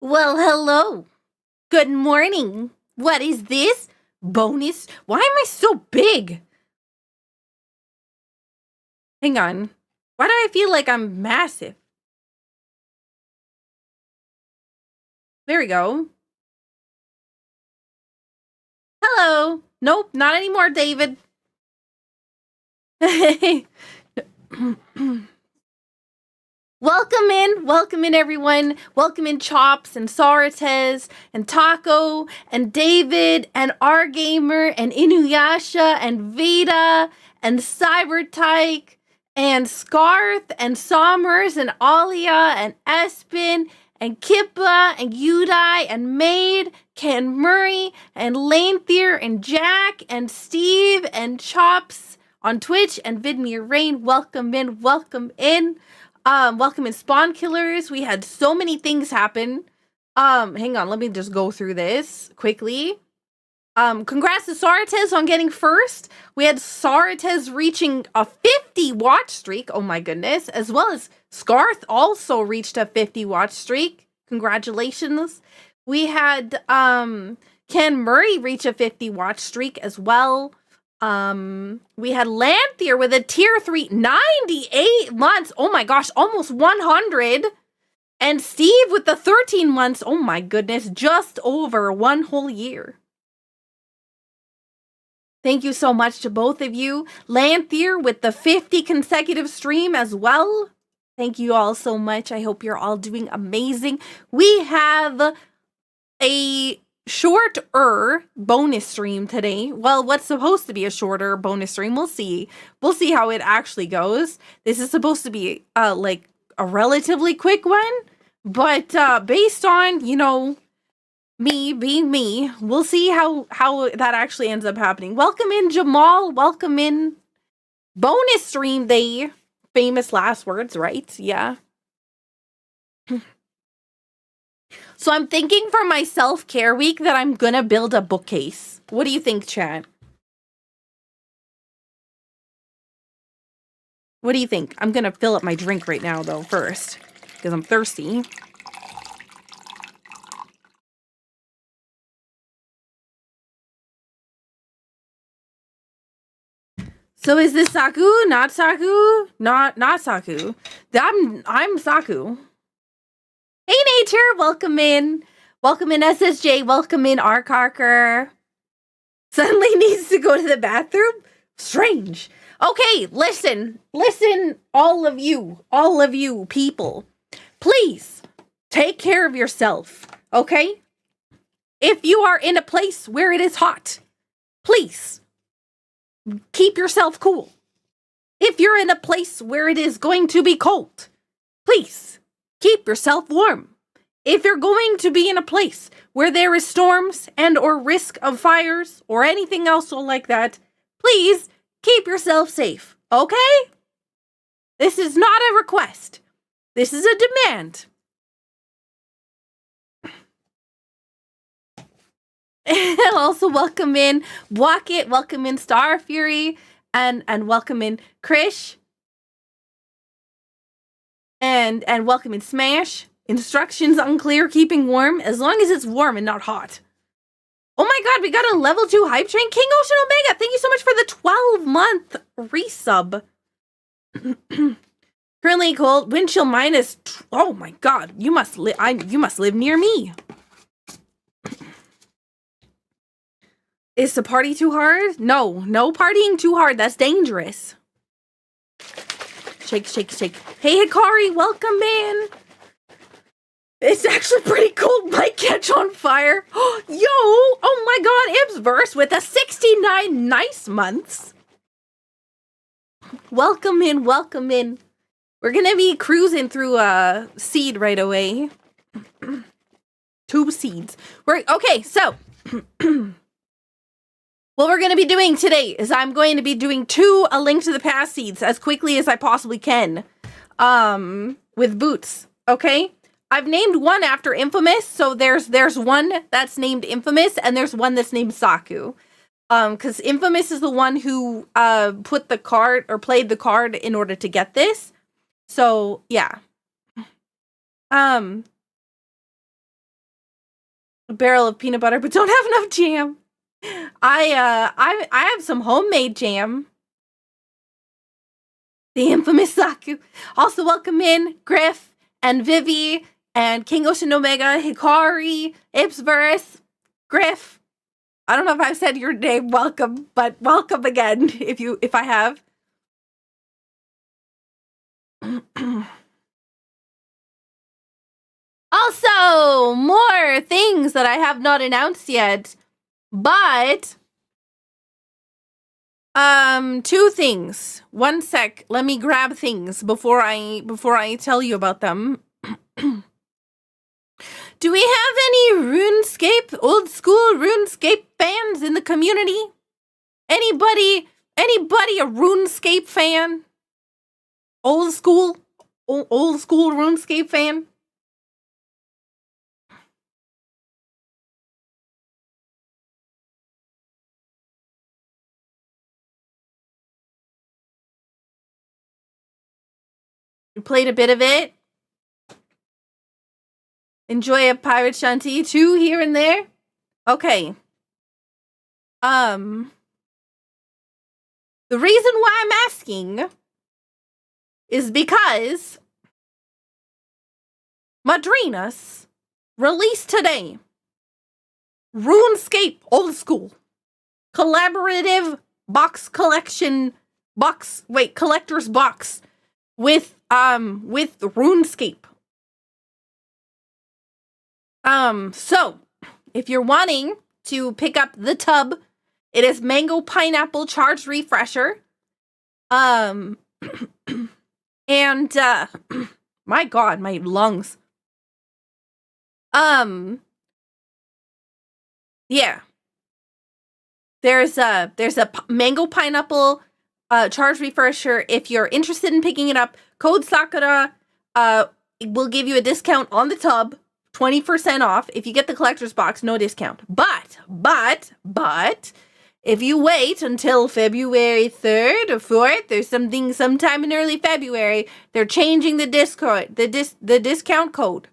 Well, hello. Good morning. What is this? Bonus? Why am I so big? Hang on. Why do I feel like I'm massive? There we go. Hello. Nope, not anymore, David. Welcome in, everyone. Welcome in, Chops and SakuraTsubasa and Taco and David and R Gamer and Inuyasha and Veda and Cybertyke and Scarth and Somers and Alia and Espen and Kippa and Udai and Maid, Ken Murray and Lanethier and Jack and Steve and Chops on Twitch and Vidmere Rain. Welcome in, welcome in. Welcome in, Spawn Killers. We had so many things happen. Hang on, let me just go through this quickly. Congrats to SakuraTsubasa on getting first. We had SakuraTsubasa reaching a 50 watch streak. Oh my goodness. As well as Scarth also reached a 50 watch streak. Congratulations. We had Ken Murray reach a 50 watch streak as well. We had Lanethier with a tier 3, 98 months. Oh my gosh, almost 100. And Steve with the 13 months. Oh my goodness, just over 1 whole year. Thank you so much to both of you. Lanethier with the 50 consecutive stream as well. Thank you all so much. I hope you're all doing amazing. We have a shorter bonus stream today. Well, what's supposed to be a shorter bonus stream. We'll see. We'll see how it actually goes. This is supposed to be like a relatively quick one, but based on, you know, me being me, we'll see how that actually ends up happening. Welcome in, Jamal. Welcome in. Bonus stream day. Famous last words, right? Yeah. So I'm thinking for my self-care week that I'm gonna build a bookcase. What do you think, chat? What do you think? I'm gonna fill up my drink right now, though, first, because I'm thirsty. So is this Saku? Not Saku? Not Saku. I'm Saku. Hey, Nature, welcome in. Welcome in, SSJ. Welcome in, Arkarker. Suddenly needs to go to the bathroom? Strange. Okay, listen, all of you people. Please, take care of yourself, okay? If you are in a place where it is hot, please, keep yourself cool. If you're in a place where it is going to be cold, please, keep yourself warm. If you're going to be in a place where there is storms and or risk of fires or anything else like that, please keep yourself safe, okay? This is not a request. This is a demand. And also welcome in Walkit, welcome in Star Fury, and welcome in Krish. And welcome in Smash. Instructions unclear, keeping warm, as long as it's warm and not hot. Oh my god, we got a level 2 hype train. King Ocean Omega, thank you so much for the 12-month resub. Currently cold, wind chill minus. Oh my god, you must live near me. Is the party too hard? No partying too hard. That's dangerous. Shake, shake, shake. Hey, Hikari, welcome in. It's actually pretty cold. Might catch on fire. Yo! Oh my god, Ibsverse with a 69 nice months. Welcome in, welcome in. We're gonna be cruising through a seed right away. 2 seeds. Okay, so what we're going to be doing today is I'm going to be doing 2 A Link to the Past seeds as quickly as I possibly can with Boots, okay? I've named one after Infamous, so there's one that's named Infamous and there's one that's named Saku. Because Infamous is the one who put the card or played the card in order to get this. So, yeah. a barrel of peanut butter, but don't have enough jam. I have some homemade jam. The infamous Saku. Also welcome in Griff and Vivi and King Ocean Omega, Hikari, Ipsverse, Griff. I don't know if I've said your name, welcome, but welcome again if I have. Also, more things that I have not announced yet, but 2 things. One sec, let me grab things before I tell you about them. Do we have any RuneScape, old school RuneScape fans in the community? Anybody a RuneScape fan? Old school RuneScape fan? You played a bit of it? Enjoy a pirate shanty too here and there? Okay. The reason why I'm asking is because Madrinas released today RuneScape Old School collaborative collector's box with RuneScape. So if you're wanting to pick up the tub, it is mango pineapple charged refresher. And my God, my lungs. Yeah. There's a mango pineapple charged refresher. If you're interested in picking it up, code Sakura will give you a discount on the tub, 20% off. If you get the collector's box, no discount. But if you wait until February 3rd or 4th, there's sometime in early February, they're changing the discount code.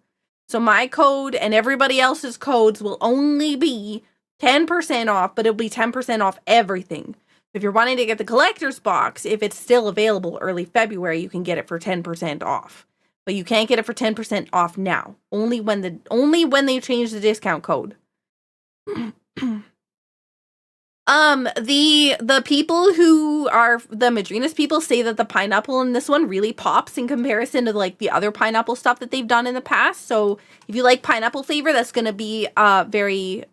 So my code and everybody else's codes will only be 10% off, but it'll be 10% off everything. If you're wanting to get the collector's box, if it's still available early February, you can get it for 10% off. But you can't get it for 10% off now. Only when they change the discount code. The people who are the Madrinas people say that the pineapple in this one really pops in comparison to like the other pineapple stuff that they've done in the past. So if you like pineapple flavor, that's going to be very,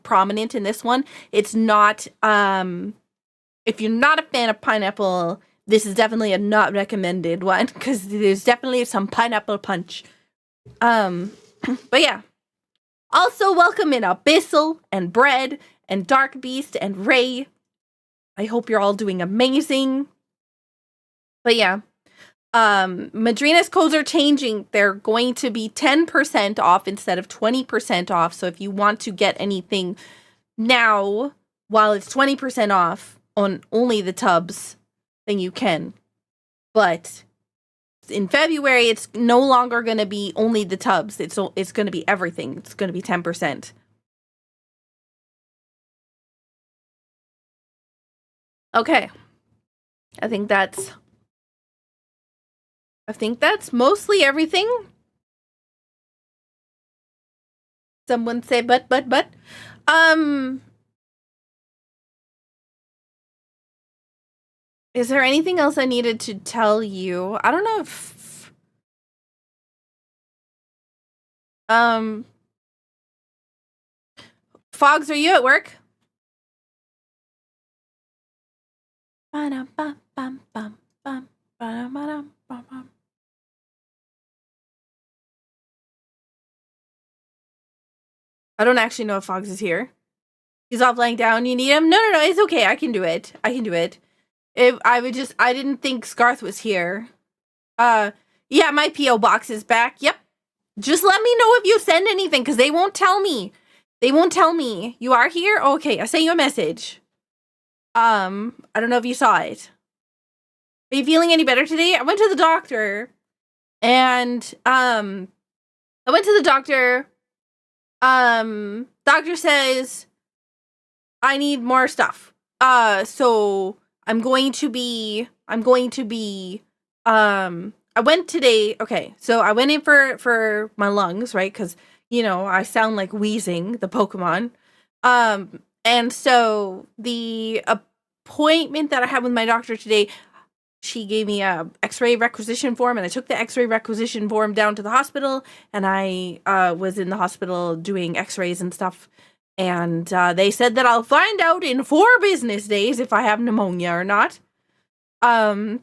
prominent in this one. It's not if you're not a fan of pineapple, this is definitely a not recommended one because there's definitely some pineapple punch. But yeah. Also welcome in Abyssal and Bread and Dark Beast and Ray. I hope you're all doing amazing. But yeah. Madrina's codes are changing. They're going to be 10% off instead of 20% off. So if you want to get anything now while it's 20% off on only the tubs, then you can. But in February, it's no longer going to be only the tubs. It's going to be everything. It's going to be 10%. Okay. I think that's mostly everything. Someone say but. Is there anything else I needed to tell you? I don't know if Fogs, are you at work? I don't actually know if Fogs is here. He's off laying down. You need him? No, it's okay. I can do it. I didn't think Scarth was here. Yeah, my P.O. box is back. Yep. Just let me know if you send anything, because they won't tell me. You are here? Okay, I sent you a message. I don't know if you saw it. Are you feeling any better today? I went to the doctor, and Doctor says I need more stuff. So I'm going to be, I went today, okay, so I went in for my lungs, right? Because, you know, I sound like wheezing, the Pokemon. And so the appointment that I had with my doctor today, she gave me a x-ray requisition form, and I took the x-ray requisition form down to the hospital, and I was in the hospital doing x-rays and stuff. And they said that I'll find out in 4 business days if I have pneumonia or not. And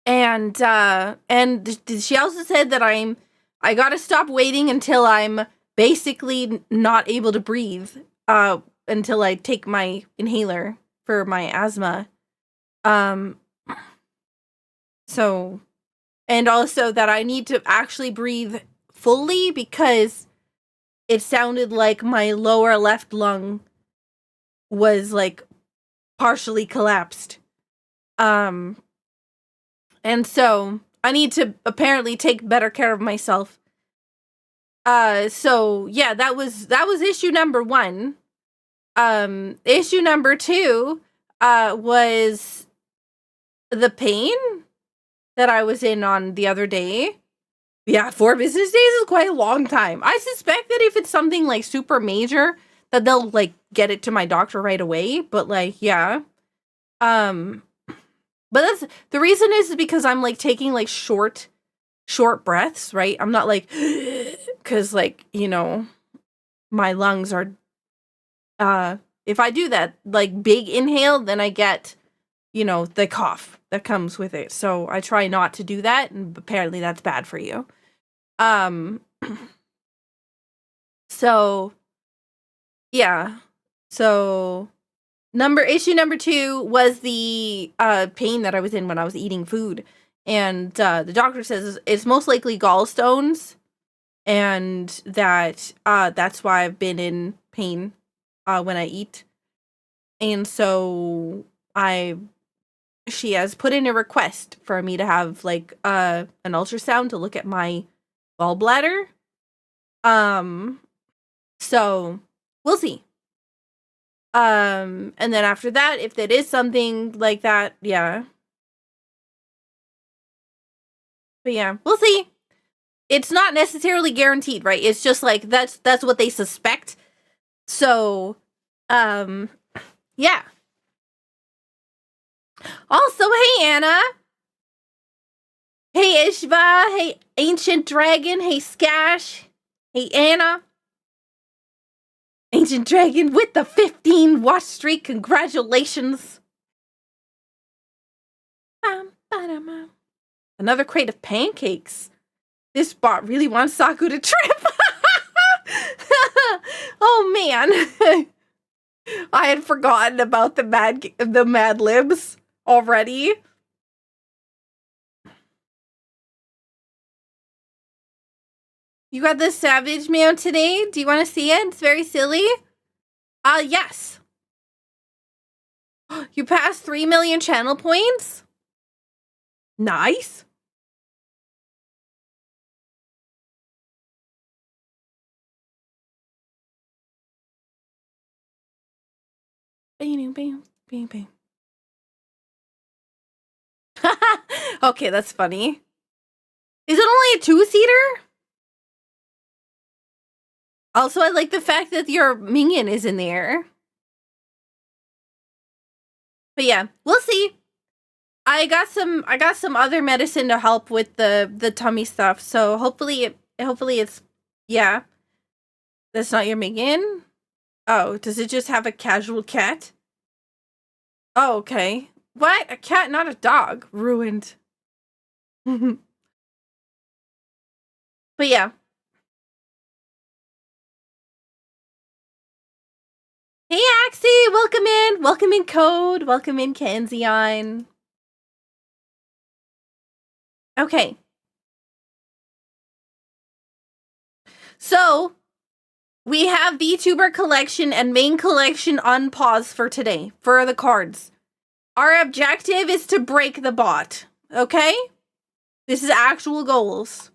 she also said that I gotta stop waiting until I'm basically not able to breathe, until I take my inhaler for my asthma. So, and also that I need to actually breathe fully because it sounded like my lower left lung was like partially collapsed. And so I need to apparently take better care of myself. So yeah, that was issue number 1. Issue number 2, was the pain that I was in on the other day. Yeah, 4 business days is quite a long time. I suspect that if it's something like super major, that they'll like get it to my doctor right away. But like, yeah. But that's the reason is because I'm like taking like short breaths, right? I'm not like, because like, you know, my lungs are, if I do that like big inhale, then I get, you know, the cough that comes with it. So I try not to do that, and apparently that's bad for you. So yeah. So issue number 2 was the pain that I was in when I was eating food. And the doctor says it's most likely gallstones, and that that's why I've been in pain when I eat. And so she has put in a request for me to have like an ultrasound to look at my gallbladder. So we'll see. And then after that, if that is something like that, yeah. But yeah, we'll see. It's not necessarily guaranteed, right? It's just like that's what they suspect. So, yeah. Also, hey Anna. Hey Ishva. Hey Ancient Dragon. Hey Skash. Hey Anna. Ancient Dragon with the 15 watch streak. Congratulations. Another crate of pancakes. This bot really wants Saku to trip. Oh man. I had forgotten about the Mad Libs already. You got the Savage Meow today? Do you want to see it? It's very silly. Yes. You passed 3 million channel points? Nice. Bam, bam, bam, bam. Okay, that's funny. Is it only a 2-seater? Also, I like the fact that your minion is in there. But yeah, we'll see. I got some other medicine to help with the tummy stuff. So hopefully it's yeah. That's not your minion? Oh, does it just have a casual cat? Oh, okay. What? A cat, not a dog. Ruined. But yeah. Hey, Axie! Welcome in! Welcome in, Code! Welcome in, Kanzion! Okay. So, we have VTuber collection and main collection on pause for today, for the cards. Our objective is to break the bot, okay? This is actual goals.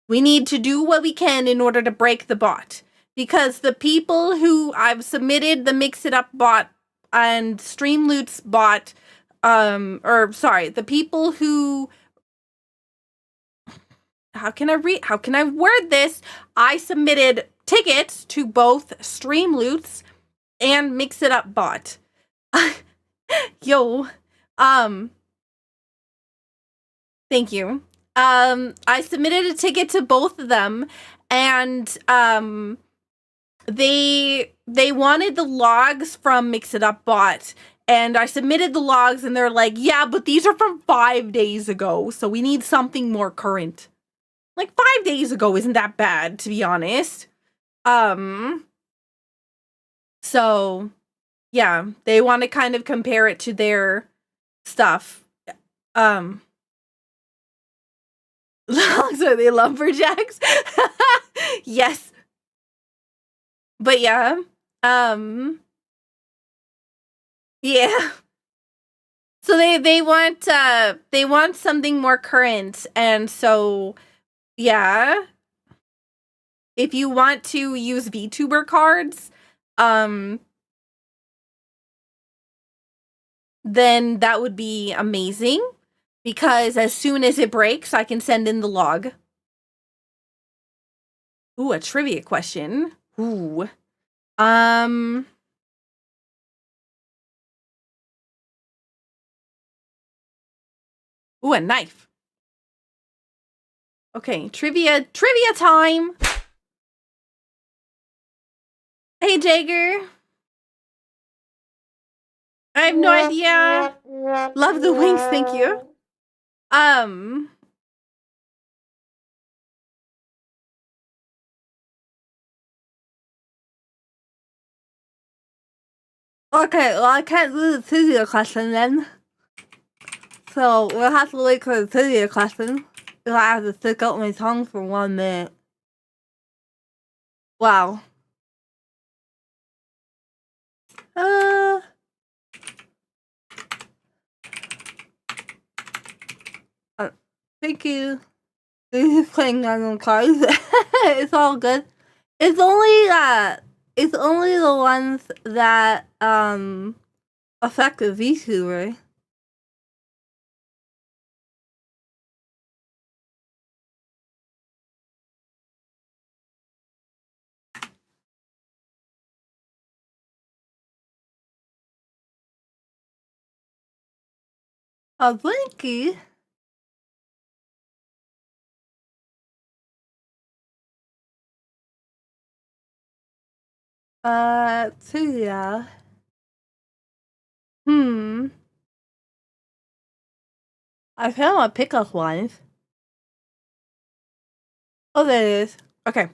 We need to do what we can in order to break the bot. because the people who I've submitted the Mix It Up bot and Streamloots bot, the people who, how can I word this? I submitted tickets to both Streamloots and Mix It Up bot. Yo, thank you. I submitted a ticket to both of them, and they wanted the logs from Mix It Up bot, and I submitted the logs, and they're like, yeah, but these are from 5 days ago, so we need something more current. Like, 5 days ago isn't that bad, to be honest. So yeah, they want to kind of compare it to their stuff. Logs, are they lumberjacks? Yes. But yeah. Yeah. So they want something more current, and so yeah. If you want to use VTuber cards, then that would be amazing, because as soon as it breaks, I can send in the log. Ooh, a trivia question. Ooh. Ooh, a knife. Okay, trivia time. Hey, Jagger. I have no idea. Love the wings, thank you. Okay, well, I can't do the trivia question then. So, we'll have to wait for the trivia question. If I have to stick out my tongue for 1 minute. Wow. Thank you. He's playing on cards. It's all good. It's only the ones that affect the VTuber. Oh, thank you. So yeah. I found my pickup lines. Oh, there it is. Okay,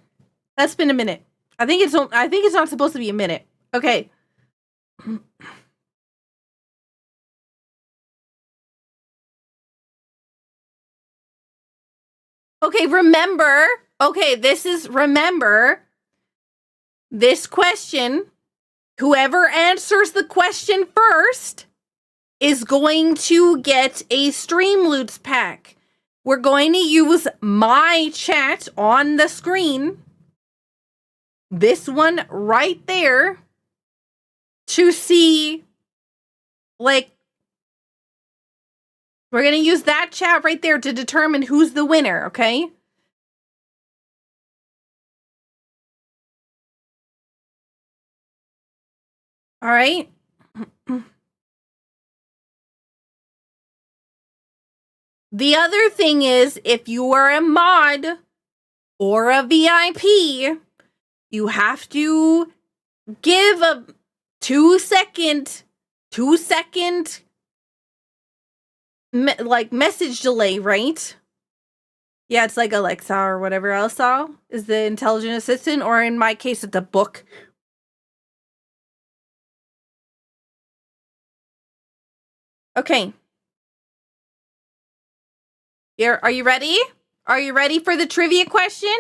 that's been a minute. I think it's not supposed to be a minute. Okay. Okay, remember. Okay, remember this question. Whoever answers the question first is going to get a Streamloots pack. We're going to use my chat on the screen, this one right there, to see, like, we're going to use that chat right there to determine who's the winner, okay? All right? The other thing is, if you are a mod or a VIP, you have to give a 2-second message delay, right? Yeah, it's like Alexa or whatever else is the intelligent assistant, or in my case, it's a book. Okay. Here, are you ready? Are you ready for the trivia question?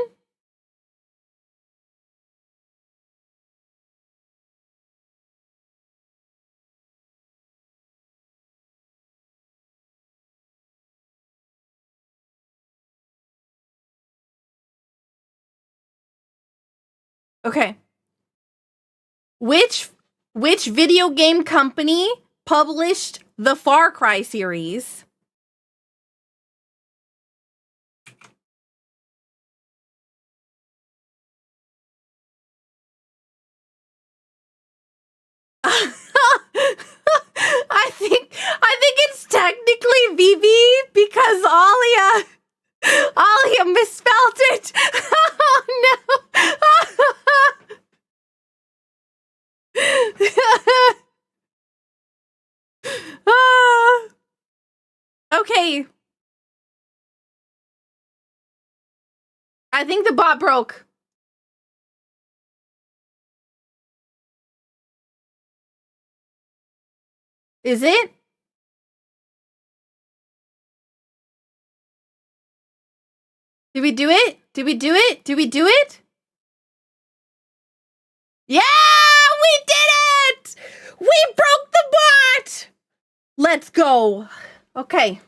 Okay. Which video game company published the Far Cry series? I think it's technically Vivi because Alia misspelled it. Oh no. Okay. I think the bot broke. Is it? Did we do it? Did we do it? Did we do it? Yeah, we did it! We broke the bot! Let's go. Okay.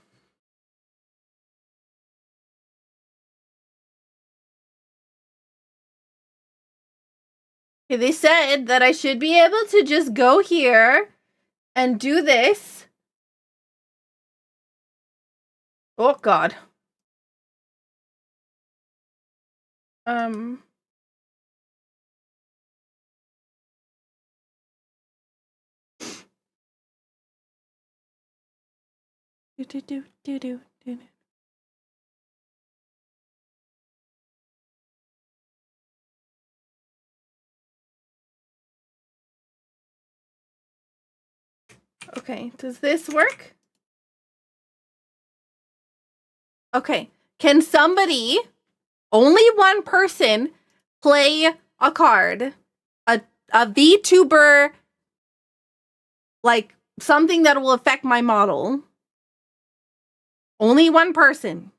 Okay, they said that I should be able to just go here and do this. Oh, God. Okay, does this work? Okay, can somebody, only one person, play a card? A VTuber, like, something that will affect my model. Only one person.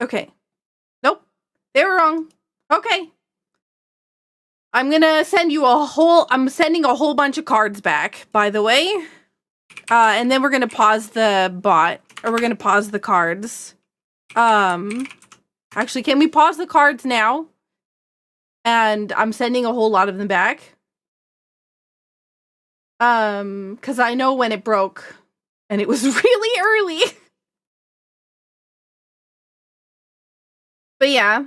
Okay. Nope. They were wrong. Okay. I'm gonna send you I'm sending a whole bunch of cards back, by the way. And then we're gonna pause the bot, or we're gonna pause the cards. Actually, can we pause the cards now? And I'm sending a whole lot of them back. Because I know when it broke, and it was really early. But yeah.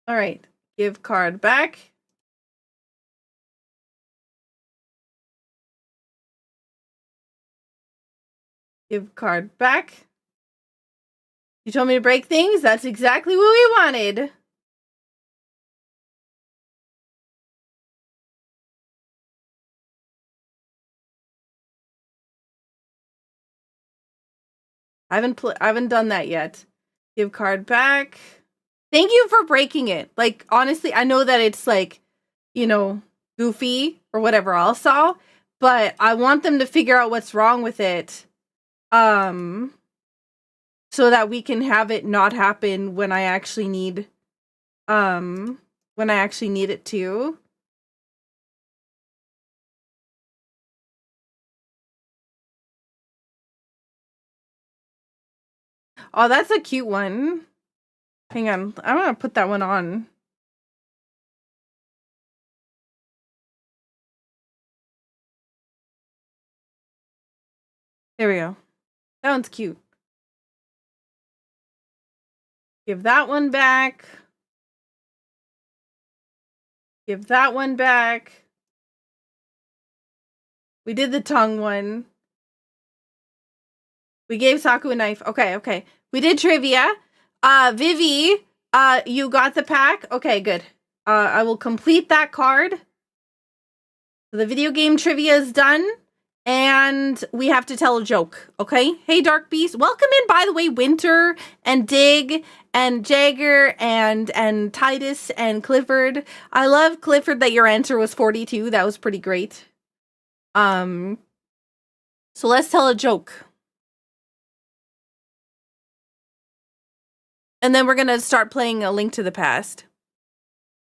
All right, give card back. Give card back. You told me to break things? That's exactly what we wanted. I haven't done that yet. Give card back. Thank you for breaking it. Like, honestly, I know that it's like, you know, goofy or whatever I saw, but I want them to figure out what's wrong with it. So that we can have it not happen when I actually need it to. Oh, that's a cute one. Hang on. I'm gonna put that one on. There we go. That one's cute. Give that one back. Give that one back. We did the tongue one. We gave Saku a knife. Okay. We did trivia. Vivi, you got the pack? Okay, good. I will complete that card. The video game trivia is done. And we have to tell a joke, okay? Hey, Dark Beast. Welcome in, by the way, Winter and Dig and Jagger and Titus and Clifford. I love, Clifford, that your answer was 42. That was pretty great. So let's tell a joke. And then we're going to start playing A Link to the Past.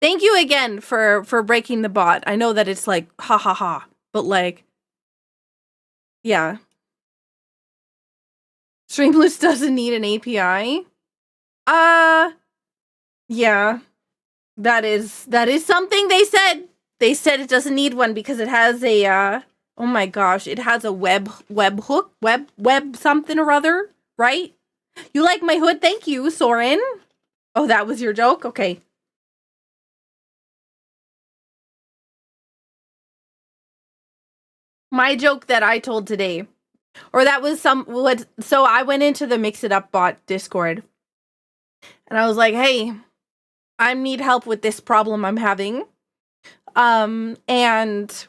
Thank you again for breaking the bot. I know that it's like, ha ha ha. But like, yeah. Streamlabs doesn't need an API. Yeah. That is something they said. They said it doesn't need one because it has a, oh my gosh, it has a web hook, web something or other, right? You like my hood? Thank you, Soren. Oh, that was your joke? Okay. My joke that I told today. Or that was so I went into the Mix It Up bot Discord. And I was like, hey, I need help with this problem I'm having. And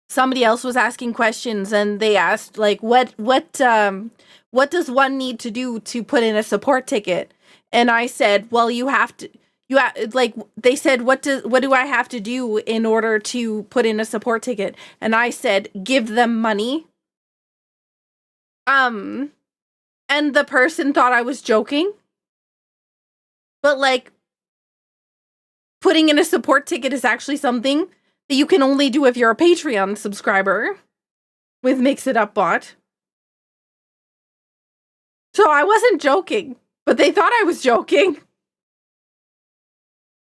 somebody else was asking questions and they asked like, what does one need to do to put in a support ticket? And I said, well, they said, what do I have to do in order to put in a support ticket? And I said, give them money. And the person thought I was joking. But like, putting in a support ticket is actually something that you can only do if you're a Patreon subscriber with Mix It Up bot. So I wasn't joking, but they thought I was joking.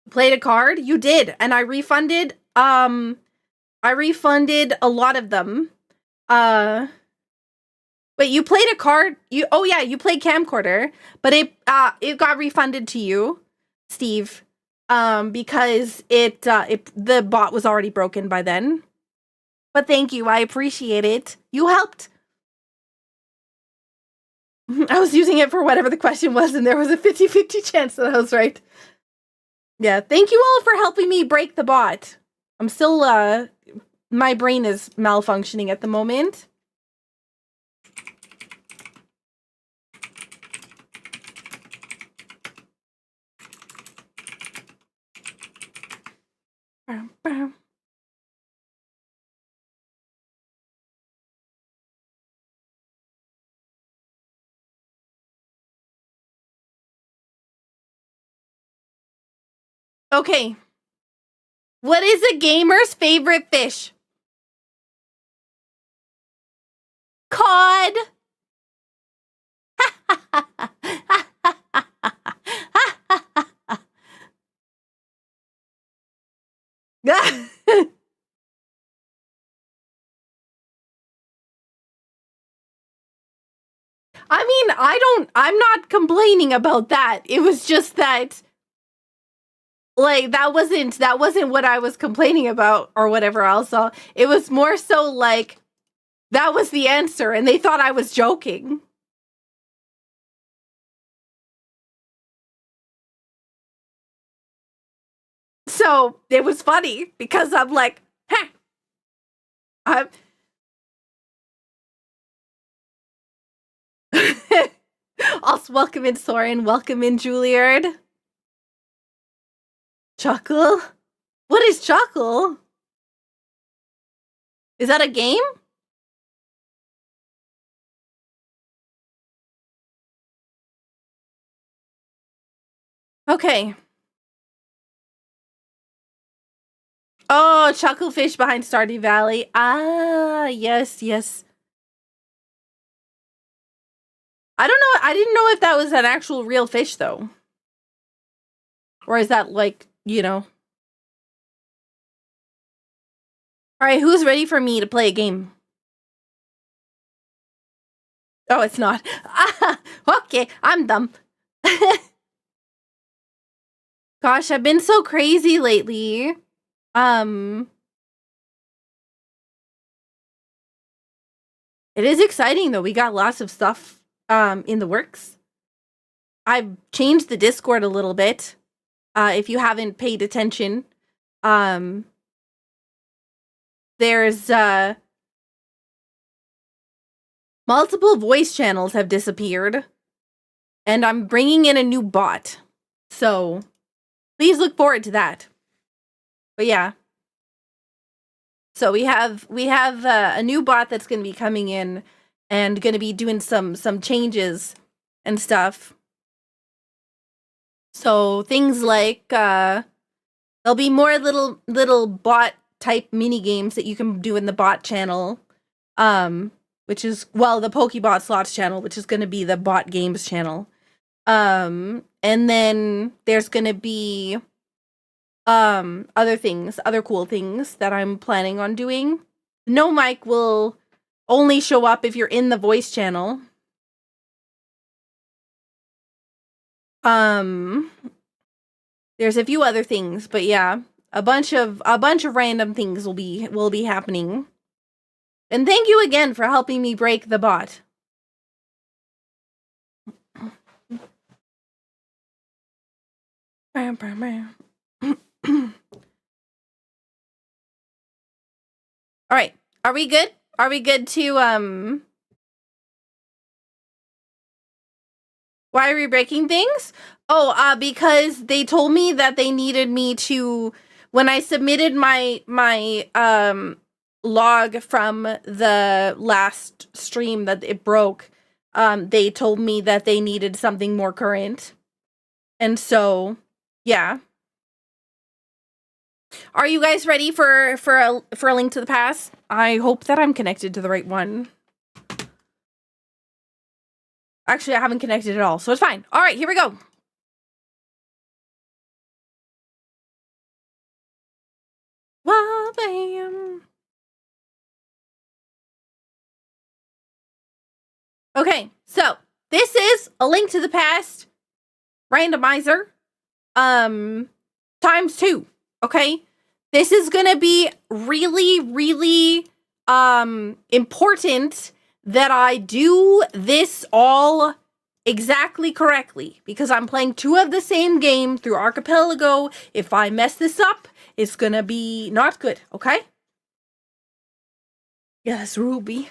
Played a card? You did. And I refunded a lot of them. Wait, you played a card? You played Camcorder, but it got refunded to you, Steve. Because the bot was already broken by then. But thank you, I appreciate it. You helped. I was using it for whatever the question was, and there was a 50-50 chance that I was right. Yeah, thank you all for helping me break the bot. I'm still, my brain is malfunctioning at the moment. Okay. What is a gamer's favorite fish? Cod. I mean, I'm not complaining about that. It was just that, like, that wasn't what I was complaining about or whatever else. So it was more so like, that was the answer and they thought I was joking. So it was funny because I'm like, huh. Also, welcome in Soren, welcome in Juilliard. Chuckle? What is Chuckle? Is that a game? Okay. Oh, Chucklefish behind Stardew Valley. Ah, yes. I don't know. I didn't know if that was an actual real fish, though. Or is that like, you know? All right, who's ready for me to play a game? Oh, it's not. Okay, I'm dumb. Gosh, I've been so crazy lately. It is exciting, though. We got lots of stuff in the works. I've changed the Discord a little bit. If you haven't paid attention, there's multiple voice channels have disappeared, and I'm bringing in a new bot. So please look forward to that. But yeah. So we have a new bot that's going to be coming in and going to be doing some changes and stuff. So things like there'll be more little bot type mini games that you can do in the bot channel, which is, well, the Pokebot Slots channel, which is going to be the bot games channel. And then there's going to be other cool things that I'm planning on doing. No mic will only show up if you're in the voice channel. There's a few other things, but yeah, a bunch of random things will be happening. And thank you again for helping me break the bot. All right, are we good? Are we good to why are we breaking things? Oh, because they told me that they needed me to, when I submitted my log from the last stream that it broke, they told me that they needed something more current. And so, yeah. Are you guys ready for a link to the past? I hope that I'm connected to the right one. Actually, I haven't connected at all, so it's fine. All right, here we go. Well, bam. Okay, so this is a link to the past randomizer times 2. Okay, this is gonna be really important that I do this all exactly correctly, because I'm playing 2 of the same game through Archipelago. If I mess this up, it's gonna be not good, okay? Yes, Ruby.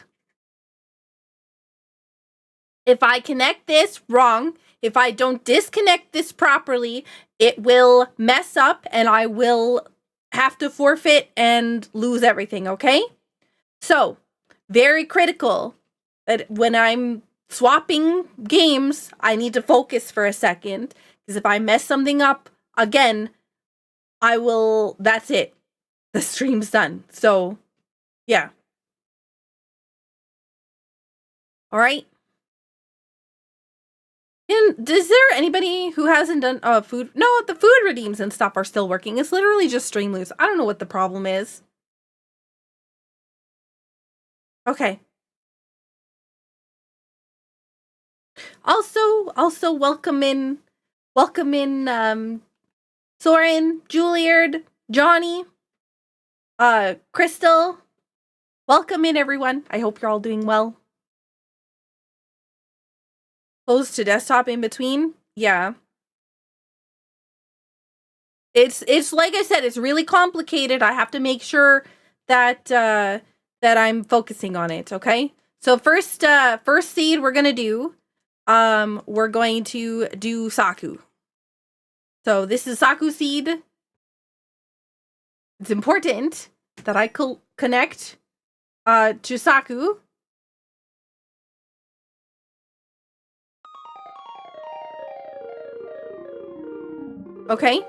If I connect this wrong, if I don't disconnect this properly, it will mess up and I will have to forfeit and lose everything, okay? So, very critical that when I'm swapping games, I need to focus for a second, because if I mess something up again, that's it. The stream's done. So, yeah. All right. And is there anybody who hasn't done food? No, the food redeems and stuff are still working. It's literally just Streamloots. I don't know what the problem is. Okay. Also welcome in Soren, Juilliard, Johnny, Crystal. Welcome in, everyone. I hope you're all doing well. Close to desktop in between? Yeah. It's like I said, it's really complicated. I have to make sure that that I'm focusing on it, okay? So first seed we're going to do Saku. So this is Saku seed. It's important that I connect to Saku. Okay.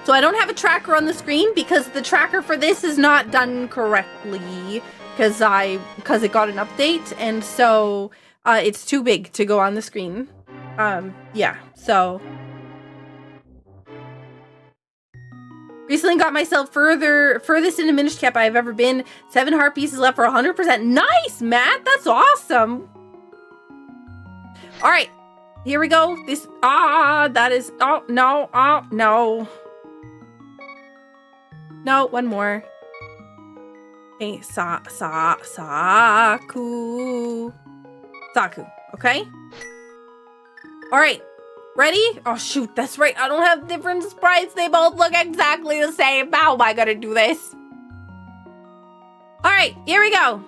So I don't have a tracker on the screen because the tracker for this is not done correctly because it got an update, and so it's too big to go on the screen. Yeah, so recently got myself furthest into Minish Cap I've ever been. 7 heart pieces left for 100%. Nice, Matt. That's awesome. All right. Here we go. That is, oh, no, no. No, one more. Okay, Saku, okay? All right, ready? Oh, shoot, that's right. I don't have different sprites. They both look exactly the same. How am I gonna do this? All right, here we go.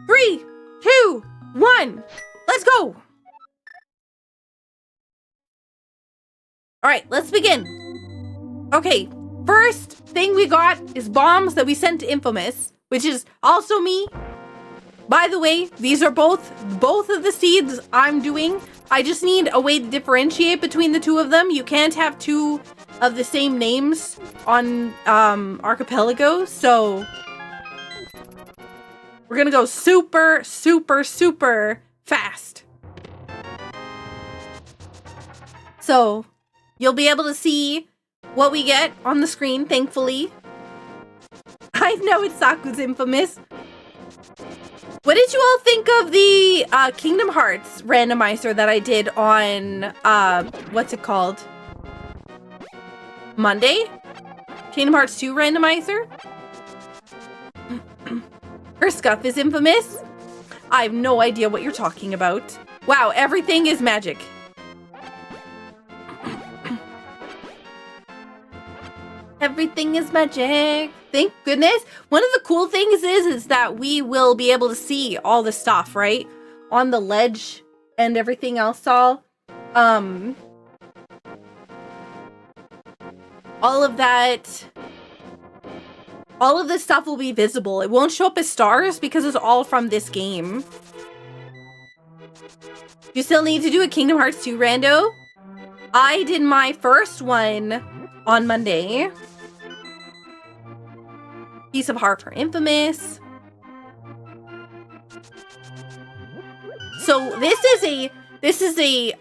3, 2, 1, let's go. All right, let's begin. Okay, first thing we got is bombs that we sent to Infamous, which is also me. By the way, these are both of the seeds I'm doing. I just need a way to differentiate between the two of them. You can't have two of the same names on Archipelago, so we're gonna go super, super, super fast. So you'll be able to see what we get on the screen, thankfully. I know it's Saku's Infamous. What did you all think of the Kingdom Hearts randomizer that I did on, what's it called? Monday? Kingdom Hearts 2 randomizer? Her scuff is infamous? I have no idea what you're talking about. Wow, everything is magic. Everything is magic. Thank goodness. One of the cool things is that we will be able to see all the stuff, right? On the ledge and everything else all. All of that. All of this stuff will be visible. It won't show up as stars because it's all from this game. You still need to do a Kingdom Hearts 2 rando. I did my first one on Monday. Piece of heart for Infamous. So this is a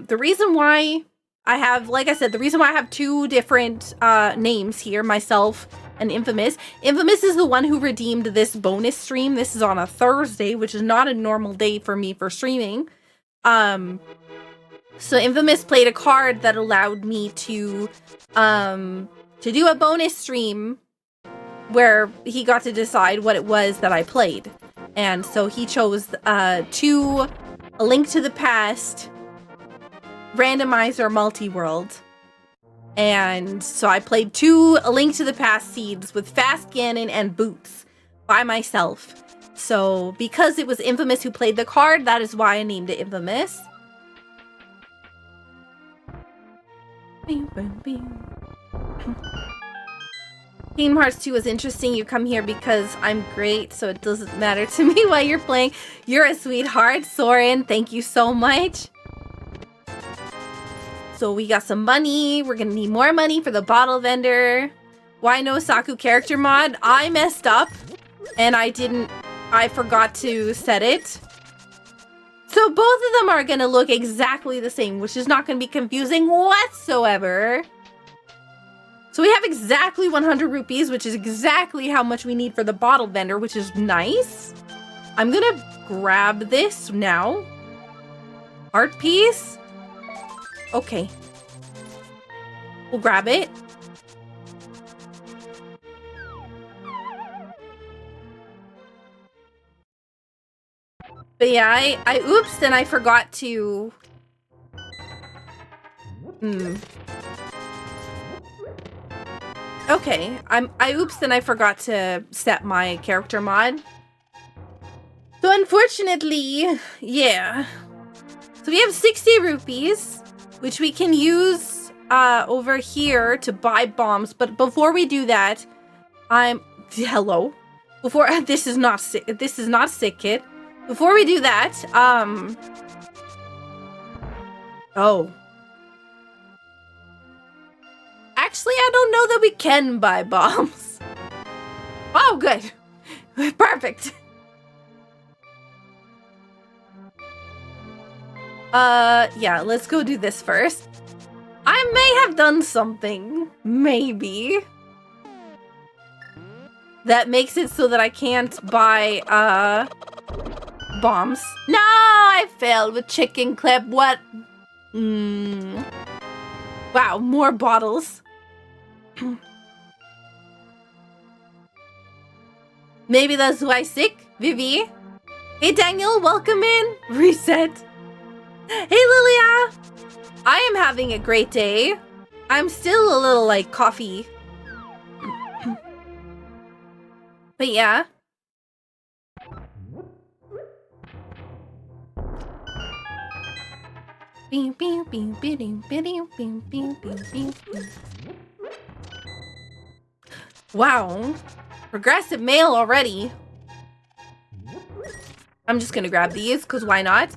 the reason why I have, like I said, the reason why I have two different names here, myself and Infamous. Infamous is the one who redeemed this bonus stream. This is on a Thursday, which is not a normal day for me for streaming. So Infamous played a card that allowed me to do a bonus stream where he got to decide what it was that I played. And so he chose A Link to the Past Randomizer Multi-World. And so I played two A Link to the Past seeds with Fast Ganon and Boots by myself. So because it was Infamous who played the card, that is why I named it Infamous. Bing, bing, bing. Kingdom Hearts 2 was interesting. You come here because I'm great, so it doesn't matter to me what you're playing. You're a sweetheart, Soren. Thank you so much. So we got some money. We're gonna need more money for the bottle vendor. Why no Saku character mod? I messed up and I forgot to set it. So both of them are gonna look exactly the same, which is not gonna be confusing whatsoever. So we have exactly 100 rupees, which is exactly how much we need for the bottle vendor, which is nice. I'm gonna grab this now. Art piece. Okay. We'll grab it. But yeah, I oopsed and I forgot to... Okay, I oopsed and I forgot to set my character mod. So unfortunately, yeah. So we have 60 rupees, which we can use over here to buy bombs. But before we do that, hello. Before this is not sick kid. Before we do that, oh. Actually, I don't know that we can buy bombs. Oh, good. Perfect. Yeah, let's go do this first. I may have done something, maybe, that makes it so that I can't buy, bombs. No, I failed with chicken clip. What? Wow, more bottles. Maybe that's why sick, Vivi. Hey, Daniel, welcome in. Reset. Hey, Lilia. I am having a great day. I'm still a little, like, coffee. But yeah. Wow. Progressive mail already. I'm just gonna grab these, because why not?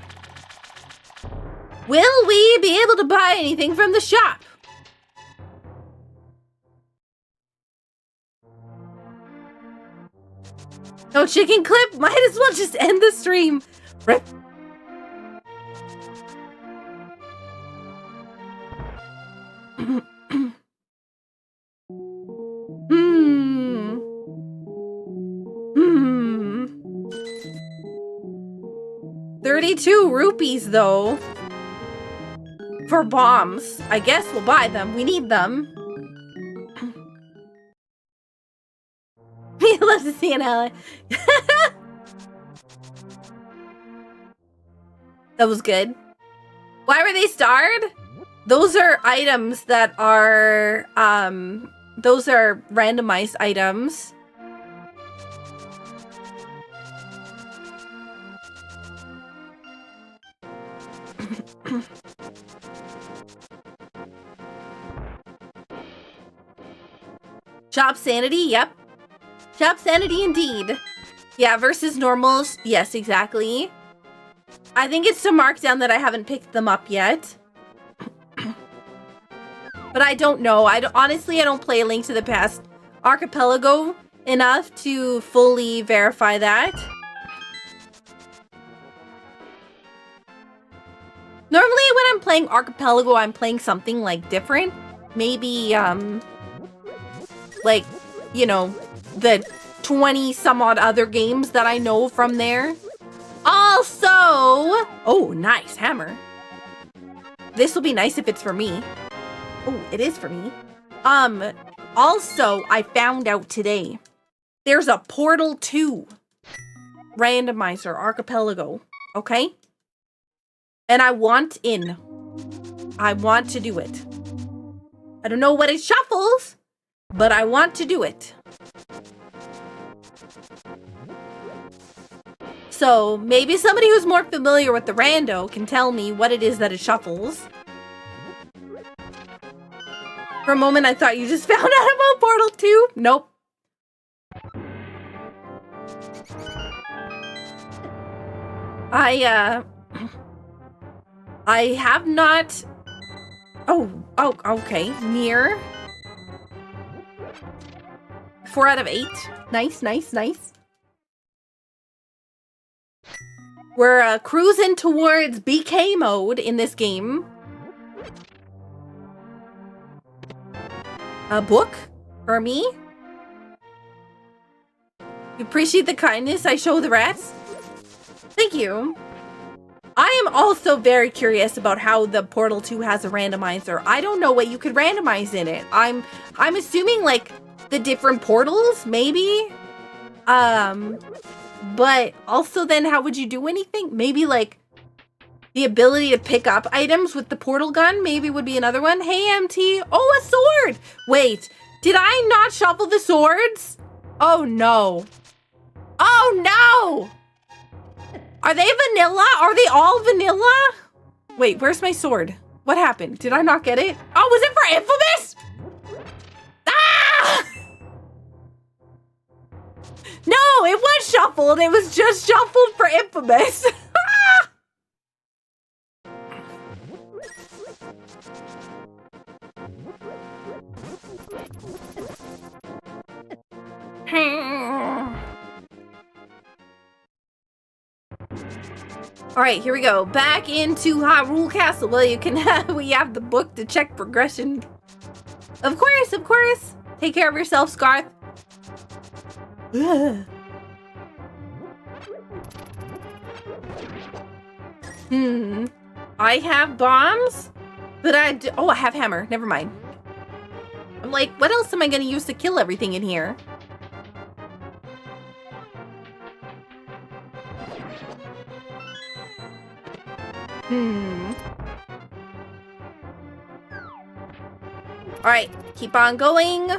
Will we be able to buy anything from the shop? No chicken clip? Might as well just end the stream. Rip. Hmm. 32 rupees, though. For bombs. I guess we'll buy them. We need them. We love to see an ally. That was good. Why were they starred? Those are items that are, those are randomized items. Shop sanity, yep. Shop sanity indeed. Yeah, versus normals. Yes, exactly. I think it's to mark down that I haven't picked them up yet. But I don't know. Honestly, I don't play A Link to the Past Archipelago enough to fully verify that. Normally when I'm playing Archipelago, I'm playing something like different. Maybe, like, you know, the 20 some odd other games that I know from there. Also, oh, nice hammer. This will be nice if it's for me. Oh, it is for me. Also, I found out today, there's a Portal 2 Randomizer Archipelago, okay? And I want in. I want to do it. I don't know what it shuffles, but I want to do it. So maybe somebody who's more familiar with the rando can tell me what it is that it shuffles. For a moment, I thought you just found out about Portal 2. Nope. I have not... Oh, okay. Near. 4 out of 8. Nice, nice, nice. We're cruising towards BK mode in this game. A book for me. You appreciate the kindness I show the rats? Thank you. I am also very curious about how the Portal 2 has a randomizer. I don't know what you could randomize in it. I'm assuming like the different portals, maybe. But also then how would you do anything? Maybe like the ability to pick up items with the portal gun maybe would be another one. Hey, MT. Oh, a sword. Wait, did I not shuffle the swords? Oh, no. Oh, no. Are they vanilla? Are they all vanilla? Wait, where's my sword? What happened? Did I not get it? Oh, was it for Infamous? Ah! No, it was shuffled. It was just shuffled for Infamous. All right, here we go. Back into Hyrule Castle. Well, you can we have the book to check progression. Of course, of course. Take care of yourself, Scarth. I have bombs, but oh, I have hammer. Never mind. I'm like, what else am I going to use to kill everything in here? Alright, keep on going.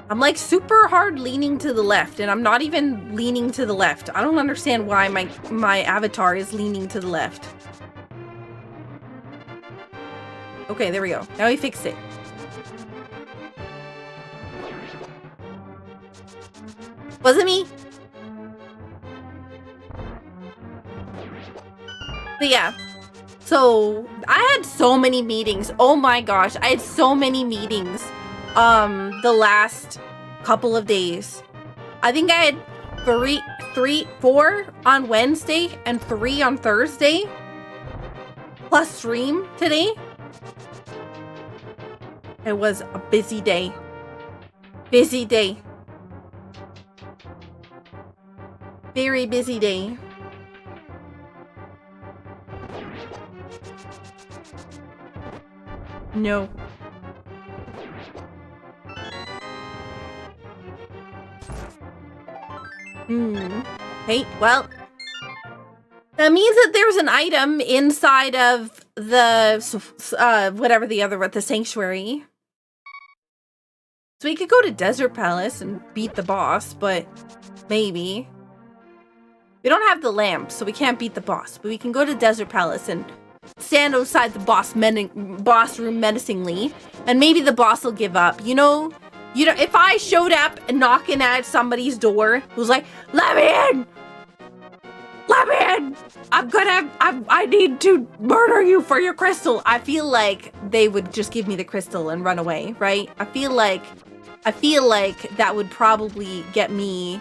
I'm like super hard leaning to the left, and I'm not even leaning to the left. I don't understand why my avatar is leaning to the left. Okay, there we go. Now we fixed it. Was it me? But yeah. So I had so many meetings. Oh my gosh, I had so many meetings the last couple of days. I think I had four on Wednesday and 3 on Thursday. Plus stream today. It was a busy day. Busy day. Very busy day. No. Hey, well, that means that there's an item inside of the, whatever the sanctuary. So we could go to Desert Palace and beat the boss, but maybe. We don't have the lamp, so we can't beat the boss, but we can go to Desert Palace and stand outside the boss room menacingly, and maybe the boss will give up. You know, if I showed up and knocking at somebody's door who's like, let me in! Let me in! I need to murder you for your crystal. I feel like they would just give me the crystal and run away, right? I feel like that would probably get me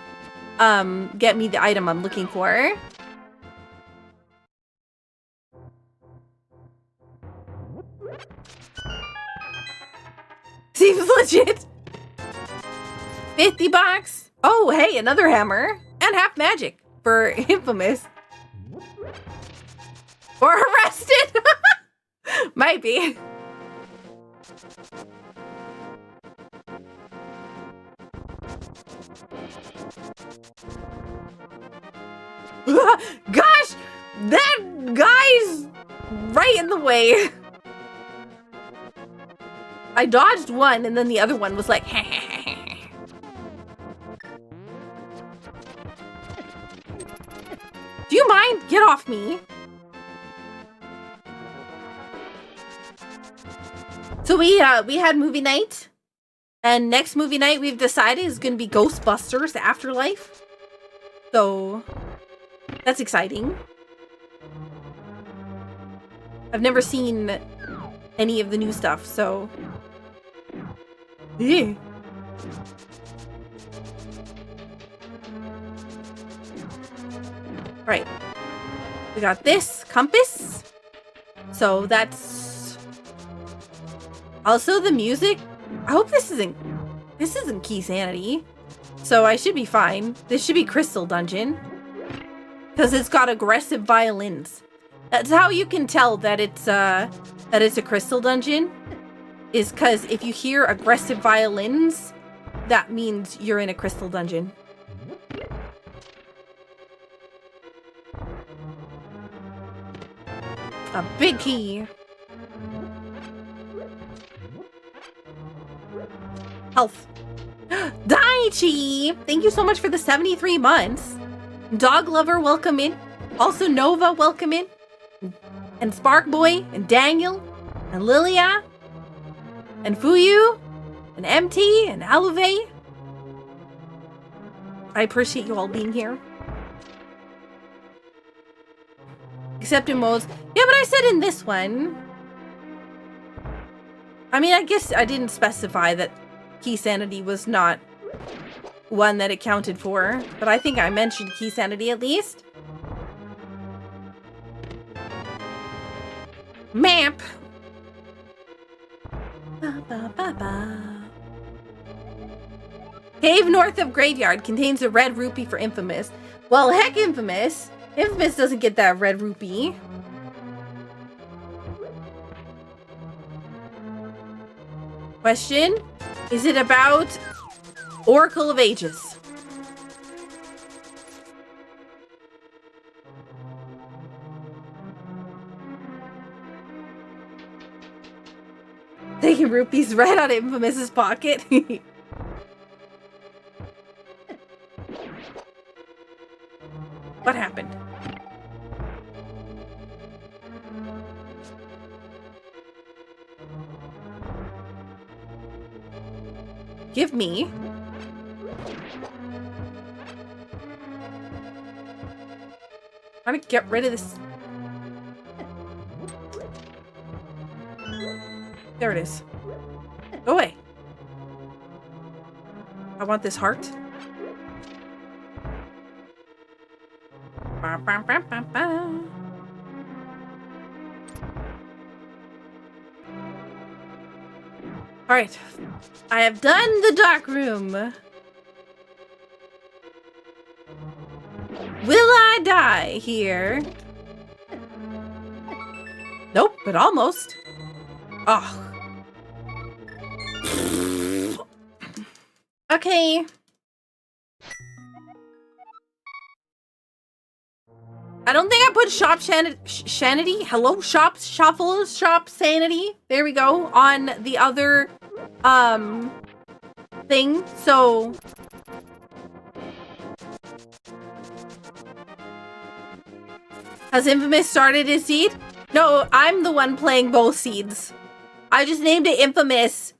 the item I'm looking for. Seems legit. 50 bucks. Oh, hey, another hammer and half magic for Infamous. Or arrested. Might be. Gosh, that guy's right in the way. I dodged one, and then the other one was like, do you mind? Get off me. So we had movie night, and next movie night we've decided is going to be Ghostbusters Afterlife. So that's exciting. I've never seen any of the new stuff, so yeah. Right. We got this compass. So that's also the music. I hope this isn't Key Sanity. So I should be fine. This should be Crystal Dungeon. Because it's got aggressive violins. That's how you can tell that it's a Crystal Dungeon. Is because if you hear aggressive violins, that means you're in a Crystal Dungeon. A big key. Health. Daichi! Thank you so much for the 73 months. Dog Lover, welcome in. Also Nova, welcome in. And Spark Boy, and Daniel, and Lilia, and Fuyu, and MT, and Alove. I appreciate you all being here. Except in modes. Yeah, but I said in this one. I mean, I guess I didn't specify that Key Sanity was not one that it counted for. But I think I mentioned Key Sanity at least. Map. Ba, ba, ba, ba. Cave north of Graveyard contains a red rupee for Infamous. Well, heck, Infamous. Infamous doesn't get that red rupee. Question: is it about Oracle of Ages? Taking rupees right out of Infamous's pocket. What happened? Give me. I'm gonna get rid of this. There it is. Go away. I want this heart. Ba, ba, ba, ba, ba. All right, I have done the dark room. Will I die here? Nope, but almost. Oh. Okay. I don't think I put shop shanity. Hello, shop shuffle, shop sanity. There we go on the other thing. So has Infamous started his seed? No, I'm the one playing both seeds. I just named it Infamous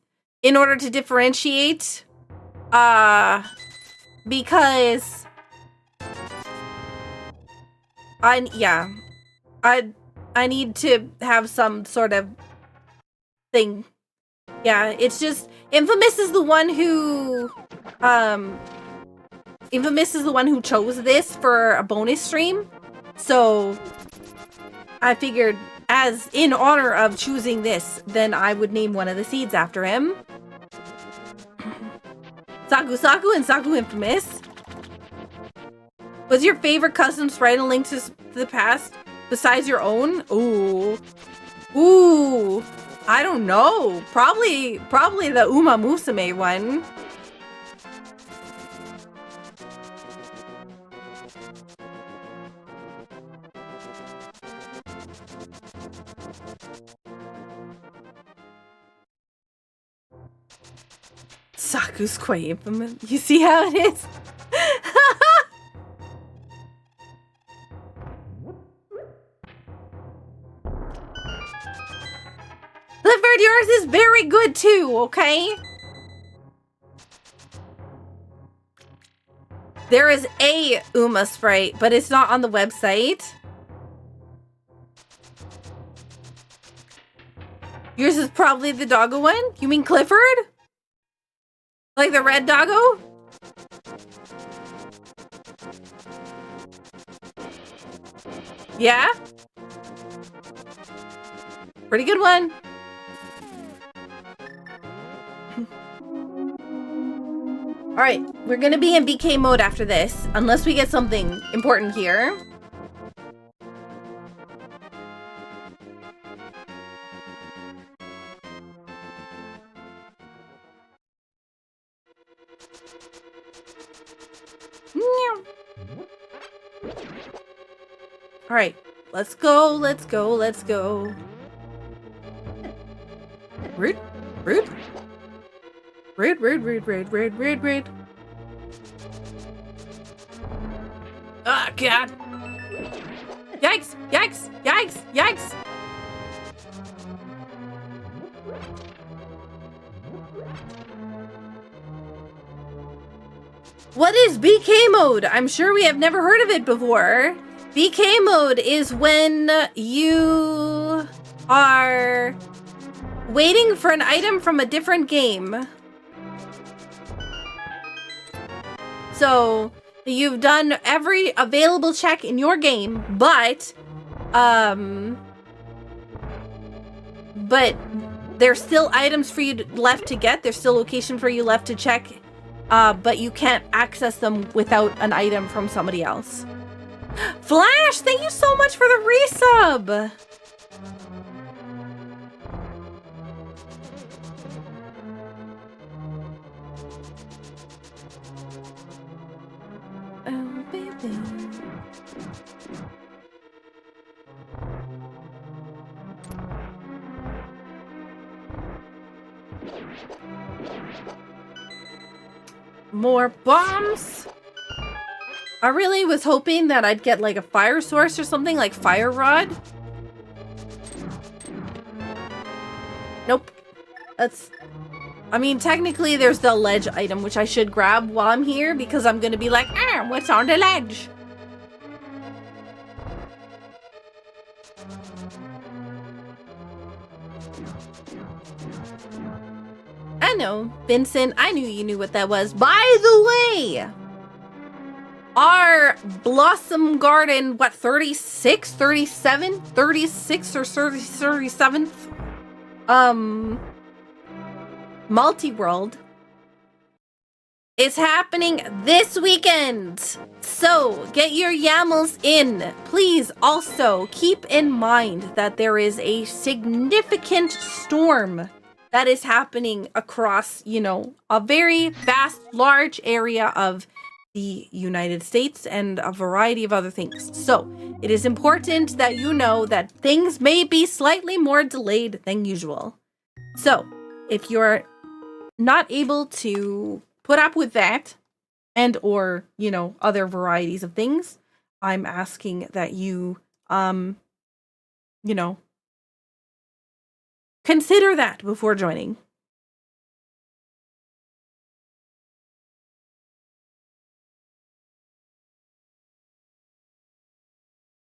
in order to differentiate. Because I need to have some sort of thing. Yeah, it's just Infamous is the one who chose this for a bonus stream. So I figured as in honor of choosing this, then I would name one of the seeds after him. Saku and Saku Infamous. What's your favorite custom sprite in Link to the Past besides your own? Ooh. Ooh. I don't know. Probably the Uma Musume one. Saku's quite infamous. You see how it is? Clifford, yours is very good too, okay? There is a Uma sprite, but it's not on the website. Yours is probably the doggo one? You mean Clifford? Like the red doggo? Yeah? Pretty good one. Alright, we're gonna be in BK mode after this, unless we get something important here. Alright, let's go, let's go, let's go. Rude, rude. Rude, rude, rude, rude, rude, rude, rude. Ah, God. Yikes, yikes, yikes, yikes. What is BK mode? I'm sure we have never heard of it before. BK mode is when you are waiting for an item from a different game. So you've done every available check in your game, but there's still items for you left to get. There's still location for you left to check, but you can't access them without an item from somebody else. Flash, thank you so much for the resub. Oh, baby. More bombs. I really was hoping that I'd get like a fire source or something like fire rod. Nope. I mean, technically there's the ledge item, which I should grab while I'm here because I'm gonna be like, what's on the ledge? I know, Vincent. I knew you knew what that was. By the way, our Blossom Garden, what, 36, 37, 36 or 30, 37th? Multi-world is happening this weekend. So get your YAMLs in. Please also keep in mind that there is a significant storm that is happening across, you know, a very vast, large area of the United States and a variety of other things. So it is important that you know that things may be slightly more delayed than usual. So if you're not able to put up with that and or, you know, other varieties of things, I'm asking that you, you know, consider that before joining.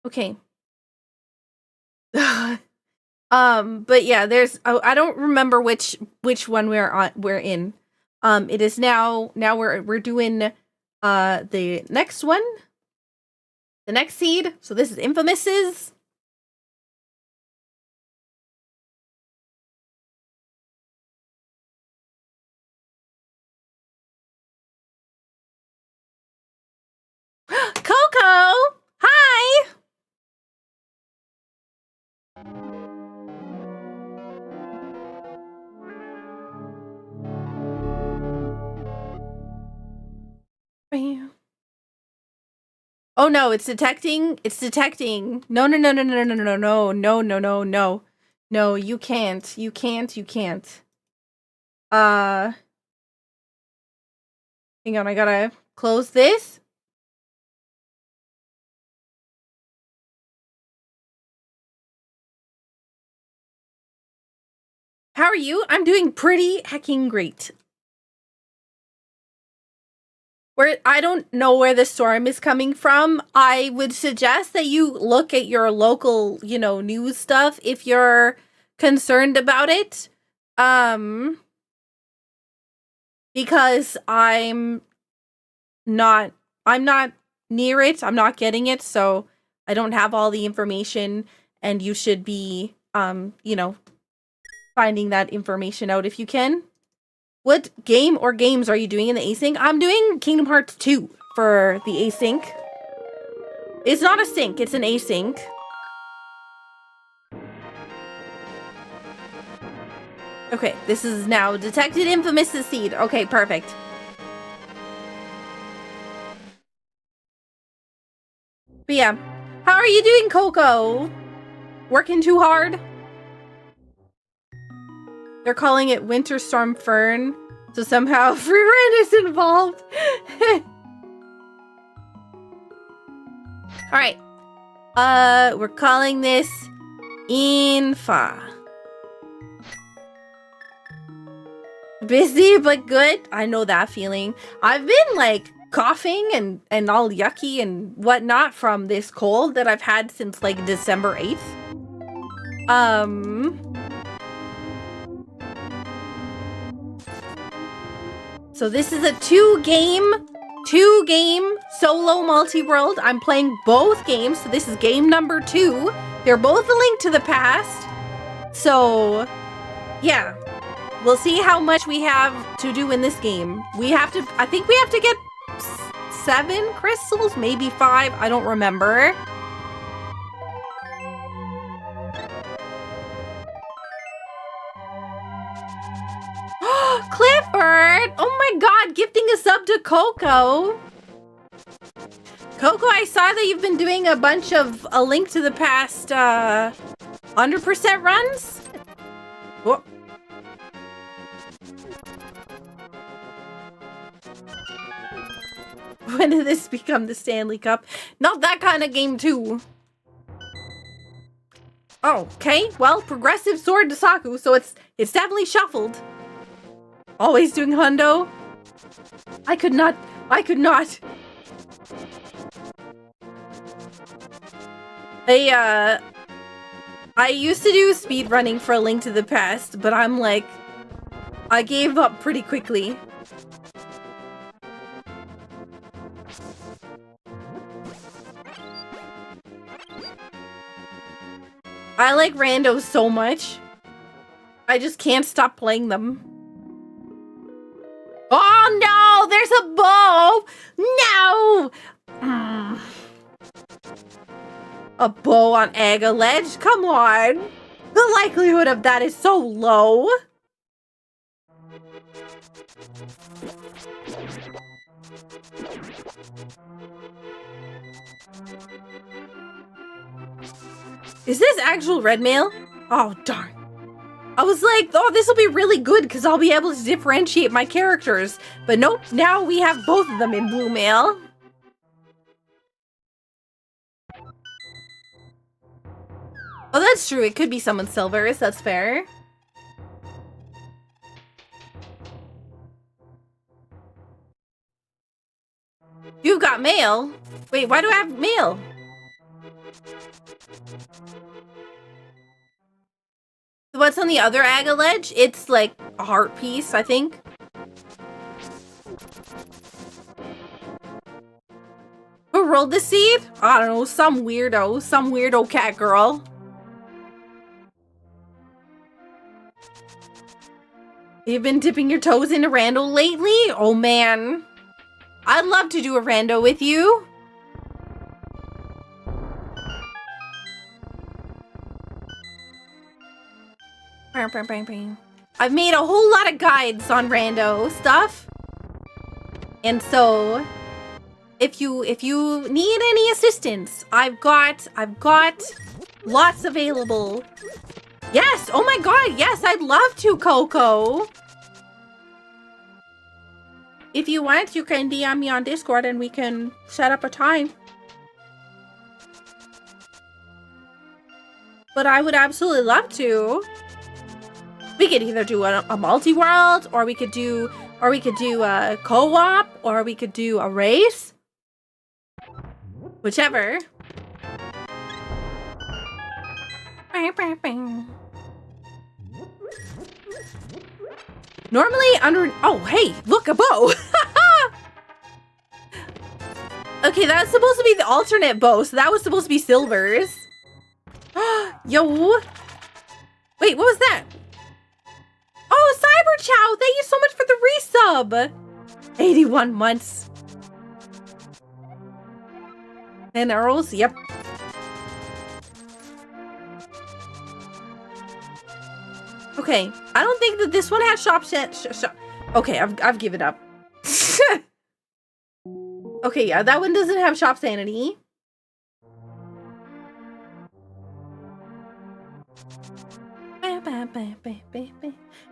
Okay. But yeah, there's I don't remember which one we're in. It is now we're doing the next one. The next seed. So this is Infamous's. Coco! Hi! Oh no, it's detecting. It's detecting. No. No, you can't. You can't. Hang on, I gotta close this. How are you? I'm doing pretty hecking great. I don't know where the storm is coming from. I would suggest that you look at your local, you know, news stuff if you're concerned about it. Because I'm not near it. I'm not getting it, so I don't have all the information, and you should be, you know, finding that information out if you can. What game or games are you doing in the async? I'm doing Kingdom Hearts 2 for the async. It's not a sync, it's an async. Okay, this is now detected Infamous's seed. Okay, perfect. But yeah, how are you doing, Coco? Working too hard? They're calling it Winter Storm Fern, so somehow free rent is involved. Alright. We're calling this Infa. Busy but good? I know that feeling. I've been like coughing and all yucky and whatnot from this cold that I've had since like December 8th. So this is a two game solo multi-world. I'm playing both games. So this is game number 2. They're both a Link to the Past. So yeah, we'll see how much we have to do in this game. I think we have to get 7 crystals, maybe 5. I don't remember. Clifford! Oh my god, gifting a sub to Coco. Coco, I saw that you've been doing a bunch of A Link to the Past 100% runs. Whoa. When did this become the Stanley Cup? Not that kind of game too. Oh, okay. Well, progressive sword to Saku, so it's definitely shuffled. Always doing hundo. I could not. I used to do speed running for A Link to the Past, but I'm like, I gave up pretty quickly. I like randos so much. I just can't stop playing them. Oh no, there's a bow! No! A bow on Aga Ledge? Come on. The likelihood of that is so low. Is this actual red mail? Oh, darn. I was like, oh, this will be really good because I'll be able to differentiate my characters. But nope, now we have both of them in blue mail. Oh, that's true. It could be someone's silvers. That's fair. You've got mail? Wait, why do I have mail? What's on the other Aga Ledge? It's like a heart piece, I think. Who rolled the seed? I don't know, some weirdo cat girl. You've been dipping your toes into rando lately? Oh man. I'd love to do a rando with you. I've made a whole lot of guides on rando stuff. And so if you need any assistance, I've got lots available. Yes, oh my god, yes, I'd love to, Coco. If you want, you can DM me on Discord and we can set up a time. But I would absolutely love to. We could either do a multi-world, or we could do a co-op, or we could do a race. Whichever. Normally under... Oh, hey, look, a bow. Okay, that's supposed to be the alternate bow, so that was supposed to be silvers. Yo. Wait, what was that? Oh, Cyber Chow, thank you so much for the resub. 81 months. And arrows, yep. Okay, I don't think that this one has shop. Okay, I've given up. Okay, yeah, that one doesn't have shop sanity.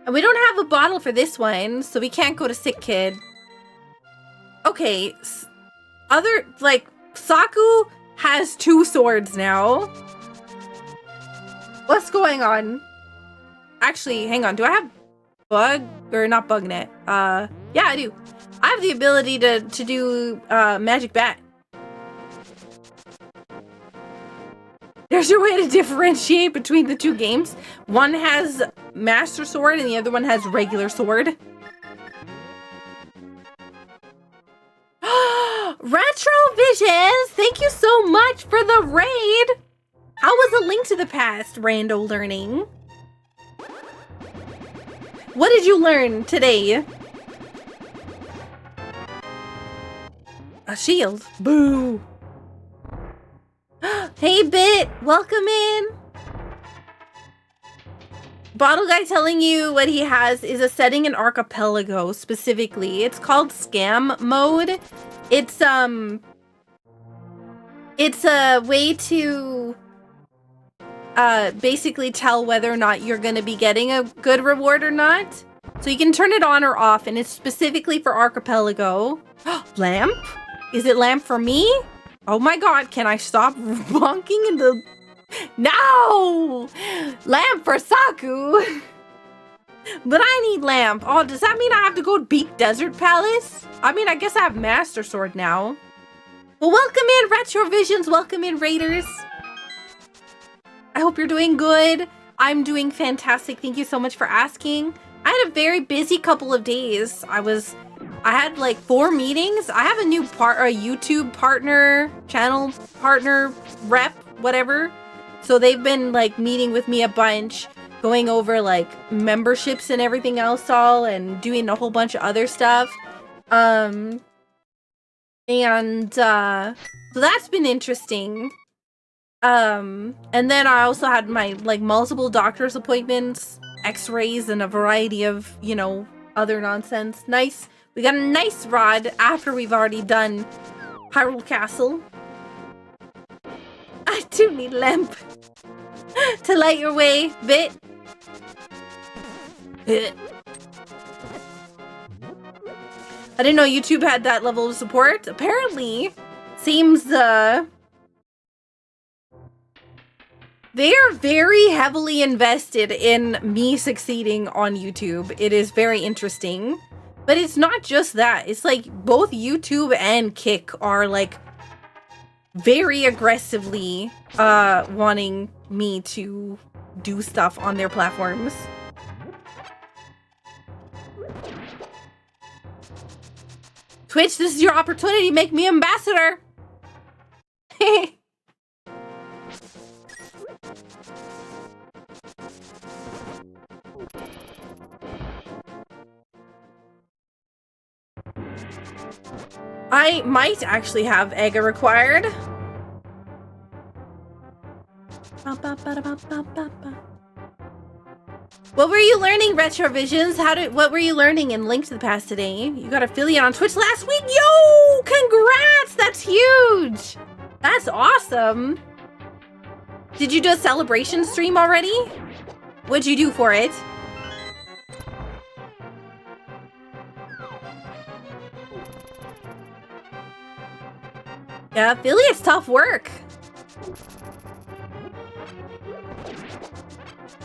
And we don't have a bottle for this one, so we can't go to Sick Kid. Okay, Saku has 2 swords now. What's going on? Actually, hang on, do I have bug, or not bug net? Yeah, I do. I have the ability to do magic bat. There's a way to differentiate between the 2 games. One has Master Sword and the other one has regular sword. Retro Visions, thank you so much for the raid. How was A Link to the Past, Rando learning? What did you learn today? A shield. Boo. Hey, Bit, welcome in. Bottle Guy telling you what he has is a setting in Archipelago specifically. It's called Scam Mode. It's a way to basically tell whether or not you're going to be getting a good reward or not. So you can turn it on or off, and it's specifically for Archipelago. Lamp? Is it lamp for me? Oh my god, can I stop bonking in the... No! Lamp for Saku! But I need lamp. Oh, does that mean I have to go beat Desert Palace? I mean, I guess I have Master Sword now. Well, welcome in, Retro Visions. Welcome in, Raiders. I hope you're doing good. I'm doing fantastic. Thank you so much for asking. I had a very busy couple of days. I had like 4 meetings. I have a new YouTube partner, channel partner, rep, whatever. So they've been like meeting with me a bunch, going over like memberships and everything else all, and doing a whole bunch of other stuff. So that's been interesting. And then I also had my like multiple doctor's appointments, x-rays, and a variety of, you know, other nonsense. Nice. We got a nice rod after we've already done Hyrule Castle. I do need a lamp to light your way, bit. I didn't know YouTube had that level of support. Apparently, seems they are very heavily invested in me succeeding on YouTube. It is very interesting. But it's not just that. It's like both YouTube and Kick are like very aggressively wanting me to do stuff on their platforms. Twitch, this is your opportunity. Make me ambassador. I might actually have Ega required. What were you learning, Retrovisions? What were you learning in Link to the Past today? You got affiliate on Twitch last week? Yo! Congrats! That's huge! That's awesome! Did you do a celebration stream already? What'd you do for it? Yeah, affiliate's tough work.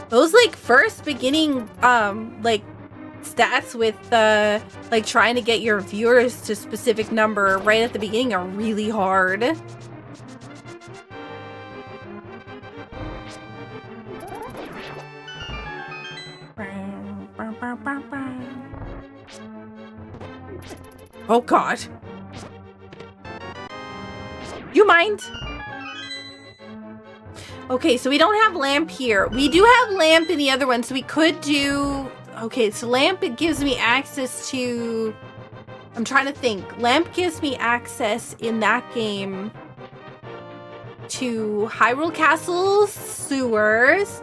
Those like first beginning like stats with like trying to get your viewers to a specific number right at the beginning are really hard. Oh god. You mind? Okay, so we don't have lamp here. We do have lamp in the other one, so we could do... Okay, so lamp, it gives me access to... I'm trying to think. Lamp gives me access in that game to Hyrule Castle sewers,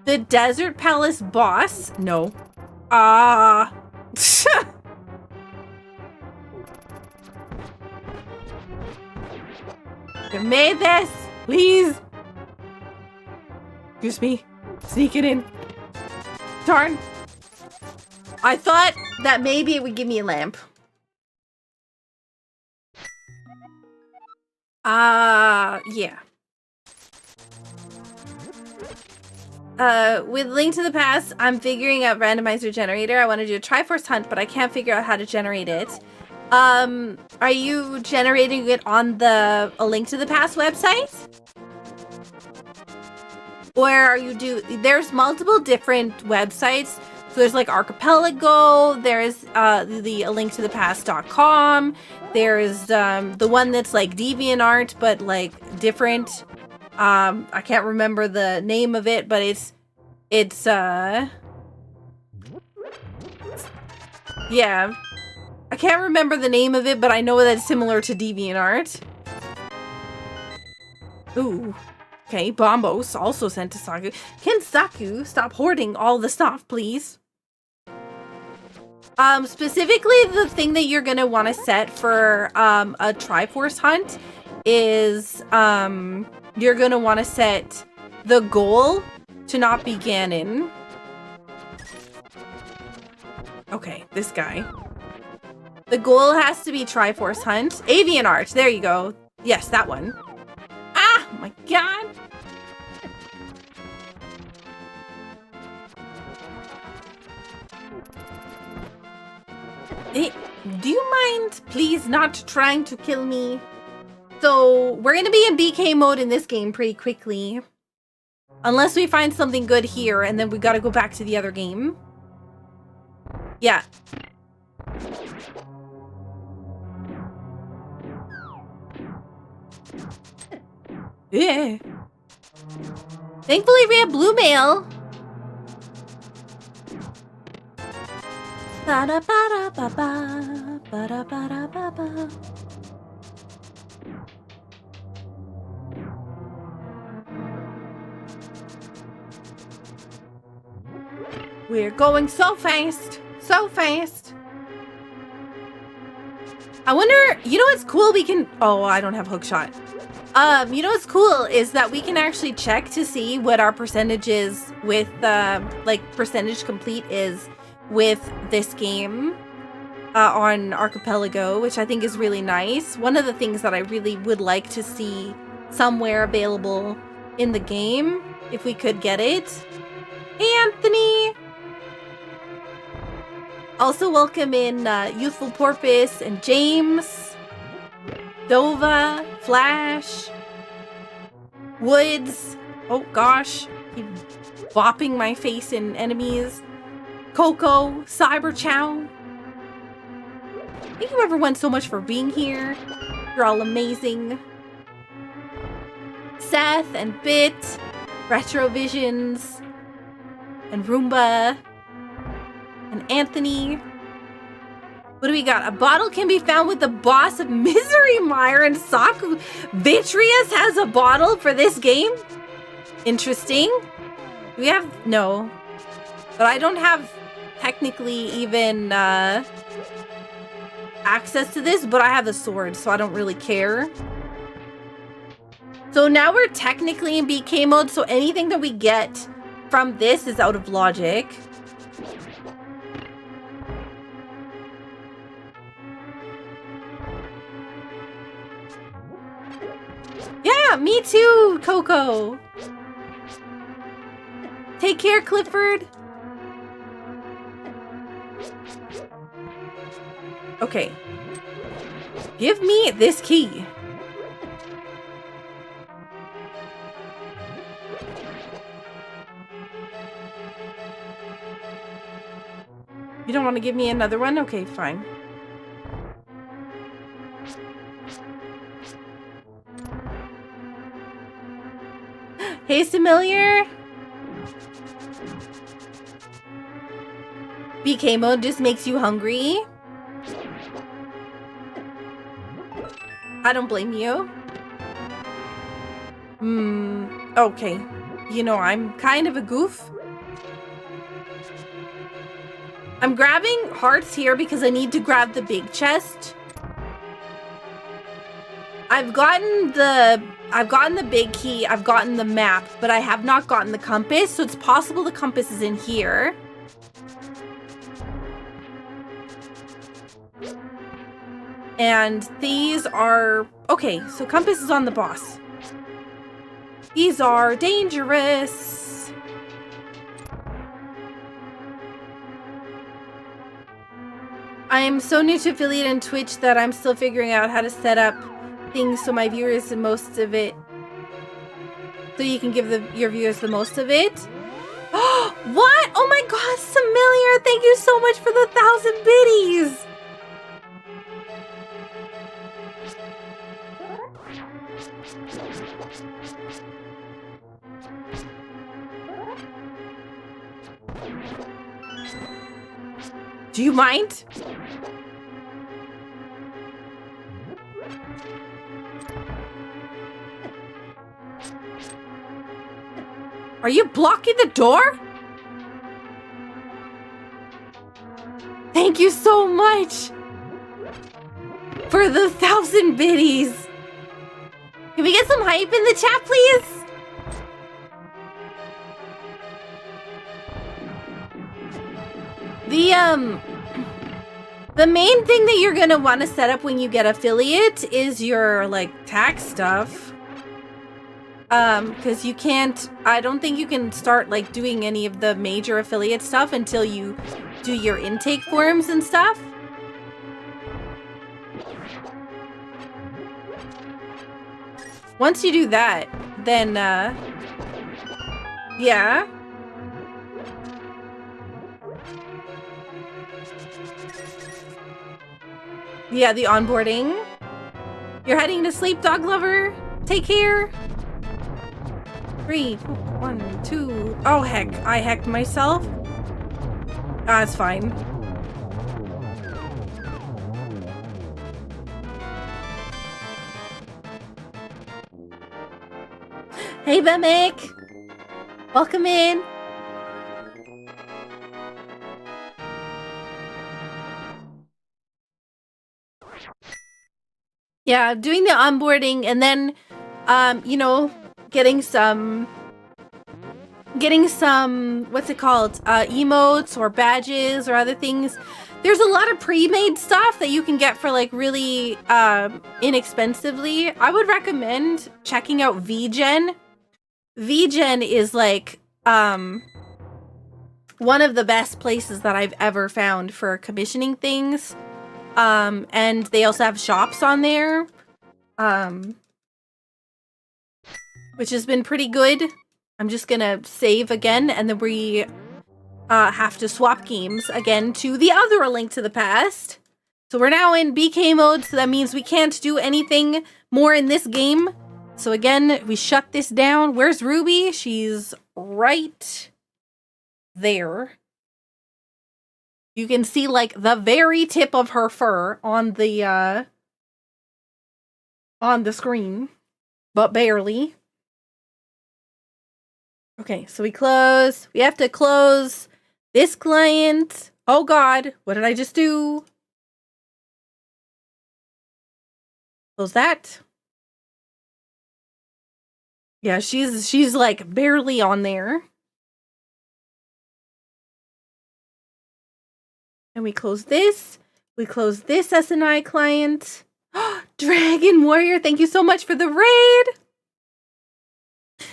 the Desert Palace boss. No. You made this! Please! Excuse me. Sneak it in. Darn. I thought that maybe it would give me a lamp. Yeah. With Link to the Past, I'm figuring out randomizer generator. I want to do a Triforce hunt, but I can't figure out how to generate it. Are you generating it on the A Link to the Past website? Or are you there's multiple different websites. So there's like Archipelago, there's the A Link to the Past.com, there's the one that's like DeviantArt but like different. I can't remember the name of it, but it's yeah. I can't remember the name of it, but I know that it's similar to DeviantArt. Ooh. Okay, Bombos also sent to Saku. Can Saku stop hoarding all the stuff, please? Specifically, the thing that you're gonna want to set for a Triforce hunt is you're gonna want to set the goal to not be Ganon. Okay, this guy. The goal has to be Triforce Hunt. Avian Art, there you go. Yes, that one. Ah, oh my god. Do you mind, please, not trying to kill me? So, we're gonna be in BK mode in this game pretty quickly. Unless we find something good here, and then we gotta go back to the other game. Yeah. Yeah. Thankfully, we have blue mail. Ba-da-ba-da-ba-ba, ba-da-ba-da-ba-ba. We're going so fast. So fast. I wonder, you know what's cool? We can, oh, I don't have hookshot. You know what's cool is that we can actually check to see what our percentage is with, like, percentage complete is with this game on Archipelago, which I think is really nice. One of the things that I really would like to see somewhere available in the game, if we could get it. Hey, Anthony! Also welcome in Youthful Porpoise and James, Dova, Flash, Woods. Oh gosh, keep bopping my face in enemies. Coco, Cyber Chow. Thank you everyone so much for being here. You're all amazing. Seth and Bit, Retrovisions, and Roomba, and Anthony. What do we got? A bottle can be found with the boss of Misery Mire and Saku. Vitreous has a bottle for this game? Interesting. Do we have... No. But I don't have technically even access to this, but I have a sword, so I don't really care. So now we're technically in BK mode, so anything that we get from this is out of logic. Yeah, me too, Coco. Take care, Clifford. Okay. Give me this key. You don't want to give me another one? Okay, fine. Hey, Familiar. BK mode just makes you hungry. I don't blame you. Okay. You know, I'm kind of a goof. I'm grabbing hearts here because I need to grab the big chest. I've gotten the big key, I've gotten the map, but I have not gotten the compass, so it's possible the compass is in here. And these are... Okay, so compass is on the boss. These are dangerous. I am so new to affiliate and Twitch that I'm still figuring out how to set up things so my viewers the most of it. So you can give your viewers the most of it. What? Oh my god, Familiar! Thank you so much for the 1,000 biddies! Do you mind? Are you blocking the door? Thank you so much for the 1,000 biddies. Can we get some hype in the chat, please? The main thing that you're gonna want to set up when you get affiliate is your, like, tax stuff. Because you can't, I don't think you can start, like, doing any of the major affiliate stuff until you do your intake forms and stuff. Once you do that, then, Yeah. Yeah, the onboarding. You're heading to sleep, dog lover. Take care. 3, 1, 2. Oh, heck. I hecked myself. Ah, it's fine. Hey, Bemek. Welcome in. Yeah, doing the onboarding and then, you know, getting some, what's it called? Emotes or badges or other things. There's a lot of pre-made stuff that you can get for like really, inexpensively. I would recommend checking out VGen. VGen is like, one of the best places that I've ever found for commissioning things. And they also have shops on there, which has been pretty good. I'm just gonna save again, and then we have to swap games again to the other A Link to the Past. So we're now in BK mode, so that means we can't do anything more in this game. So again, we shut this down. Where's Ruby? She's right there. You can see like the very tip of her fur on the screen, but barely. Okay, so we close. We have to close this client. Oh God, what did I just do? Close that. Yeah, she's like barely on there. And we close this. We close this SNI client. Dragon Warrior, thank you so much for the raid.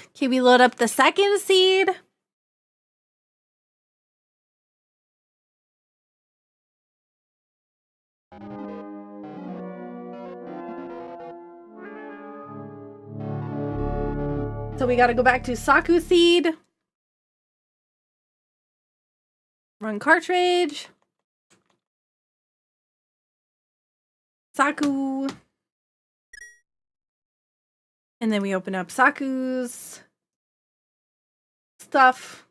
Okay, we load up the second seed. So we gotta go back to Saku seed. Run cartridge. Saku. And then we open up Saku's stuff.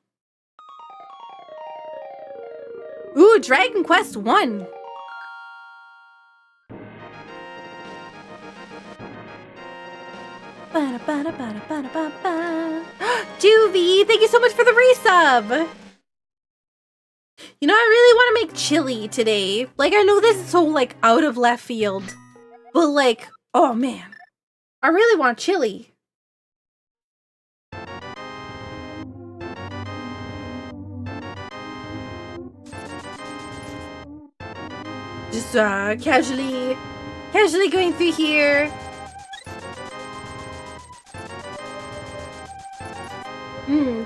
Ooh, Dragon Quest 1. Juvie, thank you so much for the resub. You know, I really want to make chili today. Like, I know this is so, like, out of left field. But, like, oh, man. I really want chili. Just, casually going through here.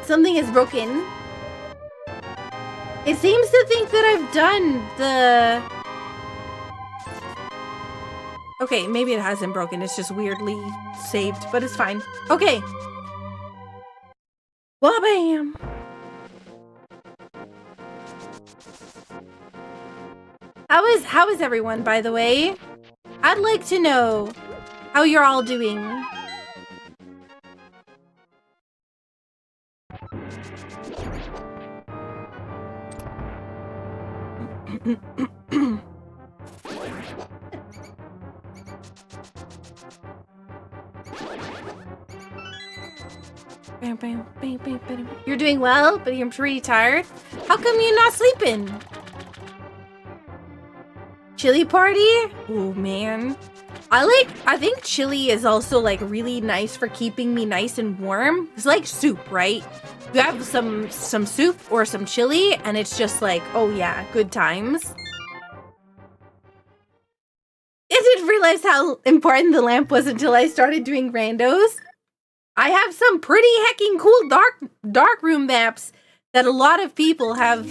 Something is broken. It seems to think that I've done the... Okay, maybe it hasn't broken. It's just weirdly saved, but it's fine. Okay. Well, bam. How is everyone, by the way? I'd like to know how you're all doing. You're doing well, but you're pretty tired. How come you're not sleeping? Chili party? Oh man. I think chili is also like really nice for keeping me nice and warm. It's like soup, right? You have some soup or some chili and it's just like, oh yeah, good times. I didn't realize how important the lamp was until I started doing randos. I have some pretty hecking cool dark room maps that a lot of people have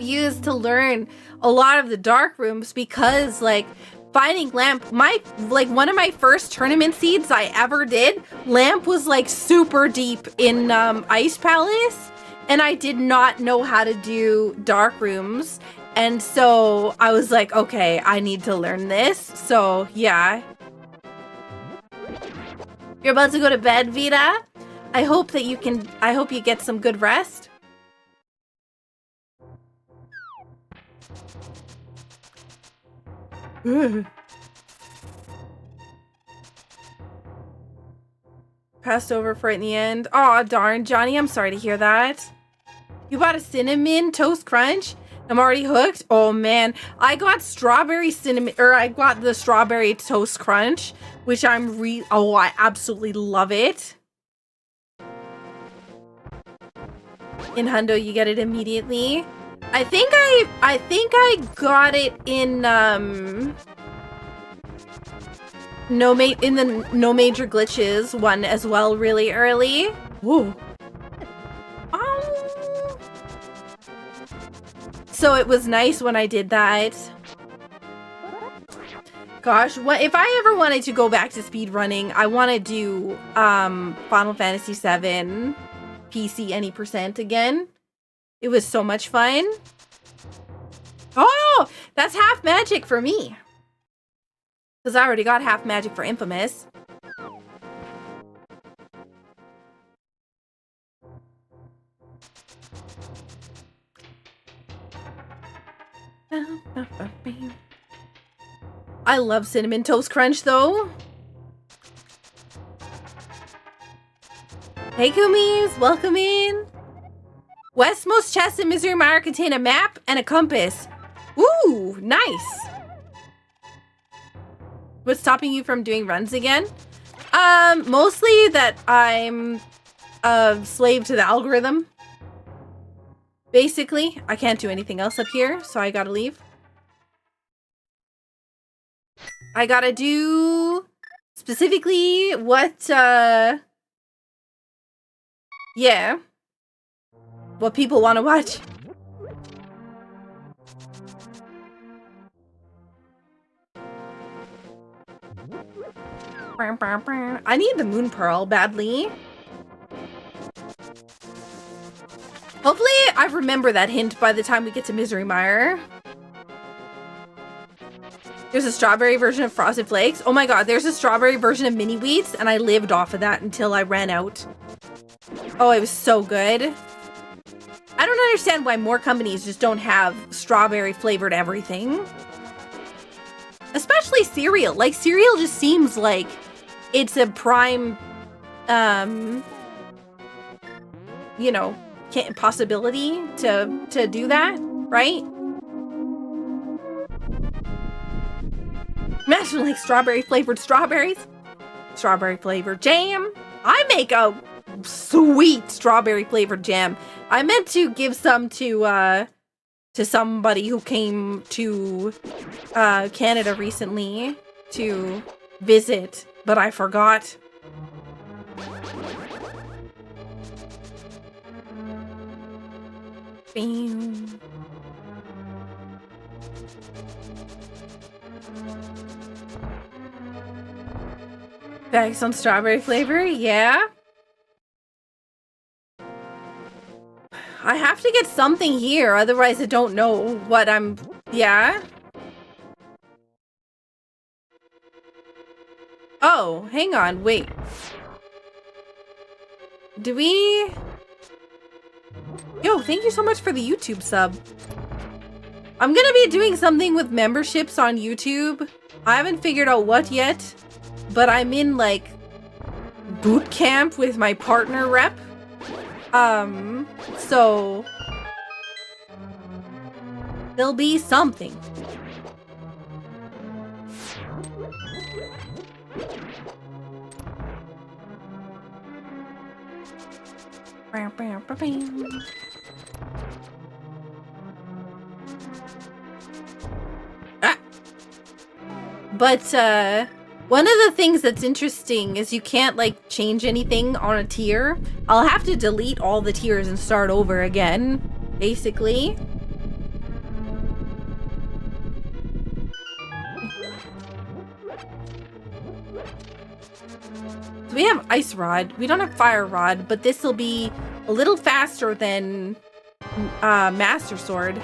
used to learn a lot of the dark rooms because like finding Lamp, one of my first tournament seeds I ever did, Lamp was like super deep in Ice Palace, and I did not know how to do dark rooms. And so I was like, okay, I need to learn this. So yeah. You're about to go to bed, Vita? I hope you get some good rest. Passed over for it in the end. Aw, darn, Johnny, I'm sorry to hear that. You bought a cinnamon toast crunch? I'm already hooked. Oh man, I got strawberry cinnamon, or I got the strawberry toast crunch, which I absolutely love it. In Hundo, you get it immediately. I think I got it in the No Major Glitches one as well, really early. Whoa. So it was nice when I did that. Gosh, what if I ever wanted to go back to speedrunning? I want to do Final Fantasy VII PC any percent again. It was so much fun. Oh, that's half magic for me. Because I already got half magic for Infamous. I love Cinnamon Toast Crunch, though. Hey, Kumis, welcome in. Westmost chest in Misery Mire contain a map and a compass. Ooh, nice. What's stopping you from doing runs again? Mostly that I'm a slave to the algorithm. Basically, I can't do anything else up here, so I gotta leave. I gotta do specifically what, yeah, what people want to watch. I need the Moon Pearl badly. Hopefully I remember that hint by the time we get to Misery Mire. There's a strawberry version of Frosted Flakes. Oh my god, there's a strawberry version of Mini Wheats, and I lived off of that until I ran out. Oh, it was so good. I don't understand why more companies just don't have strawberry flavored everything. Especially cereal. Like, cereal just seems like it's a prime, you know, possibility to do that, right? Imagine like strawberry flavored strawberries, strawberry flavored jam. I make a sweet strawberry flavored jam. I meant to give some to somebody who came to Canada recently to visit, but I forgot. Bam. Bags on strawberry flavor, yeah. I have to get something here, otherwise I don't know what I'm... Yeah? Oh, hang on, wait. Do we... Yo, thank you so much for the YouTube sub. I'm gonna be doing something with memberships on YouTube. I haven't figured out what yet, but I'm in, like, boot camp with my partner rep. So there'll be something. But, one of the things that's interesting is you can't, like, change anything on a tier. I'll have to delete all the tiers and start over again, basically. So we have Ice Rod. We don't have Fire Rod, but this will be a little faster than Master Sword.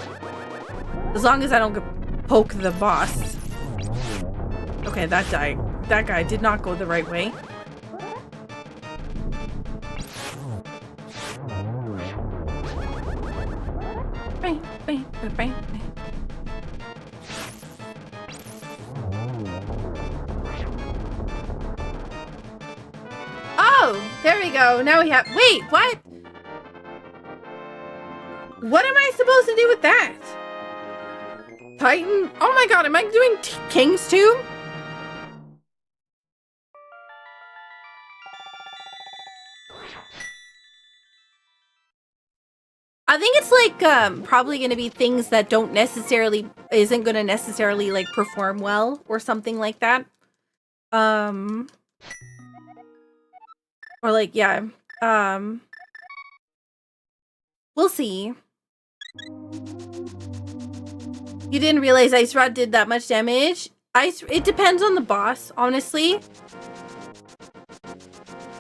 As long as I don't poke the boss. Okay, that guy did not go the right way. Oh, there we go. Now we have... Wait, what? What am I supposed to do with that? Titan? Oh my god, am I doing Kings too? I think it's like probably gonna be things that isn't gonna necessarily like perform well or something like that. Or like, yeah. We'll see. You didn't realize Ice Rod did that much damage? It depends on the boss, honestly.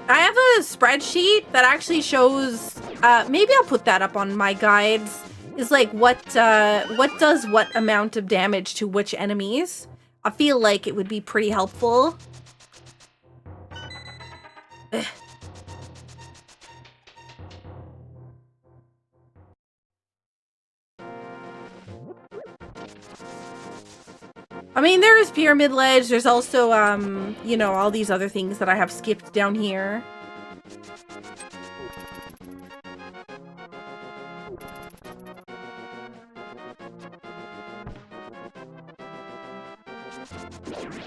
I have a spreadsheet that actually shows, maybe I'll put that up on my guides, is like what does what amount of damage to which enemies. I feel like it would be pretty helpful. Ugh. I mean, there is Pyramid Ledge. There's also, you know, all these other things that I have skipped down here.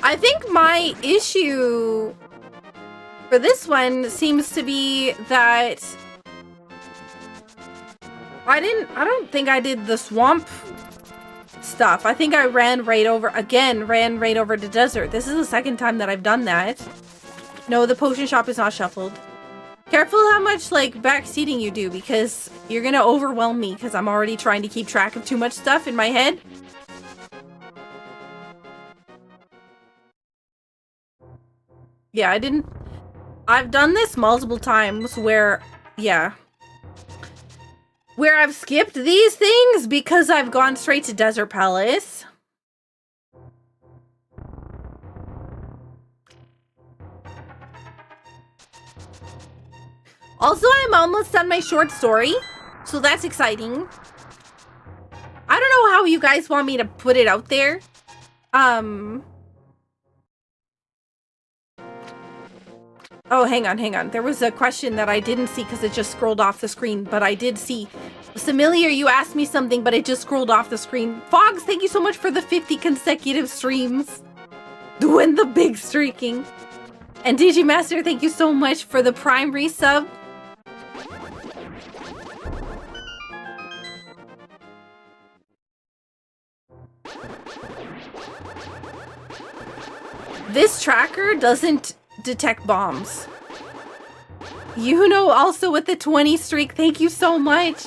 I think my issue for this one seems to be that I don't think I did the swamp stuff. I think I ran right over the desert. This is the second time that I've done that. No, the potion shop is not shuffled. Careful how much like backseating you do, because you're gonna overwhelm me because I'm already trying to keep track of too much stuff in my head. Yeah, I've done this multiple times where, yeah. Where I've skipped these things because I've gone straight to Desert Palace. Also, I'm almost done my short story, so that's exciting. I don't know how you guys want me to put it out there. Oh, hang on. There was a question that I didn't see because it just scrolled off the screen, but I did see. Familiar, you asked me something, but it just scrolled off the screen. Fogs, thank you so much for the 50 consecutive streams. Doing the big streaking. And Digimaster, thank you so much for the Prime resub. This tracker doesn't detect bombs. You know, also with the 20 streak, thank you so much.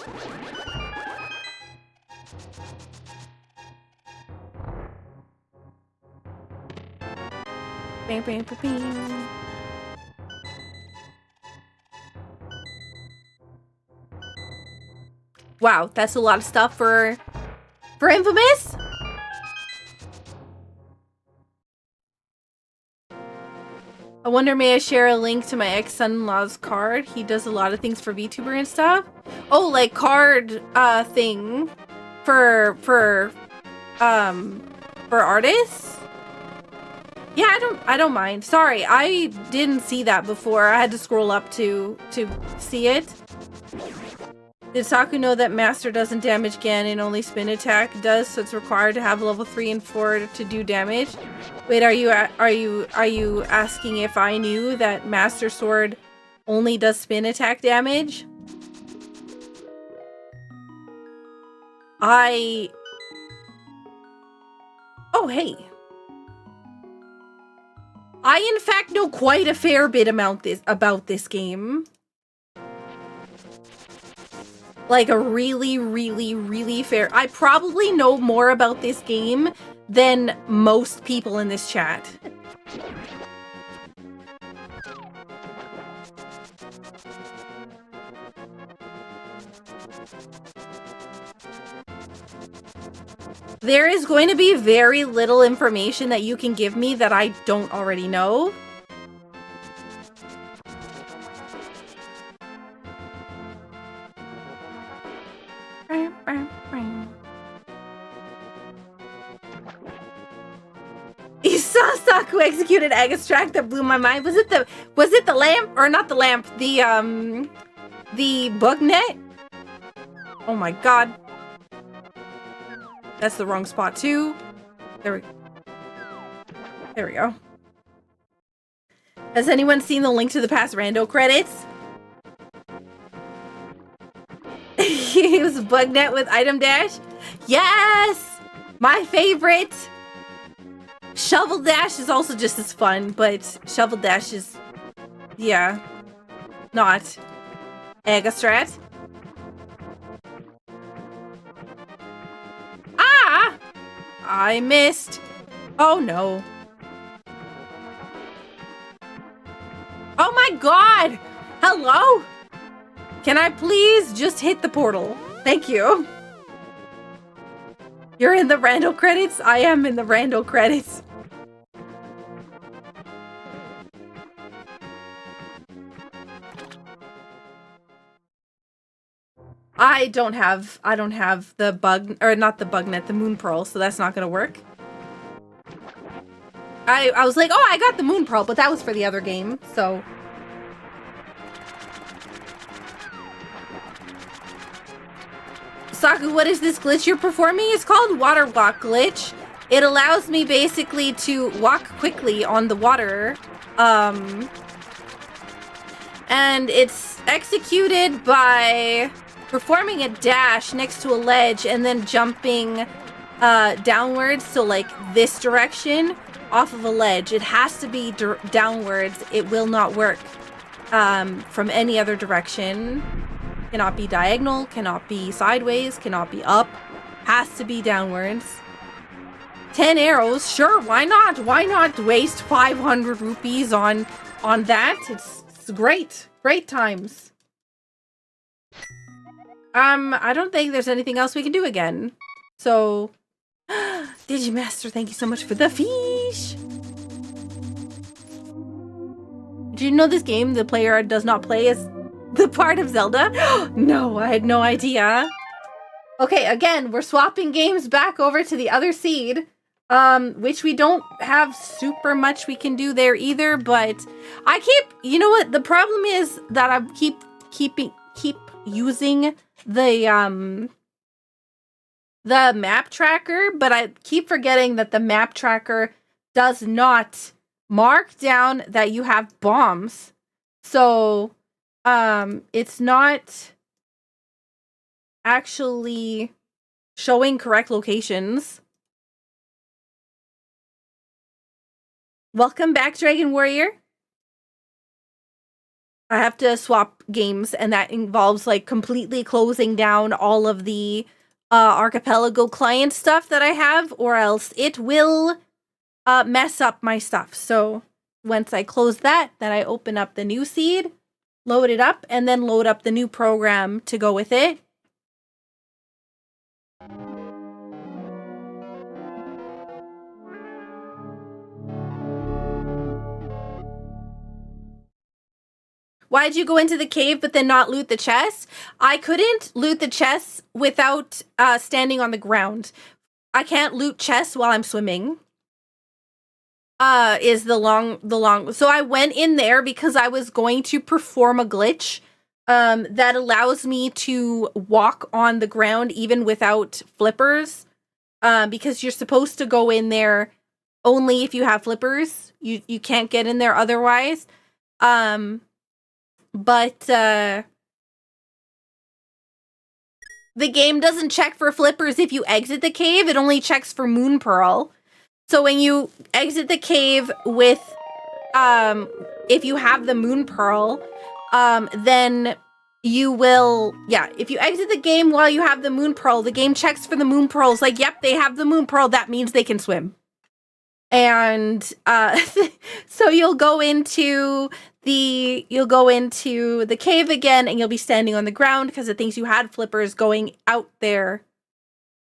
Bam, bam, bam, bam. Wow, that's a lot of stuff for Infamous. I wonder, may I share a link to my ex-son-in-law's card? He does a lot of things for VTuber and stuff. Oh, like card thing for artists? Yeah, I don't mind. Sorry, I didn't see that before. I had to scroll up to see it. Did Saku know that Master doesn't damage Gan and only Spin Attack does, so it's required to have level 3 and 4 to do damage? Wait, are you asking if I knew that Master Sword only does Spin Attack damage? Oh, hey. I, in fact, know quite a fair bit about this game. Like a really, really, really fair... I probably know more about this game than most people in this chat. There is going to be very little information that you can give me that I don't already know. You saw Saku execute an egg extract that blew my mind. Was it the lamp, or not the lamp, the bug net? Oh my god. That's the wrong spot too. There we go. Has anyone seen the link to the past rando credits? It was bug net with item dash. Yes! My favorite! Shovel dash is also just as fun, but shovel dash is, yeah, not Egastrat. Ah! I missed. Oh no. Oh my god! Hello? Can I please just hit the portal? Thank you. You're in the rando credits? I am in the rando credits. I don't have the bug, or not the bug net, the moon pearl, so that's not gonna work. I was like, oh, I got the moon pearl, but that was for the other game, so. Saku, what is this glitch you're performing? It's called water walk glitch. It allows me basically to walk quickly on the water. And it's executed by performing a dash next to a ledge and then jumping downwards, so like this direction off of a ledge. It has to be downwards. It will not work from any other direction. Cannot be diagonal, cannot be sideways, cannot be up. Has to be downwards. 10 arrows, sure, why not? Why not waste 500 rupees on that? It's great. Great times. I don't think there's anything else we can do again. So, Digimaster, thank you so much for the fish. Did you know this game, the player does not play as the part of Zelda? No, I had no idea. Okay, again, we're swapping games back over to the other seed, which we don't have super much we can do there either, but you know what? The problem is that I keep using the map tracker, but I keep forgetting that the map tracker does not mark down that you have bombs. So, it's not actually showing correct locations. Welcome back, Dragon Warrior. I have to swap games, and that involves like completely closing down all of the Archipelago client stuff that I have, or else it will mess up my stuff. So once I close that, then I open up the new seed, load it up, and then load up the new program to go with it. Why did you go into the cave but then not loot the chests? I couldn't loot the chests without standing on the ground. I can't loot chests while I'm swimming. Is the long. So I went in there because I was going to perform a glitch that allows me to walk on the ground even without flippers. Because you're supposed to go in there only if you have flippers. You can't get in there otherwise. But the game doesn't check for flippers if you exit the cave. It only checks for Moon Pearl. So when you exit the cave with, if you have the Moon Pearl, then you will, yeah, if you exit the game while you have the moon pearl, the game checks for the moon pearls. Like, yep, they have the moon pearl. That means they can swim. And so you'll go into the cave again, and you'll be standing on the ground because it thinks you had flippers going out there.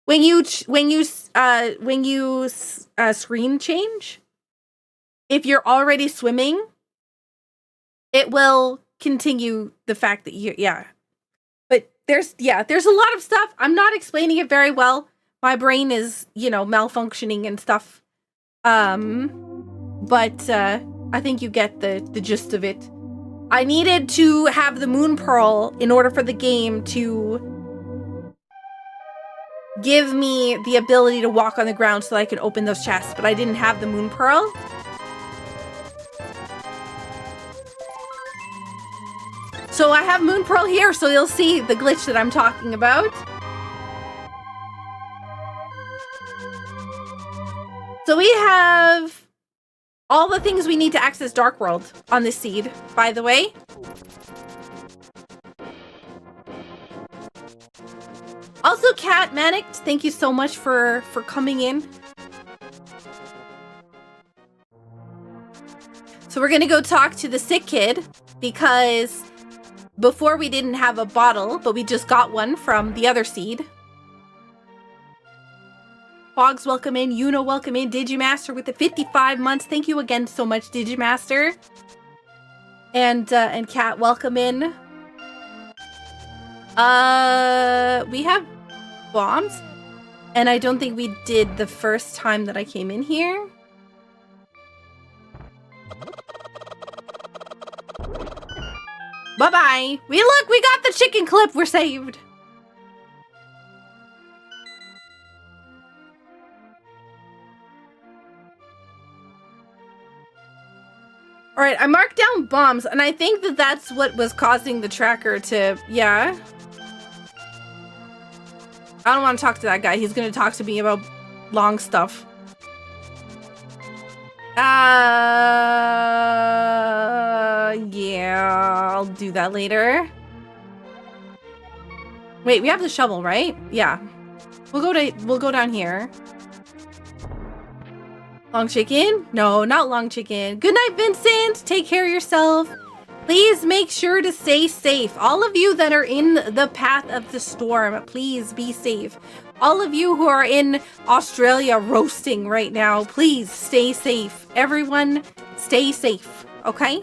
When you screen change, if you're already swimming, it will continue the fact that but there's a lot of stuff. I'm not explaining it very well. My brain is, malfunctioning and stuff. But I think you get the gist of it. I needed to have the moon pearl in order for the game to give me the ability to walk on the ground so that I could open those chests, but I didn't have the moon pearl. So I have moon pearl here, so you'll see the glitch that I'm talking about. So we have all the things we need to access Dark World on this seed, by the way. Also, Cat Manic, thank you so much for coming in. So we're gonna go talk to the sick kid, because before we didn't have a bottle, but we just got one from the other seed. Fogs, welcome in. Yuno, welcome in. Digimaster with the 55 months. Thank you again so much, Digimaster. And Kat, welcome in. We have bombs, and I don't think we did the first time that I came in here. Bye-bye. We got the chicken clip. We're saved. All right, I marked down bombs, and I think that that's what was causing the tracker to, yeah. I don't want to talk to that guy. He's going to talk to me about long stuff. Yeah, I'll do that later. Wait, we have the shovel, right? Yeah. We'll go down here. Long chicken? No, not long chicken. Good night, Vincent. Take care of yourself. Please make sure to stay safe. All of you that are in the path of the storm, please be safe. All of you who are in Australia roasting right now, please stay safe. Everyone, stay safe, okay?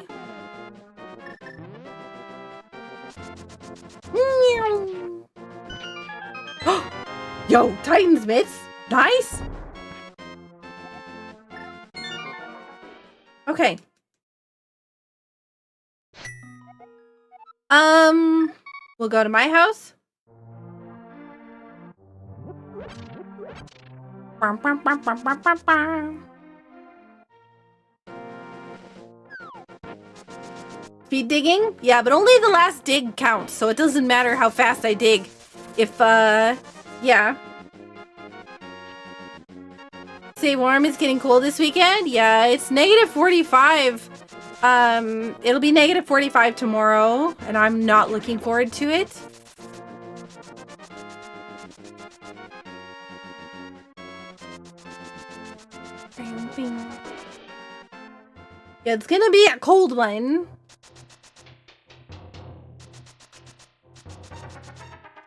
Yo, Titan's mitts. Nice. Okay. We'll go to my house. Speed digging? Yeah, but only the last dig counts, so it doesn't matter how fast I dig. If, yeah. Stay warm, it's getting cold this weekend? Yeah, it's negative 45. It'll be negative 45 tomorrow, and I'm not looking forward to it. Yeah, it's gonna be a cold one.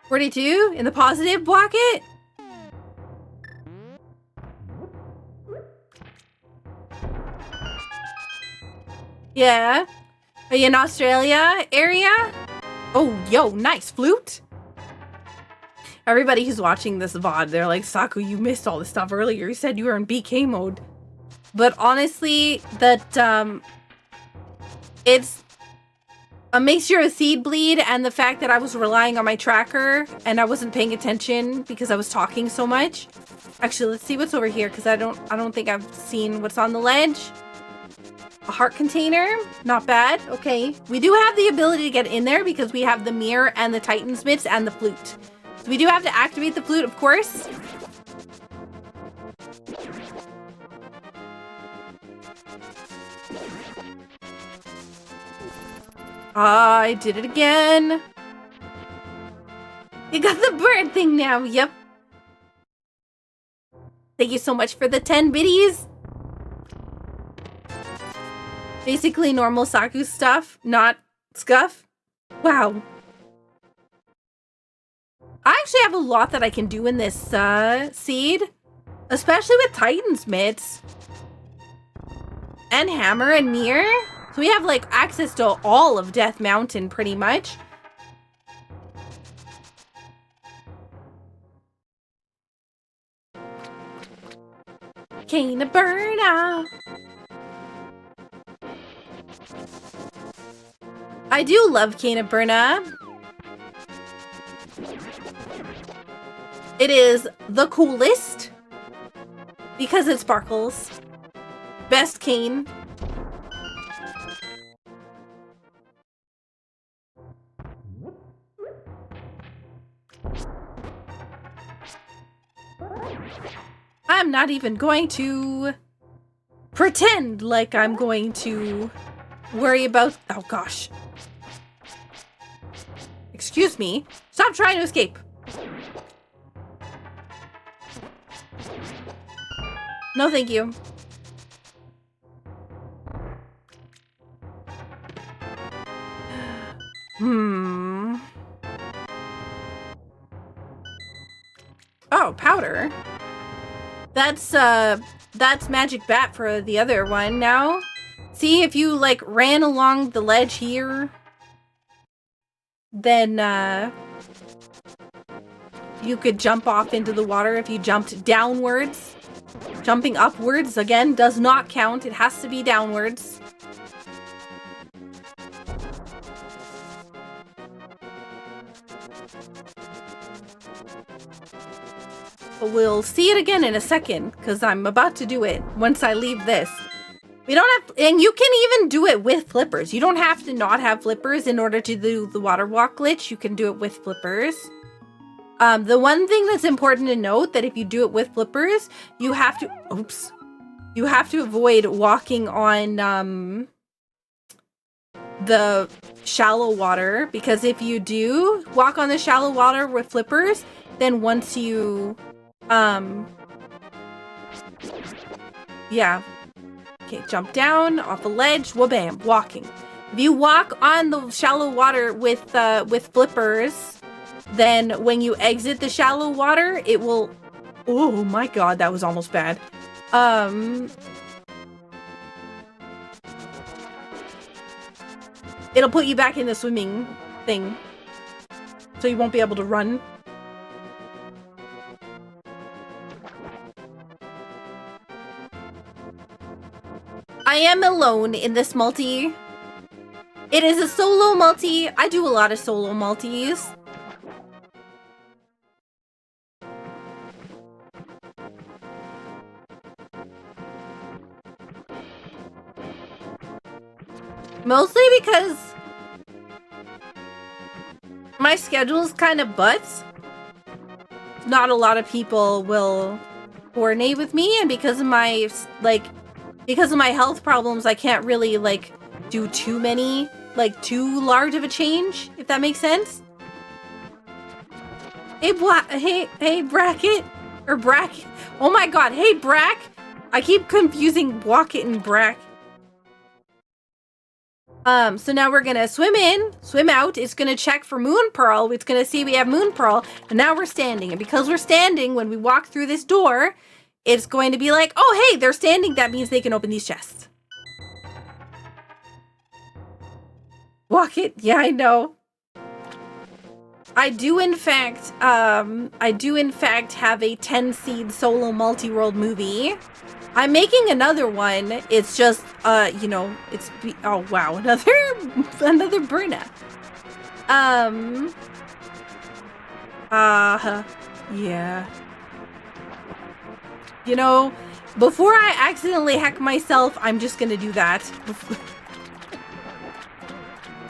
42 in the positive bucket? Yeah. Are you in Australia area? Oh, yo, nice flute. Everybody who's watching this VOD, they're like, Saku, you missed all this stuff earlier. You said you were in BK mode. But honestly, that, it's a mixture of seed bleed and the fact that I was relying on my tracker and I wasn't paying attention because I was talking so much. Actually, let's see what's over here, because I don't think I've seen what's on the ledge. A heart container, not bad. Okay, we do have the ability to get in there because we have the mirror and the Titan's mitts and the flute. So we do have to activate the flute, of course. I did it again. You got the bird thing now, yep. Thank you so much for the 10 biddies. Basically normal Saku stuff, not scuff. Wow. I actually have a lot that I can do in this seed. Especially with Titan's mitts. And hammer and mirror. So we have like access to all of Death Mountain pretty much. Cane of burnout. I do love Cane of Burna. It is the coolest because it sparkles. Best cane. I'm not even going to pretend like I'm going to worry about... Oh, gosh. Excuse me. Stop trying to escape. No, thank you. Oh, powder. That's magic bat for the other one now. See, if you like ran along the ledge here, then you could jump off into the water if you jumped downwards. Jumping upwards, again, does not count. It has to be downwards. But we'll see it again in a second, because I'm about to do it once I leave this. We don't have, and you can even do it with flippers. You don't have to not have flippers in order to do the water walk glitch. You can do it with flippers. The one thing that's important to note that if you do it with flippers, you have to, oops, you have to avoid walking on the shallow water, because if you do walk on the shallow water with flippers, then once you, yeah. Okay, jump down off a ledge, wha-bam, walking. If you walk on the shallow water with flippers, then when you exit the shallow water, it will... Oh my god, that was almost bad. It'll put you back in the swimming thing. So you won't be able to run. I am alone in this multi. It is a solo multi. I do a lot of solo multis. Mostly because my schedule's kind of butts. Not a lot of people will coordinate with me, and because of my health problems, I can't really like do too many, like too large of a change, if that makes sense. Hey Bracket or Brack. Oh my god, hey Brack. I keep confusing Bracket and Brack. So now we're gonna swim in, swim out. It's gonna check for Moon Pearl. It's gonna see we have Moon Pearl, and now we're standing. And because we're standing, when we walk through this door, it's going to be like, oh hey, they're standing. That means they can open these chests. Walk it. Yeah, I know. I do in fact have a 10-seed solo multi-world movie. I'm making another one. It's just, you know, oh wow, another Bruna. Yeah. You know, before I accidentally hack myself, I'm just gonna do that.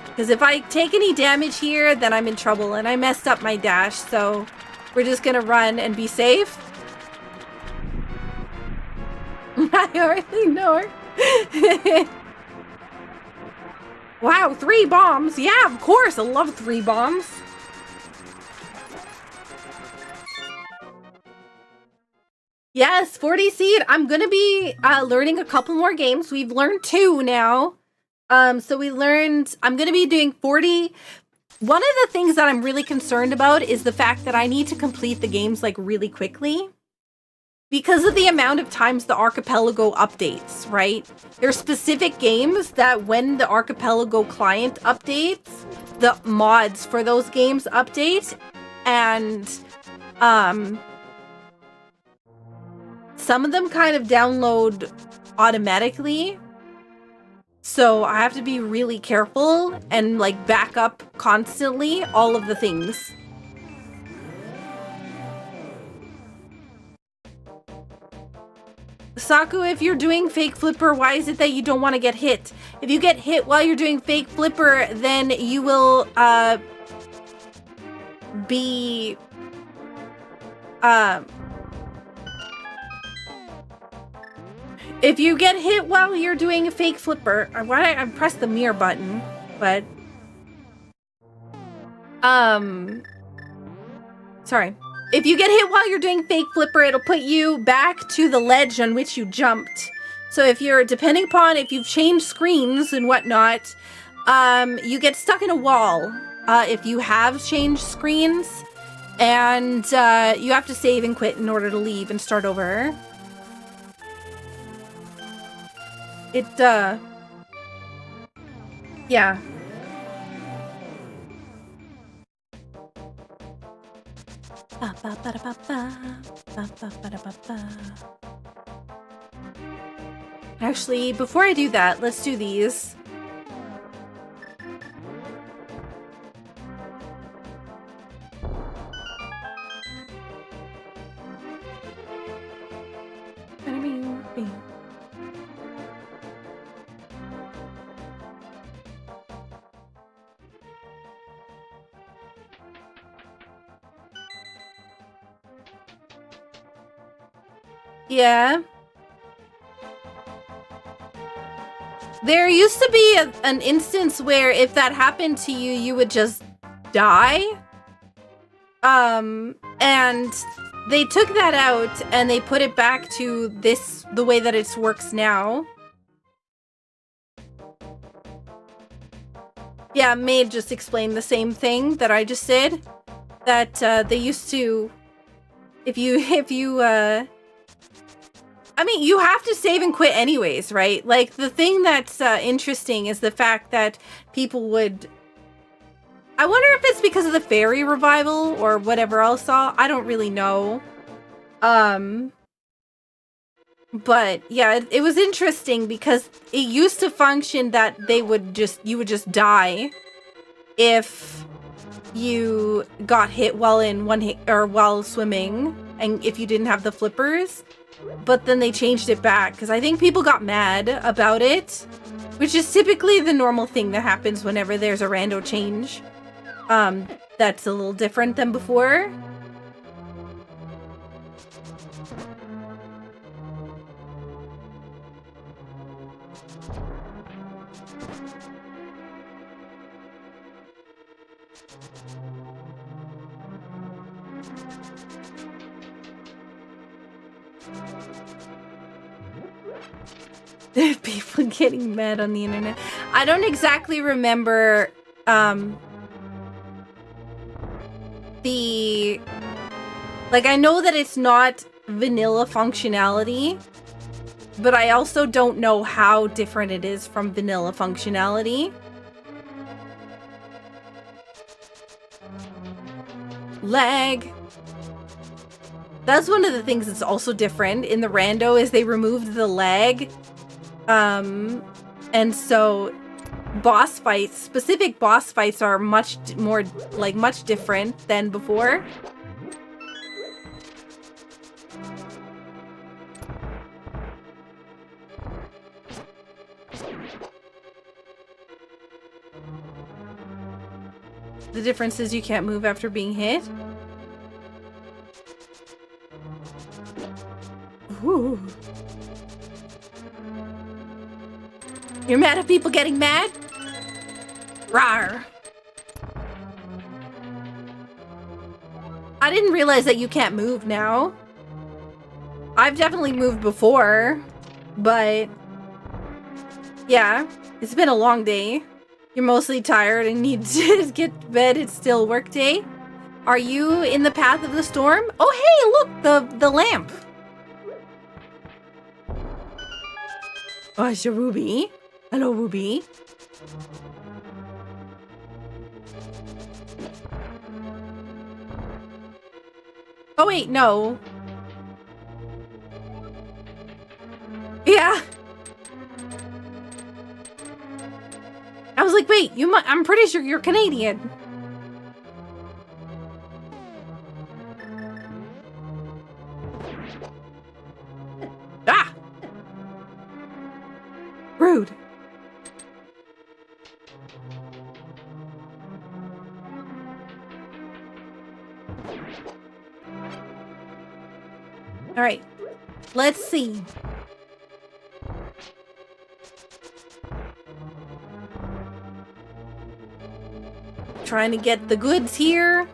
Because if I take any damage here, then I'm in trouble, and I messed up my dash, so we're just gonna run and be safe. I already know her. Wow, 3 bombs. Yeah, of course, I love 3 bombs. Yes, 40 seed. I'm gonna be learning a couple more games. We've learned 2 now. So we learned, I'm gonna be doing 40. One of the things that I'm really concerned about is the fact that I need to complete the games like really quickly because of the amount of times the archipelago updates, right? There's specific games that when the archipelago client updates, the mods for those games update, and some of them kind of download automatically. So I have to be really careful and like back up constantly all of the things. Saku, if you're doing fake flipper, why is it that you don't want to get hit? If you get hit while you're doing fake flipper, then you will be if you get hit while you're doing a fake flipper, I pressed the mirror button, but sorry. If you get hit while you're doing fake flipper, it'll put you back to the ledge on which you jumped. So if you're, depending upon if you've changed screens and whatnot, you get stuck in a wall if you have changed screens, and you have to save and quit in order to leave and start over. Yeah. Actually, before I do that, let's do these. Yeah. There used to be an instance where if that happened to you, you would just die. And they took that out and they put it back to the way that it works now. Yeah, Maid just explained the same thing that I just said. That they used to, if you I mean, you have to save and quit anyways, right? Like, the thing that's interesting is the fact that people would... I wonder if it's because of the fairy revival or whatever else. I don't really know. But yeah, it was interesting because it used to function that you would just die if you got hit while in while swimming, and if you didn't have the flippers. But then they changed it back because I think people got mad about it, which is typically the normal thing that happens whenever there's a rando change. That's a little different than before. People getting mad on the internet. I don't exactly remember I know that it's not vanilla functionality, but I also don't know how different it is from vanilla functionality. Lag. That's one of the things that's also different in the rando is they removed the lag. And so boss fights, specific boss fights are much more, much different than before. The difference is you can't move after being hit. Ooh. You're mad at people getting mad? Rawr. I didn't realize that you can't move now. I've definitely moved before, but yeah, it's been a long day. You're mostly tired and need to get to bed. It's still work day. Are you in the path of the storm? Oh, hey, look, the lamp. Oh, it's your Ruby. Hello, Ruby. Oh, wait, no. Yeah. I was like, wait, I'm pretty sure you're Canadian. Ah! Rude. All right, let's see. Trying to get the goods here.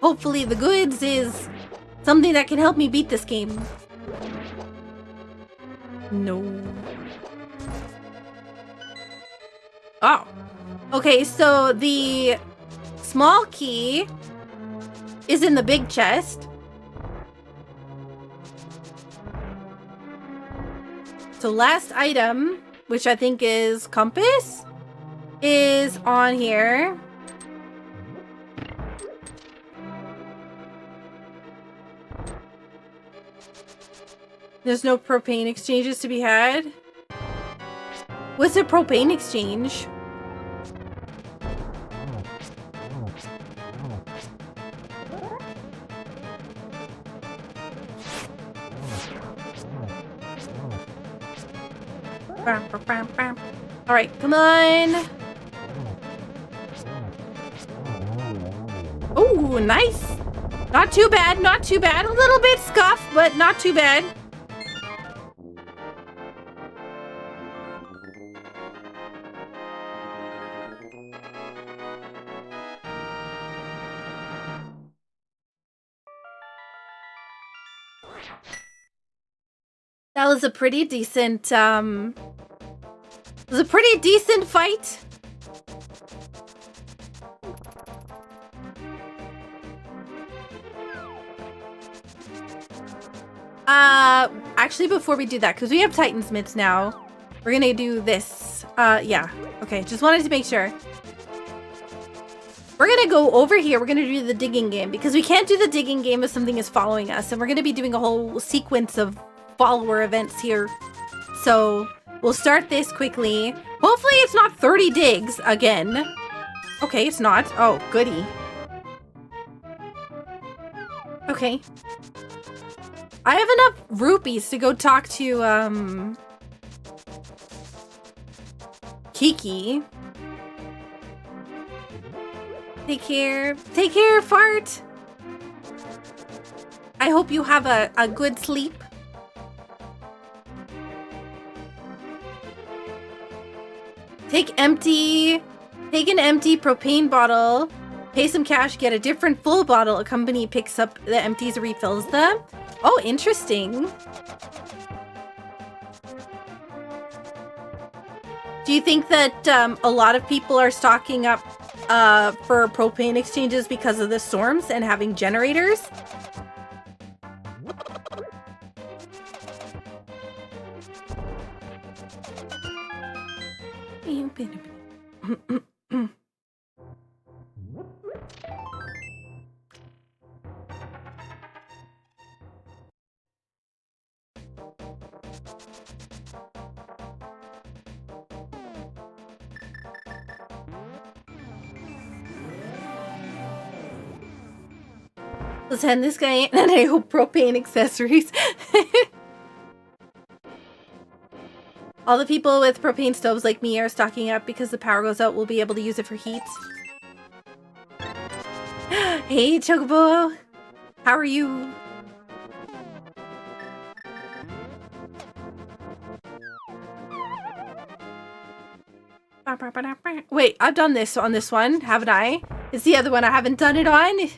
Hopefully the goods is something that can help me beat this game. No. Oh. Okay, so the small key is in the big chest. So last item, which I think is compass, is on here. There's no propane exchanges to be had. What's a propane exchange? All right, come on. Oh, nice. Not too bad, not too bad. A little bit scuffed, but not too bad. That was a pretty decent, it was a pretty decent fight. Actually, before we do that, because we have Titan's mitts now, we're gonna do this. Yeah. Okay, just wanted to make sure. We're gonna go over here. We're gonna do the digging game, because we can't do the digging game if something is following us, and we're gonna be doing a whole sequence of follower events here. So we'll start this quickly. Hopefully it's not 30 digs again. Okay, it's not. Oh, goody. Okay. I have enough rupees to go talk to, Kiki. Take care. Take care, Fart. I hope you have a good sleep. Take an empty propane bottle, pay some cash, get a different full bottle. A company picks up the empties and refills them. Oh, interesting. Do you think that a lot of people are stocking up for propane exchanges because of the storms and having generators? Let's hand this guy in, and I hope propane accessories. All the people with propane stoves like me are stocking up because the power goes out. We'll be able to use it for heat. Hey, Chocobo. How are you? Wait, I've done this on this one, haven't I? It's the other one I haven't done it on.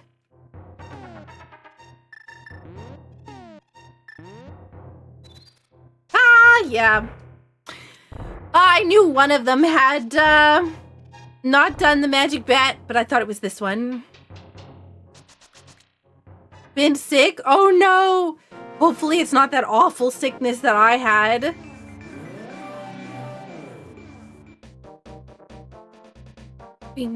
Yeah. I knew one of them had not done the magic bat, but I thought it was this one. Been sick? Oh no! Hopefully it's not that awful sickness that I had. If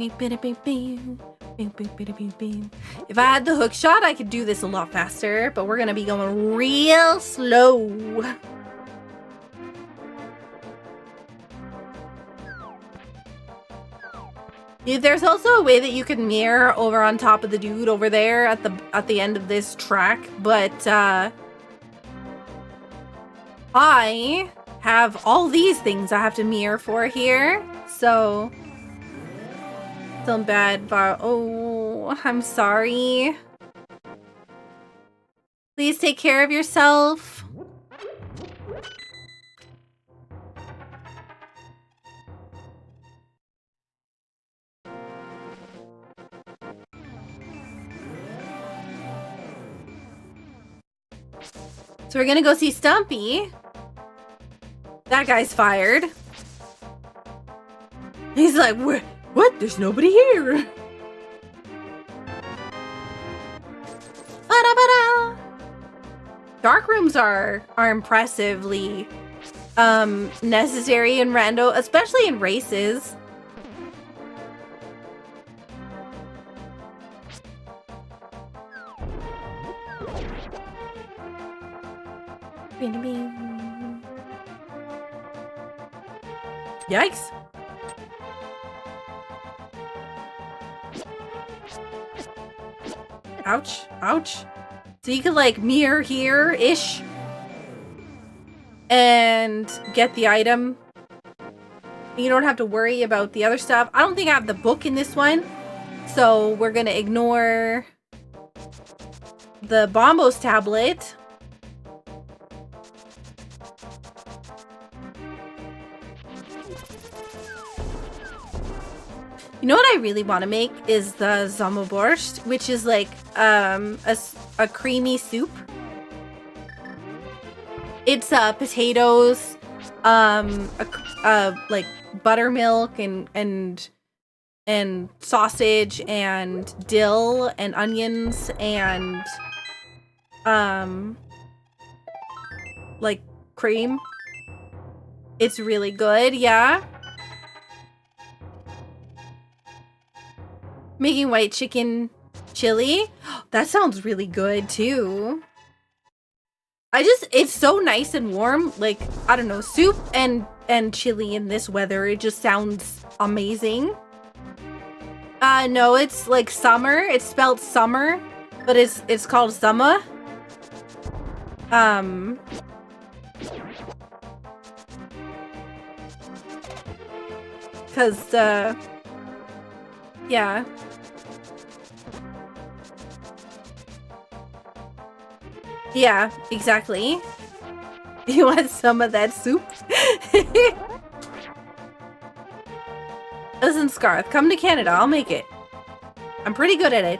I had the hook shot, I could do this a lot faster, but we're gonna be going real slow. There's also a way that you can mirror over on top of the dude over there at the end of this track, but I have all these things I have to mirror for here, so some bad oh, I'm sorry. Please take care of yourself. So we're gonna go see Stumpy. That guy's fired. He's like, what? There's nobody here. Ba-da-ba-da. Dark rooms are impressively necessary in rando, especially in races. Yikes. Ouch. Ouch. So you could like mirror here-ish and get the item. You don't have to worry about the other stuff. I don't think I have the book in this one, so we're gonna ignore the Bombos tablet. You know what I really want to make is the Zamoborscht, which is like a creamy soup. It's potatoes, like buttermilk and sausage and dill and onions and like cream. It's really good, yeah. Making white chicken chili. That sounds really good too. It's so nice and warm. Like, I don't know, soup and chili in this weather. It just sounds amazing. No, it's like summer. It's spelled summer, but it's called summer. Cause yeah. Yeah, exactly. You want some of that soup? Listen, Scarth, come to Canada. I'll make it. I'm pretty good at it.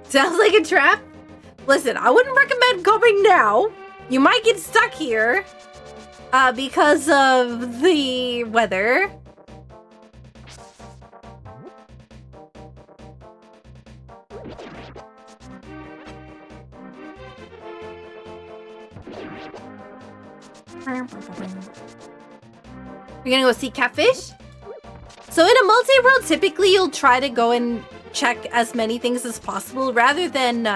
Sounds like a trap. Listen, I wouldn't recommend going now. You might get stuck here. Because of the weather. We're gonna go see Catfish? So in a multi-world, typically you'll try to go and check as many things as possible rather than,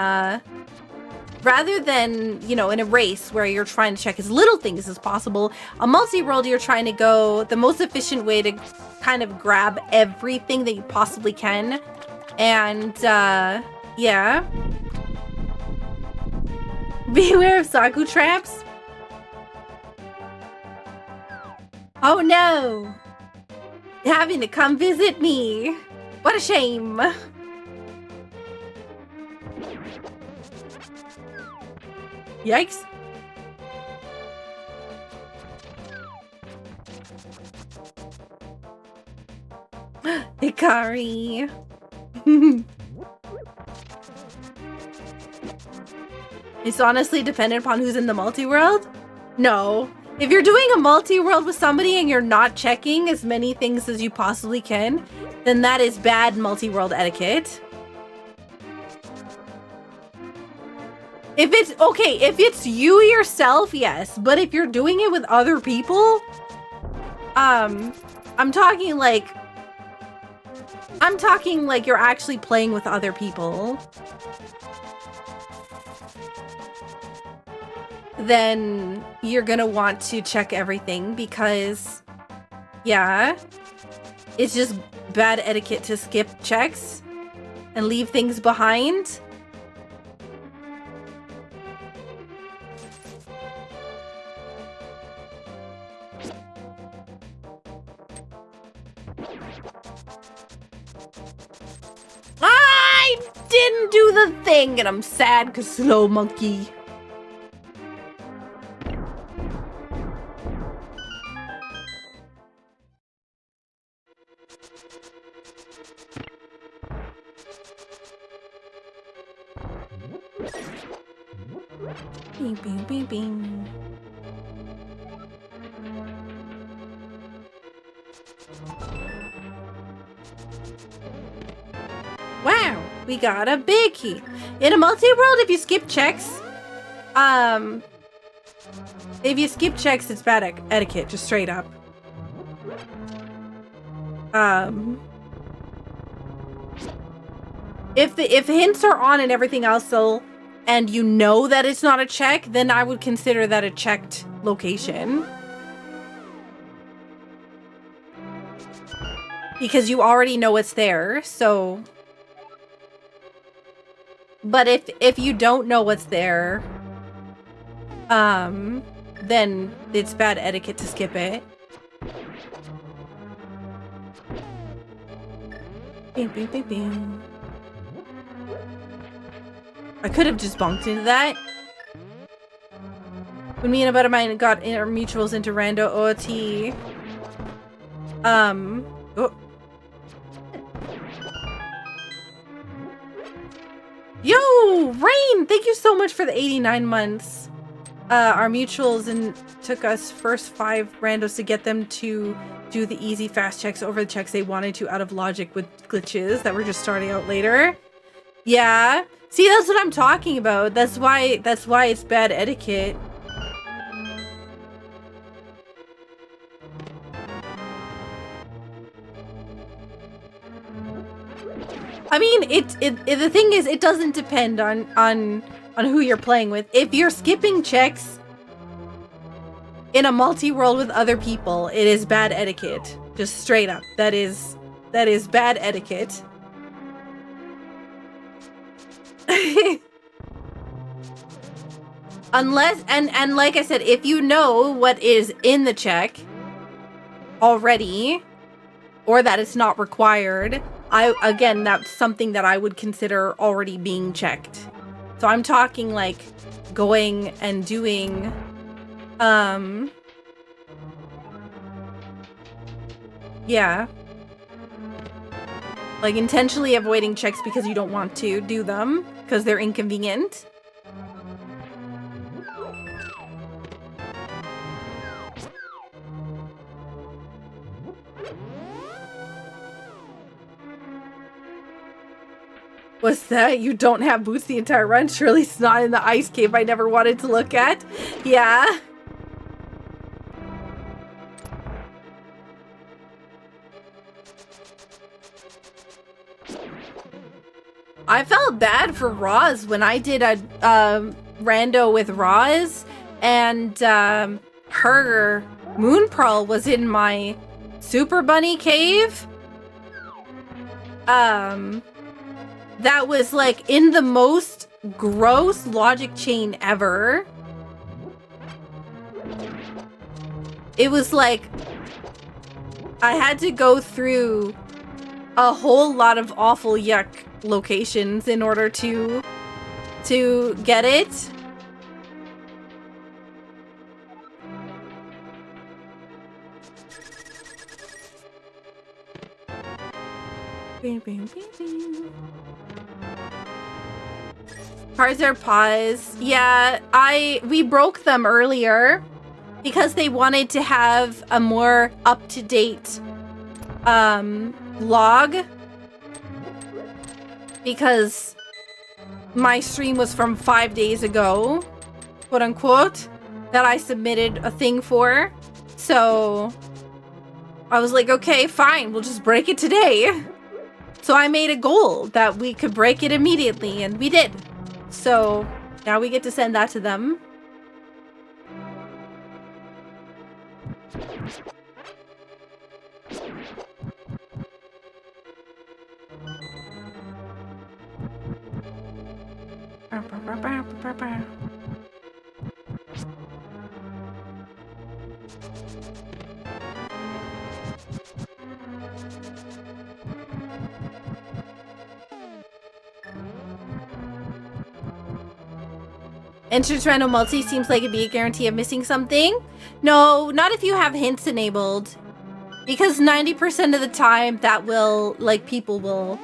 you know, in a race where you're trying to check as little things as possible. A multi-world, you're trying to go the most efficient way to kind of grab everything that you possibly can. And, yeah. Beware of Saku traps. Oh no! Having to come visit me. What a shame. Yikes. Hikari. It's honestly dependent upon who's in the multi-world? No. If you're doing a multi-world with somebody and you're not checking as many things as you possibly can, then that is bad multi-world etiquette. If it's, okay, if it's you yourself, yes. But if you're doing it with other people, I'm talking like you're actually playing with other people. Then you're gonna want to check everything because, yeah, it's just bad etiquette to skip checks and leave things behind. I didn't do the thing and I'm sad because slow monkey. Bing, bing, bing, bing. Wow, we got a big key. In a multi-world, if you skip checks, it's bad etiquette, just straight up. If hints are on and everything else, and you know that it's not a check, then I would consider that a checked location. Because you already know it's there, so... But if you don't know what's there, then it's bad etiquette to skip it. Bing, bing, bing, bing. I could have just bumped into that. When me and a buddy of mine got our mutuals into Rando OT. Oh. Yo, Rain! Thank you so much for the 89 months. Our mutuals took us first 5 randos to get them to do the easy fast checks over the checks they wanted to out of logic with glitches that were just starting out later. Yeah. See, that's what I'm talking about. That's why it's bad etiquette. I mean, the thing is, it doesn't depend on who you're playing with. If you're skipping checks in a multi-world with other people, it is bad etiquette. Just straight up. That is bad etiquette. Unless, and like I said, if you know what is in the check already, or that it's not required, again, that's something that I would consider already being checked. So I'm talking like going and doing, yeah. Like intentionally avoiding checks because you don't want to do them, because they're inconvenient. What's that? You don't have boots the entire run? Surely it's not in the ice cave I never wanted to look at. Yeah. I felt bad for Roz when I did a rando with Roz, and her Moon Pearl was in my Super Bunny cave. That was like in the most gross logic chain ever. It was like I had to go through a whole lot of awful yuck locations in order to get it. Cars are paused. Yeah, we broke them earlier because they wanted to have a more up-to-date log, because my stream was from 5 days ago, quote unquote, that I submitted a thing for. So I was like, okay, fine, we'll just break it today. So I made a goal that we could break it immediately, and we did. So now we get to send that to them. Entrance random multi seems like it'd be a guarantee of missing something. No, not if you have hints enabled. Because 90% of the time that will, like, people will,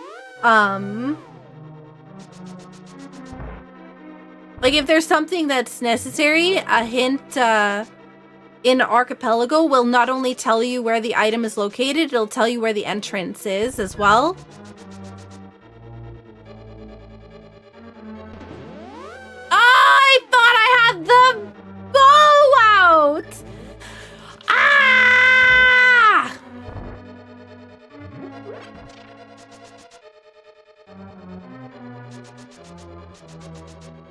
like, if there's something that's necessary, a hint, in Archipelago will not only tell you where the item is located, it'll tell you where the entrance is as well. I thought I had the bow out! Ah!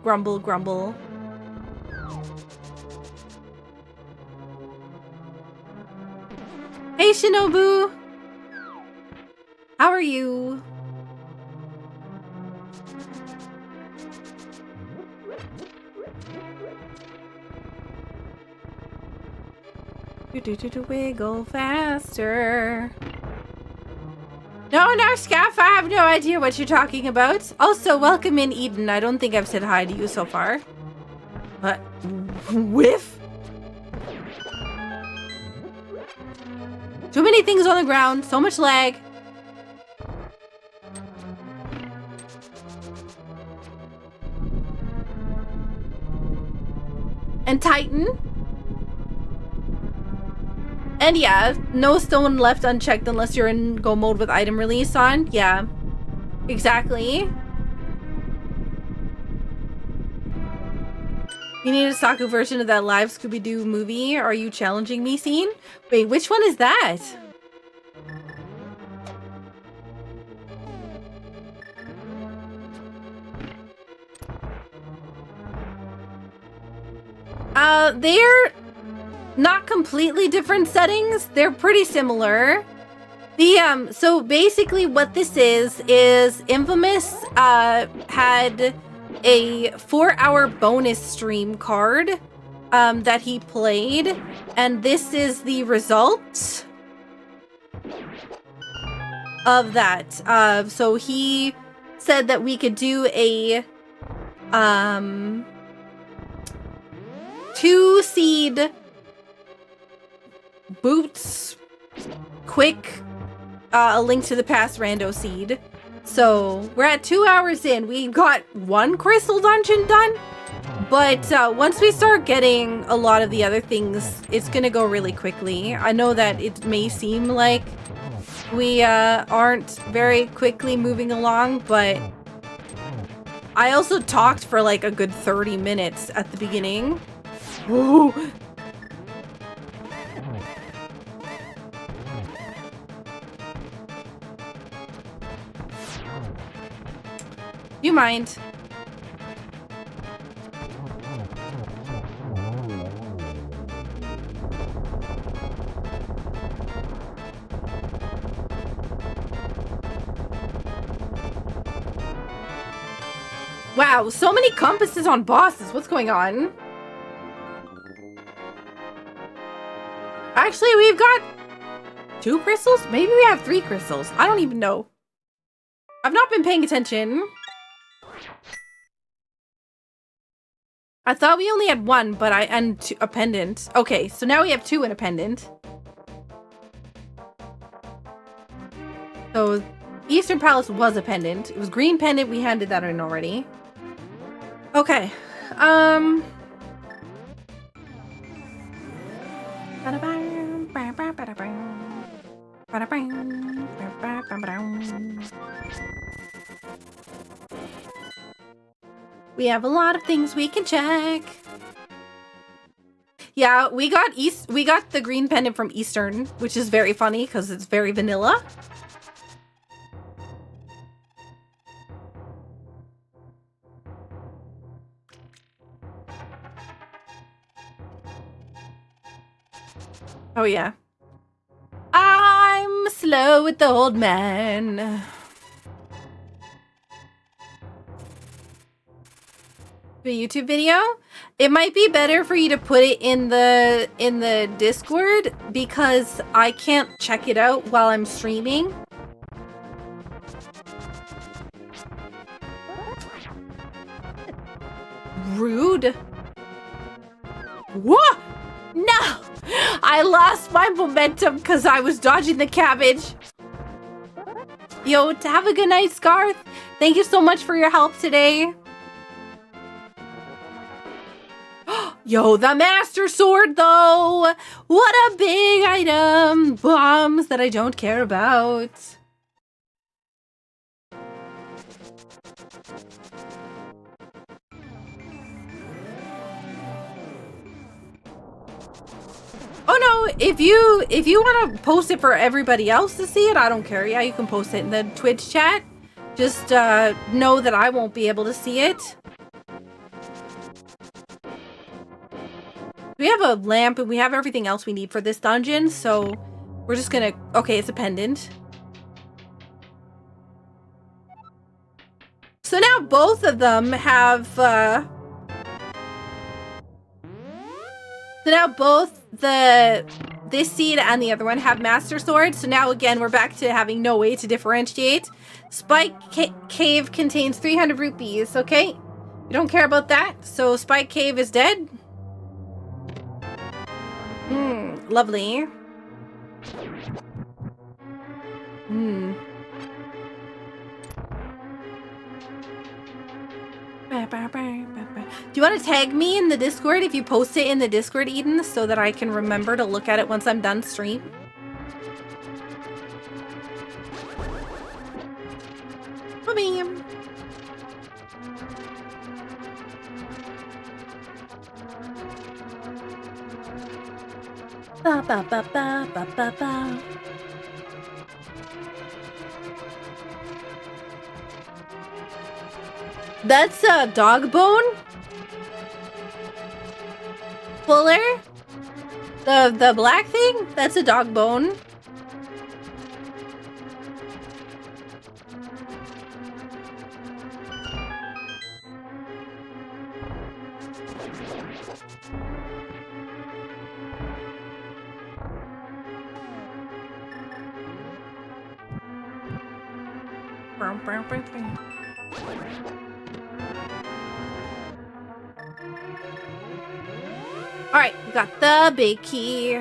Grumble, grumble. Hey, Shinobu! How are you? Do wiggle faster. No, Scaff, I have no idea what you're talking about. Also, welcome in, Eden. I don't think I've said hi to you so far. But, whiff? Too many things on the ground, so much lag. And Titan. And yeah, no stone left unchecked unless you're in go mode with item release on. Yeah, exactly. You need a Saku version of that live Scooby-Doo movie. Are you challenging me scene? Wait, which one is that? They're not completely different settings. They're pretty similar. The so basically what this is Infamous had a 4-hour bonus stream card that he played, and this is the result of that. So he said that we could do a 2-seed boots quick a Link to the Past rando seed. So we're at 2 hours in. We got 1 crystal dungeon done, but once we start getting a lot of the other things, it's gonna go really quickly. I know that it may seem like we aren't very quickly moving along, but I also talked for like a good 30 minutes at the beginning. Ooh. You mind? Wow, so many compasses on bosses. What's going on? Actually, we've got 2 crystals? Maybe we have 3 crystals. I don't even know. I've not been paying attention. I thought we only had 1, but a pendant. Okay, so now we have 2 and a pendant. So Eastern Palace was a pendant. It was green pendant. We handed that in already. Okay. We have a lot of things we can check. Yeah, we got the green pendant from Eastern, which is very funny because it's very vanilla. Oh yeah. I'm slow with the old man. The YouTube video? It might be better for you to put it in the Discord because I can't check it out while I'm streaming. Rude. What? No! I lost my momentum because I was dodging the cabbage. Yo, have a good night, Scarth. Thank you so much for your help today. Yo, the Master Sword, though! What a big item! Bombs that I don't care about. Oh no, if you want to post it for everybody else to see it, I don't care. Yeah, you can post it in the Twitch chat. Just know that I won't be able to see it. We have a lamp and we have everything else we need for this dungeon, so we're just gonna... Okay, it's a pendant. So now both of them have... So now both this seed and the other one have Master Sword. So now again, we're back to having no way to differentiate. Spike Cave contains 300 rupees, okay? We don't care about that. So Spike Cave is dead. Lovely. Do you want to tag me in the Discord if you post it in the Discord, Eden, so that I can remember to look at it once I'm done stream? Bam. Ba ba ba ba ba ba ba. That's a dog bone? Fuller? The black thing? That's a dog bone. Alright, we got the big key.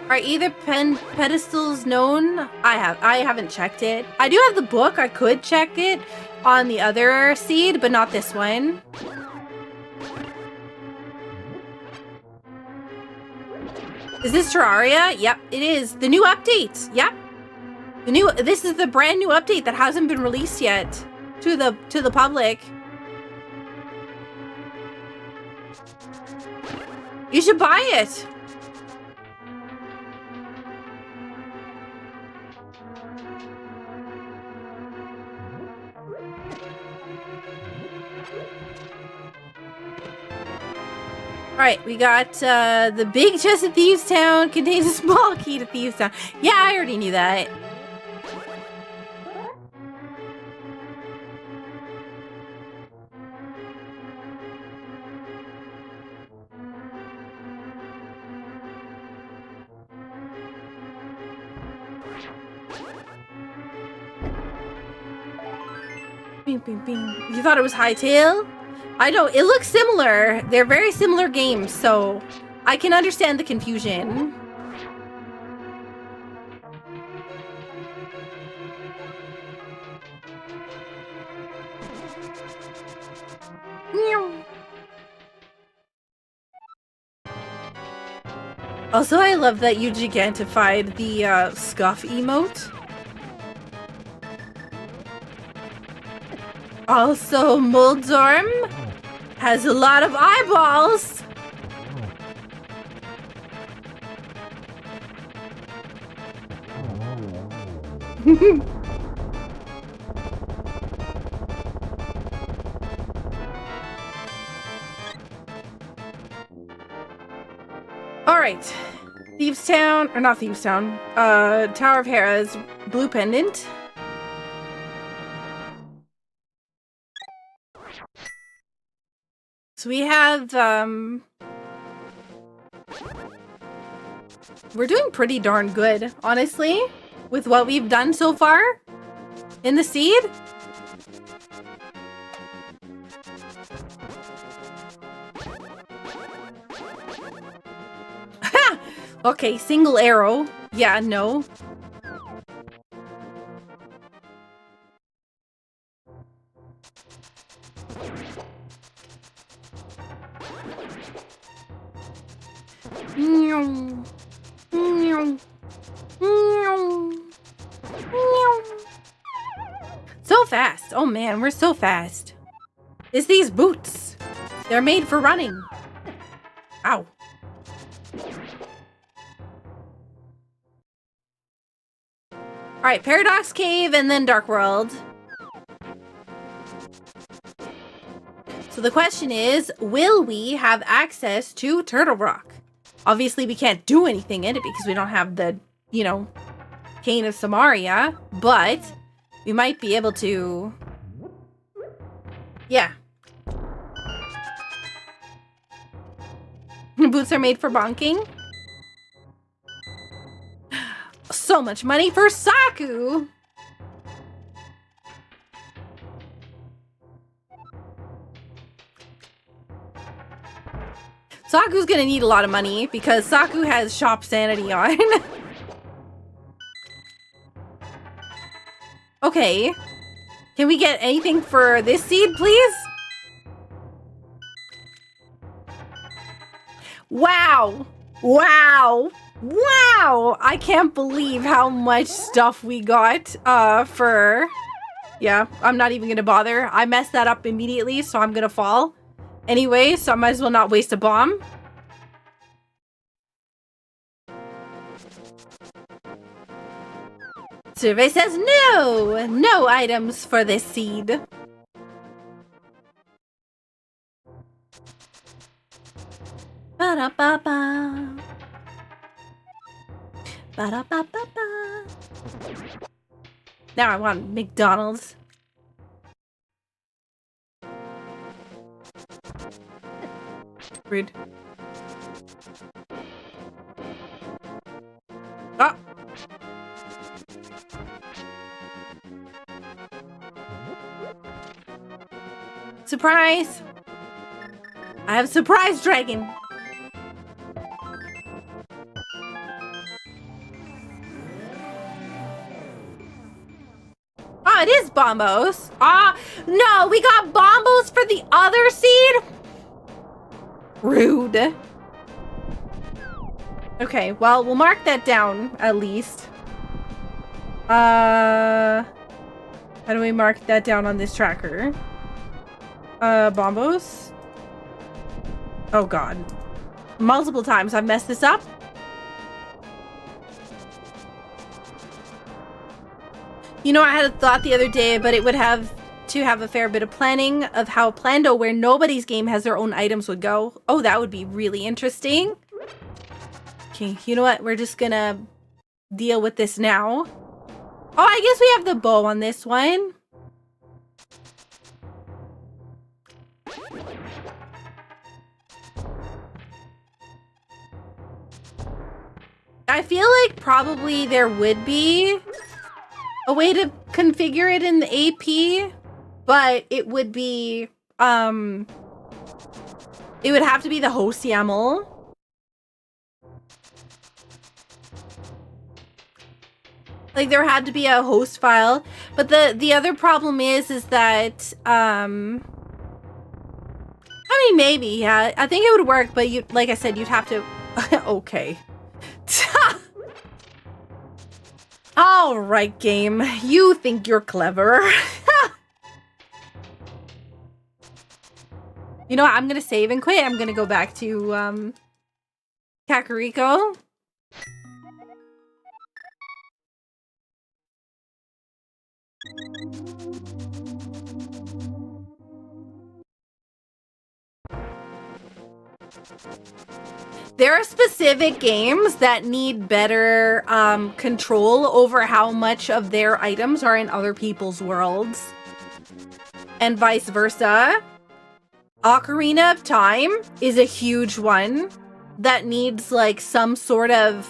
Are either pedestals known? I haven't checked it. I do have the book. I could check it on the other seed, but not this one. Is this Terraria? Yep, it is. The new update. Yep. This is the brand new update that hasn't been released yet to the public. You should buy it. All right, we got the big chest of Thieves Town contains a small key to Thieves Town. Yeah, I already knew that. You thought it was Hytale? I know, it looks similar. They're very similar games, so I can understand the confusion. Also, I love that you gigantified the scuff emote. Also, Moldorm has a lot of eyeballs. Alright. Thieves Town, or not Thieves Town, Tower of Hera's blue pendant. So we have, we're doing pretty darn good, honestly, with what we've done so far in the seed. Ha! Okay, single arrow. Yeah, no. So fast. Oh man, we're so fast. It's these boots. They're made for running. Ow. Alright, Paradox Cave and then Dark World. So the question is, will we have access to Turtle Rock? Obviously, we can't do anything in it because we don't have the, you know, Cane of Samaria, but we might be able to... Yeah. Boots are made for bonking. So much money for Saku! Saku's gonna need a lot of money because Saku has shop sanity on. Okay. Can we get anything for this seed, please? Wow! Wow! Wow! I can't believe how much stuff we got for... Yeah, I'm not even gonna bother. I messed that up immediately, so I'm gonna fall. Anyway, so I might as well not waste a bomb. Survey says no! No items for this seed. Ba-da-ba-ba. Ba-da-ba-ba-ba. Now I want McDonald's. Rude. Oh! Surprise! I have a surprise dragon! Oh, it is Bombos! Ah! No! We got Bombos for the other seed?! Rude. Okay, well, we'll mark that down, at least. How do we mark that down on this tracker? Bombos? Oh god. Multiple times I've messed this up. You know, I had a thought the other day, but it would have to have a fair bit of planning of how Plando, where nobody's game has their own items, would go. Oh, that would be really interesting. Okay, you know what? We're just gonna deal with this now. Oh, I guess we have the bow on this one. I feel like probably there would be a way to configure it in the AP, but it would be, it would have to be the host YAML. Like, there had to be a host file, but the other problem is that, I mean, maybe, yeah. I think it would work, but you, like I said, you'd have to... Okay. All right, game. You think you're clever. You know what? I'm gonna save and quit. I'm gonna go back to, Kakariko. There are specific games that need better control over how much of their items are in other people's worlds. And vice versa. Ocarina of Time is a huge one that needs like some sort of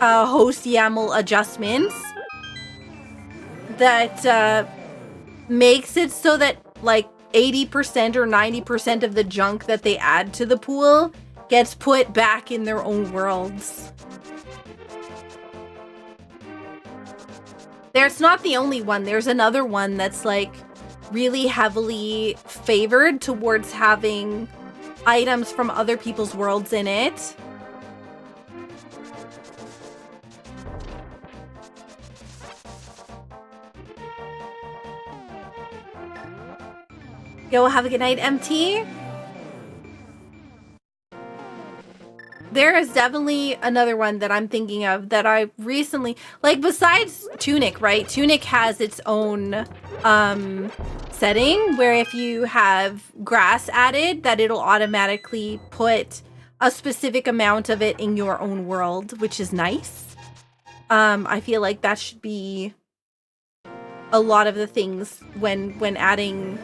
host YAML adjustments that makes it so that like 80% or 90% of the junk that they add to the pool gets put back in their own worlds. There's not the only one. There's another one that's like really heavily favored towards having items from other people's worlds in it. Yo, have a good night, MT. There is definitely another one that I'm thinking of that I recently, like besides Tunic, right? Tunic has its own setting where if you have grass added, that it'll automatically put a specific amount of it in your own world, which is nice. I feel like that should be a lot of the things when adding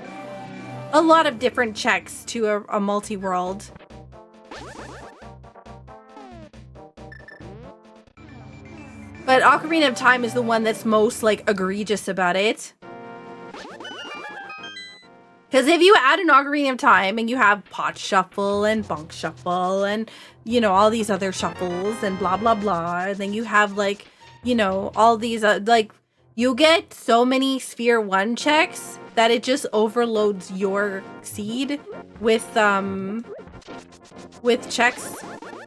a lot of different checks to a multi-world. But Ocarina of Time is the one that's most, like, egregious about it. Because if you add an Ocarina of Time and you have Pot Shuffle and Bunk Shuffle and, you know, all these other shuffles and blah, blah, blah, and then you have, like, you know, all these, like, you get so many Sphere 1 checks that it just overloads your seed with checks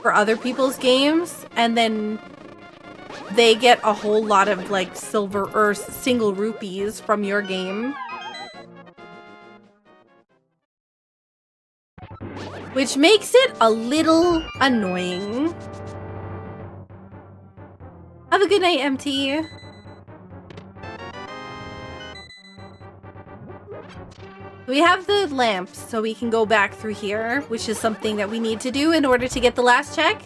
for other people's games, and then they get a whole lot of like silver or single rupees from your game. Which makes it a little annoying. Have a good night, MT. We have the lamps, so we can go back through here, which is something that we need to do in order to get the last check.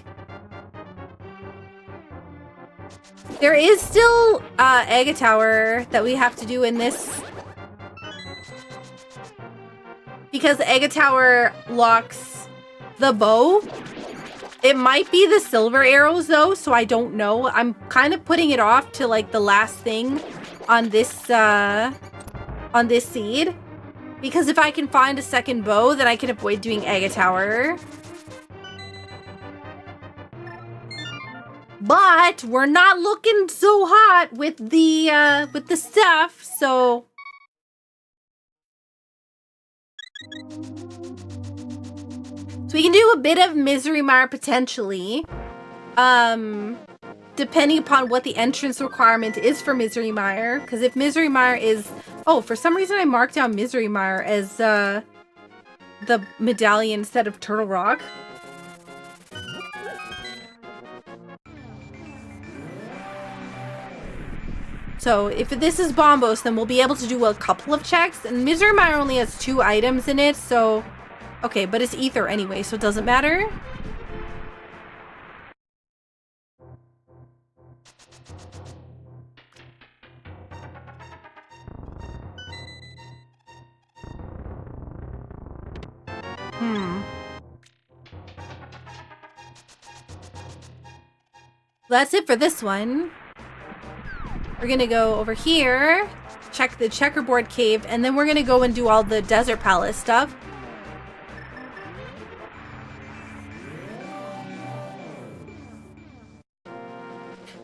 There is still Egg Tower that we have to do in this. Because Egg Tower locks the bow. It might be the silver arrows though, so I don't know. I'm kind of putting it off to like the last thing on this seed. Because if I can find a second bow, then I can avoid doing Egg Tower. But we're not looking so hot with the stuff, so we can do a bit of Misery Mire potentially. Depending upon what the entrance requirement is for Misery Mire. Because if Misery Mire is... Oh, for some reason I marked down Misery Mire as the medallion instead of Turtle Rock. So if this is Bombos, then we'll be able to do a couple of checks. And Misery Mire only has 2 items in it, so... Okay, but it's Ether anyway, so it doesn't matter. That's it for this one. We're gonna go over here, check the checkerboard cave, and then we're gonna go and do all the Desert Palace stuff.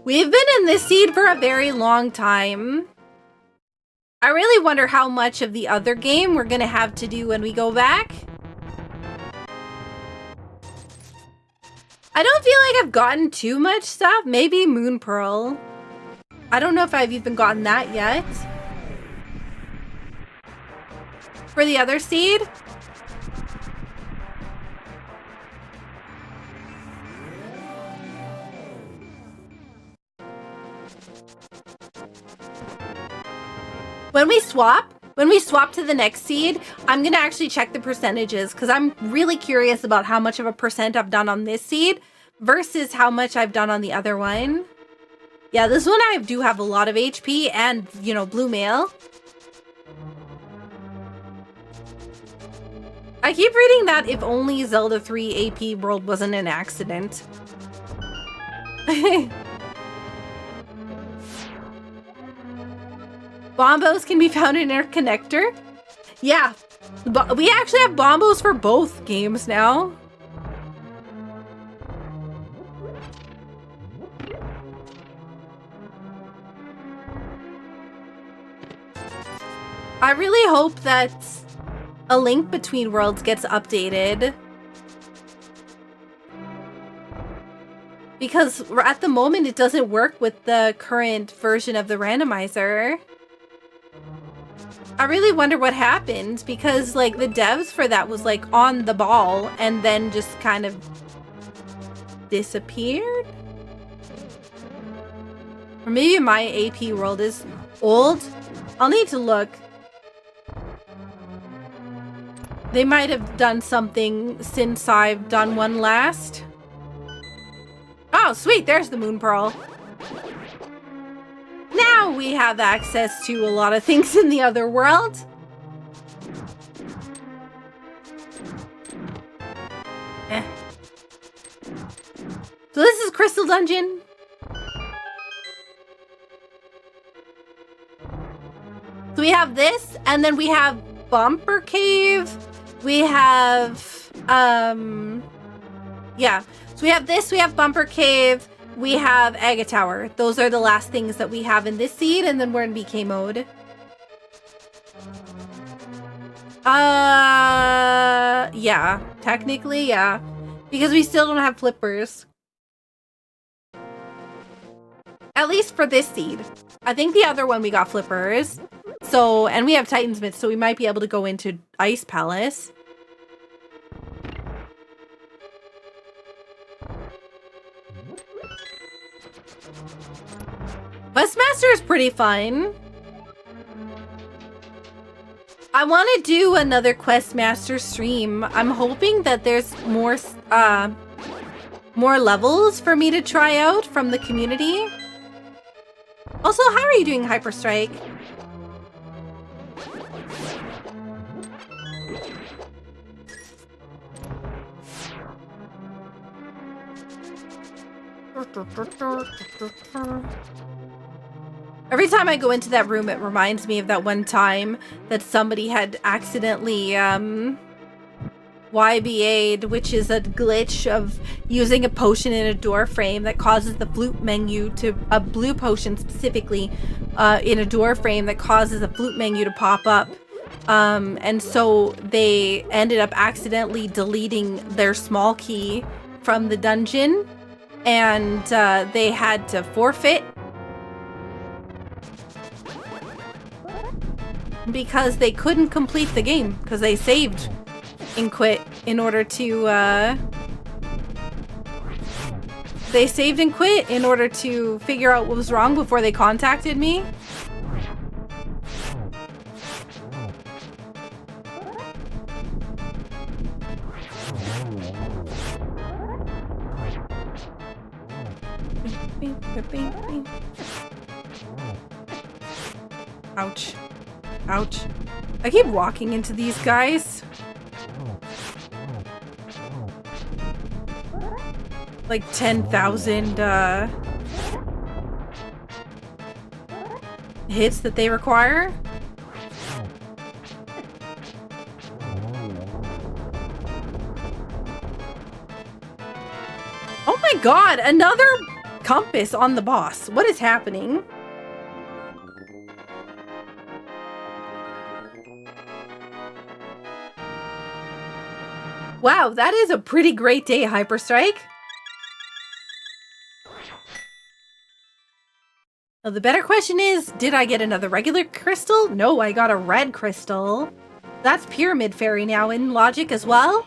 We've been in this seed for a very long time. I really wonder how much of the other game we're gonna have to do when we go back. I don't feel like I've gotten too much stuff. Maybe Moon Pearl. I don't know if I've even gotten that yet. For the other seed? When we swap to the next seed, I'm gonna actually check the percentages because I'm really curious about how much of a percent I've done on this seed versus how much I've done on the other one. Yeah, this one I do have a lot of HP and, you know, blue mail. I keep reading that if only Zelda 3 AP World wasn't an accident. Bombos can be found in our connector. Yeah, we actually have bombos for both games now. I really hope that A Link Between Worlds gets updated. Because at the moment it doesn't work with the current version of the randomizer. I really wonder what happened because like the devs for that was like on the ball and then just kind of disappeared. Or maybe my AP World is old. I'll need to look. They might have done something since I've done one last. Oh, sweet. There's the Moon Pearl. Now we have access to a lot of things in the other world. So this is Crystal Dungeon. So we have this, and then we have Bumper Cave. We have, yeah. So we have this, we have Bumper Cave, we have Aga Tower. Those are the last things that we have in this seed, and then we're in BK mode. Yeah. Technically, yeah. Because we still don't have flippers. At least for this seed. I think the other one we got flippers. So, and we have Titansmith, so we might be able to go into Ice Palace. Questmaster is pretty fun. I want to do another Questmaster stream. I'm hoping that there's more levels for me to try out from the community. Also, how are you doing, Hyperstrike? Every time I go into that room, it reminds me of that one time that somebody had accidentally YBA'd, which is a glitch of using a potion in a door frame that causes the flute menu to, a blue potion specifically, in a door frame that causes a flute menu to pop up. And so they ended up accidentally deleting their small key from the dungeon, and they had to forfeit because they couldn't complete the game because they saved and quit in order to figure out what was wrong before they contacted me. Ouch. Ouch. I keep walking into these guys. Like 10,000 hits that they require. Oh my god, another compass on the boss. What is happening? Wow, that is a pretty great day, Hyperstrike. Now, the better question is, did I get another regular crystal? No, I got a red crystal. That's Pyramid Fairy now in Logic as well.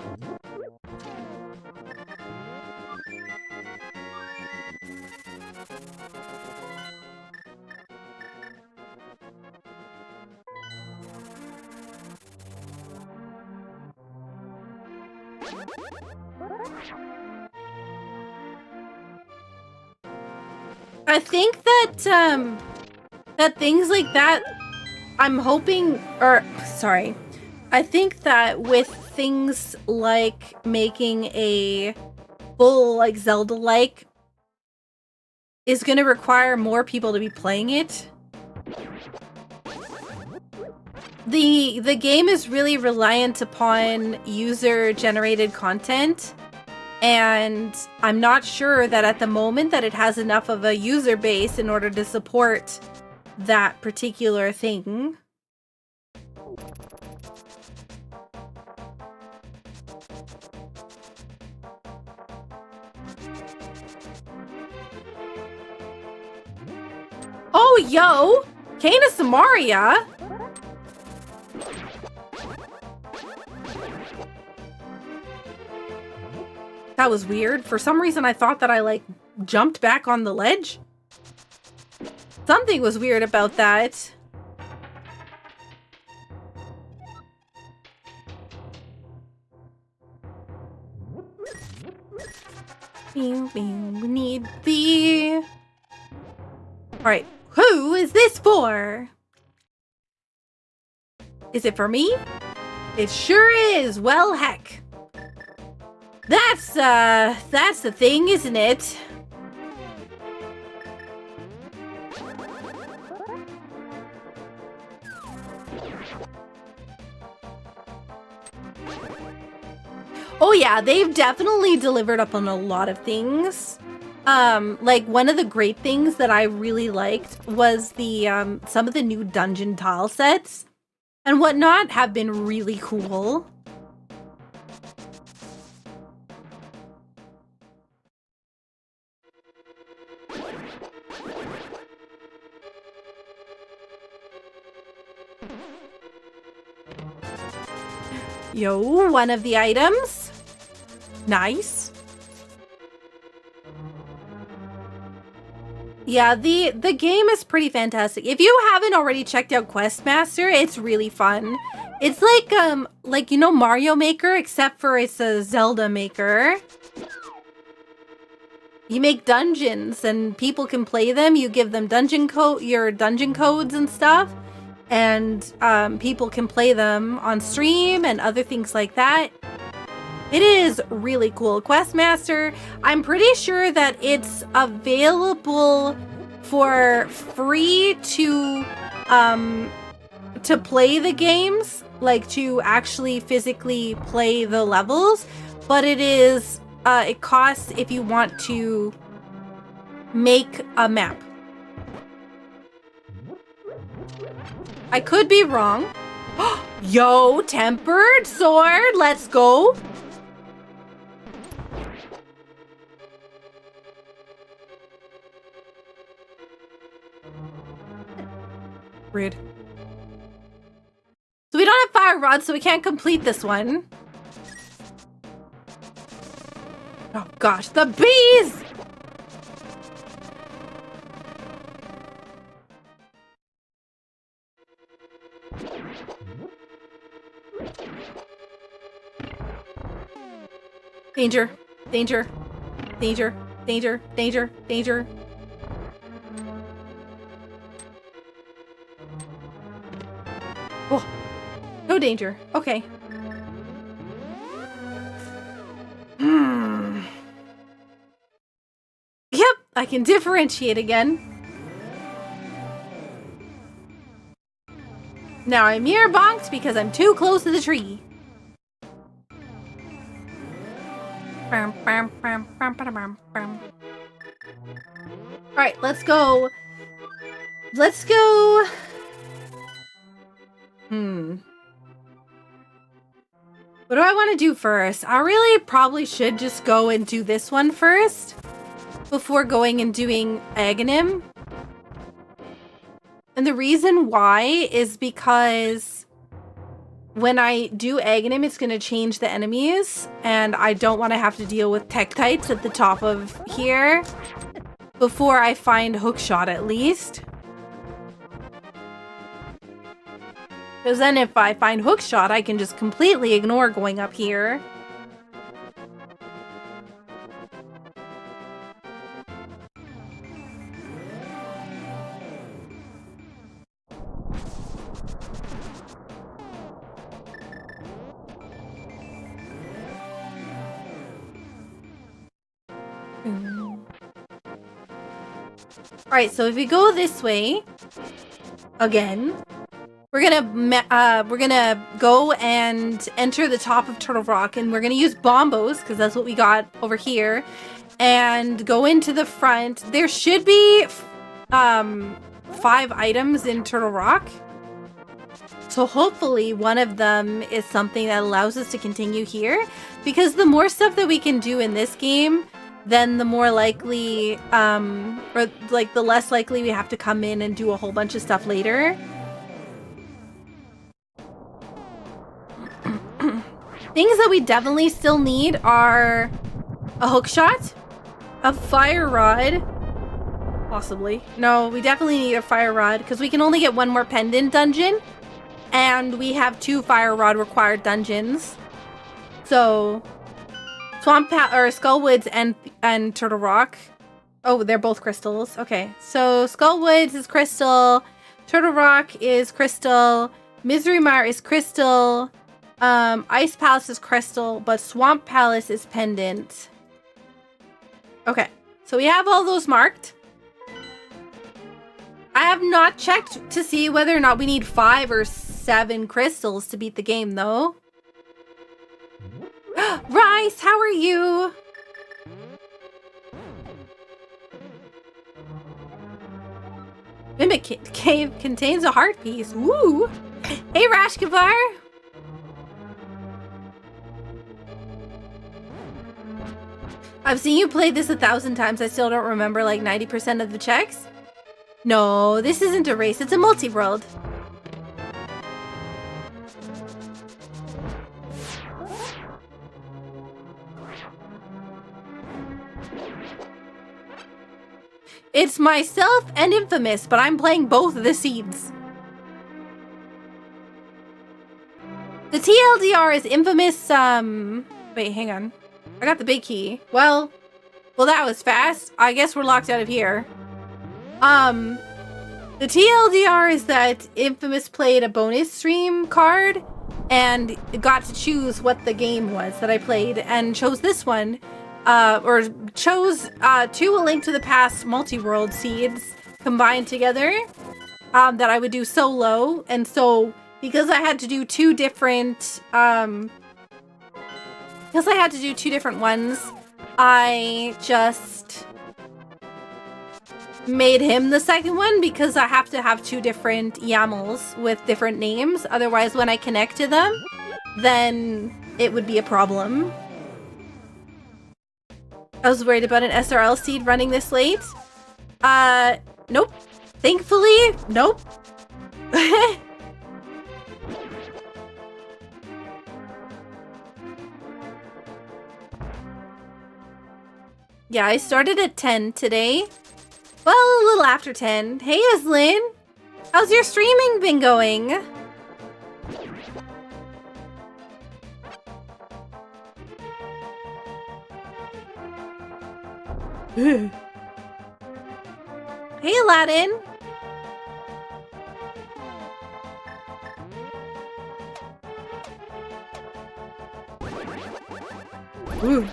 I think that, that things like that, I'm hoping, or, sorry. I think that with things like making a full, like, Zelda-like is going to require more people to be playing it. The game is really reliant upon user-generated content, and I'm not sure that at the moment that it has enough of a user base in order to support that particular thing. Oh, yo! Kana Samaria! That was weird. For some reason, I thought that I, like, jumped back on the ledge. Something was weird about that. We need the... Alright, who is this for? Is it for me? It sure is! Well, heck. That's the thing, isn't it? Oh yeah, they've definitely delivered up on a lot of things. Like one of the great things that I really liked was the some of the new dungeon tile sets and whatnot have been really cool. Yo, one of the items. Nice. Yeah, the game is pretty fantastic. If you haven't already checked out Questmaster, it's really fun. It's like you know Mario Maker, except for it's a Zelda Maker. You make dungeons and people can play them. You give them your dungeon codes and stuff. And people can play them on stream and other things like that. It is really cool. Questmaster, I'm pretty sure that it's available for free to play the games, like to actually physically play the levels, but it is it costs if you want to make a map. I could be wrong. Yo, tempered sword, let's go. Rude. So we don't have fire rods, so we can't complete this one. Oh gosh, the bees! Danger, danger, danger, danger, danger, danger. Oh, no danger. Okay. Yep, I can differentiate again. Now I'm mirror bonked because I'm too close to the tree. Alright, let's go. Let's go. What do I want to do first? I really probably should just go and do this one first before going and doing Aghanim. And the reason why is because when I do Aghanim, it's going to change the enemies, and I don't want to have to deal with Tektites at the top of here before I find Hookshot, at least. Because then if I find Hookshot, I can just completely ignore going up here. Alright, so if we go this way, again, we're gonna go and enter the top of Turtle Rock, and we're gonna use bombos, because that's what we got over here, and go into the front. There should be 5 items in Turtle Rock, so hopefully one of them is something that allows us to continue here, because the more stuff that we can do in this game, then the more likely, or like the less likely we have to come in and do a whole bunch of stuff later. Things that we definitely still need are a hookshot, a fire rod, possibly. No, we definitely need a fire rod because we can only get 1 more pendant dungeon, and we have 2 fire rod required dungeons. So Skullwoods and Turtle Rock. Oh, they're both crystals. Okay, so Skullwoods is crystal, Turtle Rock is crystal, Misery Mire is crystal, Ice Palace is crystal, but Swamp Palace is pendant. Okay, so we have all those marked. I have not checked to see whether or not we need 5 or 7 crystals to beat the game, though. Rice, how are you? Mimic Cave contains a heart piece. Woo! Hey, Rashkavar! I've seen you play this 1,000 times. I still don't remember like 90% of the checks. No, this isn't a race. It's a multi-world. It's myself and Infamous, but I'm playing both of the seeds. The TLDR is Infamous, wait, hang on. I got the big key. Well, that was fast. I guess we're locked out of here. The TLDR is that Infamous played a bonus stream card and got to choose what the game was that I played and chose this one. Or chose 2 A Link to the Past multi-world seeds combined together that I would do solo. And so because I had to do 2 different ones, I just made him the second one because I have to have 2 different YAMLs with different names. Otherwise, when I connect to them, then it would be a problem. I was worried about an SRL seed running this late. Nope. Thankfully, nope. Yeah, I started at 10 today. Well, a little after 10. Hey, Islin. How's your streaming been going? Hey, Aladdin. Ooh.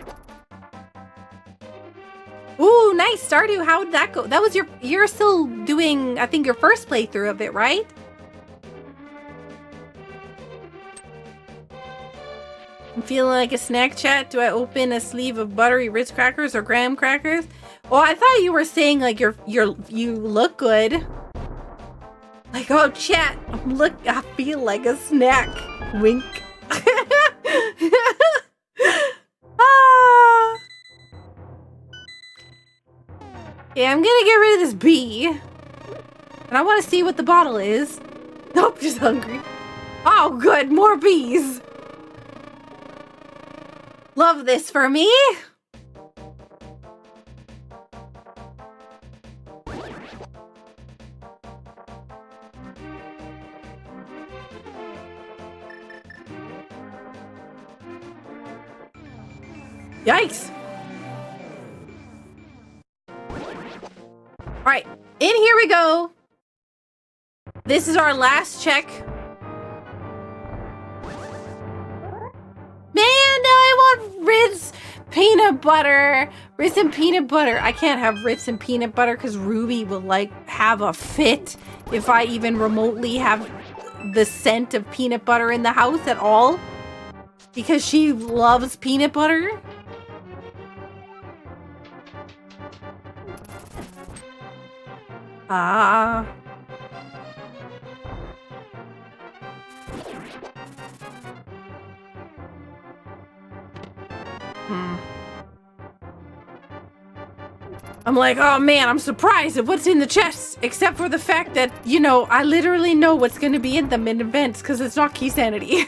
Ooh, nice, Stardew. How did that go? That was you're still doing, I think, your first playthrough of it, right? I'm feeling like a snack chat. Do I open a sleeve of buttery Ritz crackers or graham crackers? Oh, I thought you were saying like you look good. Like, oh, chat, I feel like a snack. Wink. Ah. Okay, I'm gonna get rid of this bee. And I want to see what the bottle is. Nope, just hungry. Oh, good, more bees. Love this for me. Yikes. All right, in here we go. This is our last check. Man, now I want Ritz peanut butter. Ritz and peanut butter. I can't have Ritz and peanut butter because Ruby will like have a fit if I even remotely have the scent of peanut butter in the house at all. Because she loves peanut butter. Ah. I'm like, oh man, I'm surprised at what's in the chest, except for the fact that, you know, I literally know what's going to be in them in events because it's not key sanity.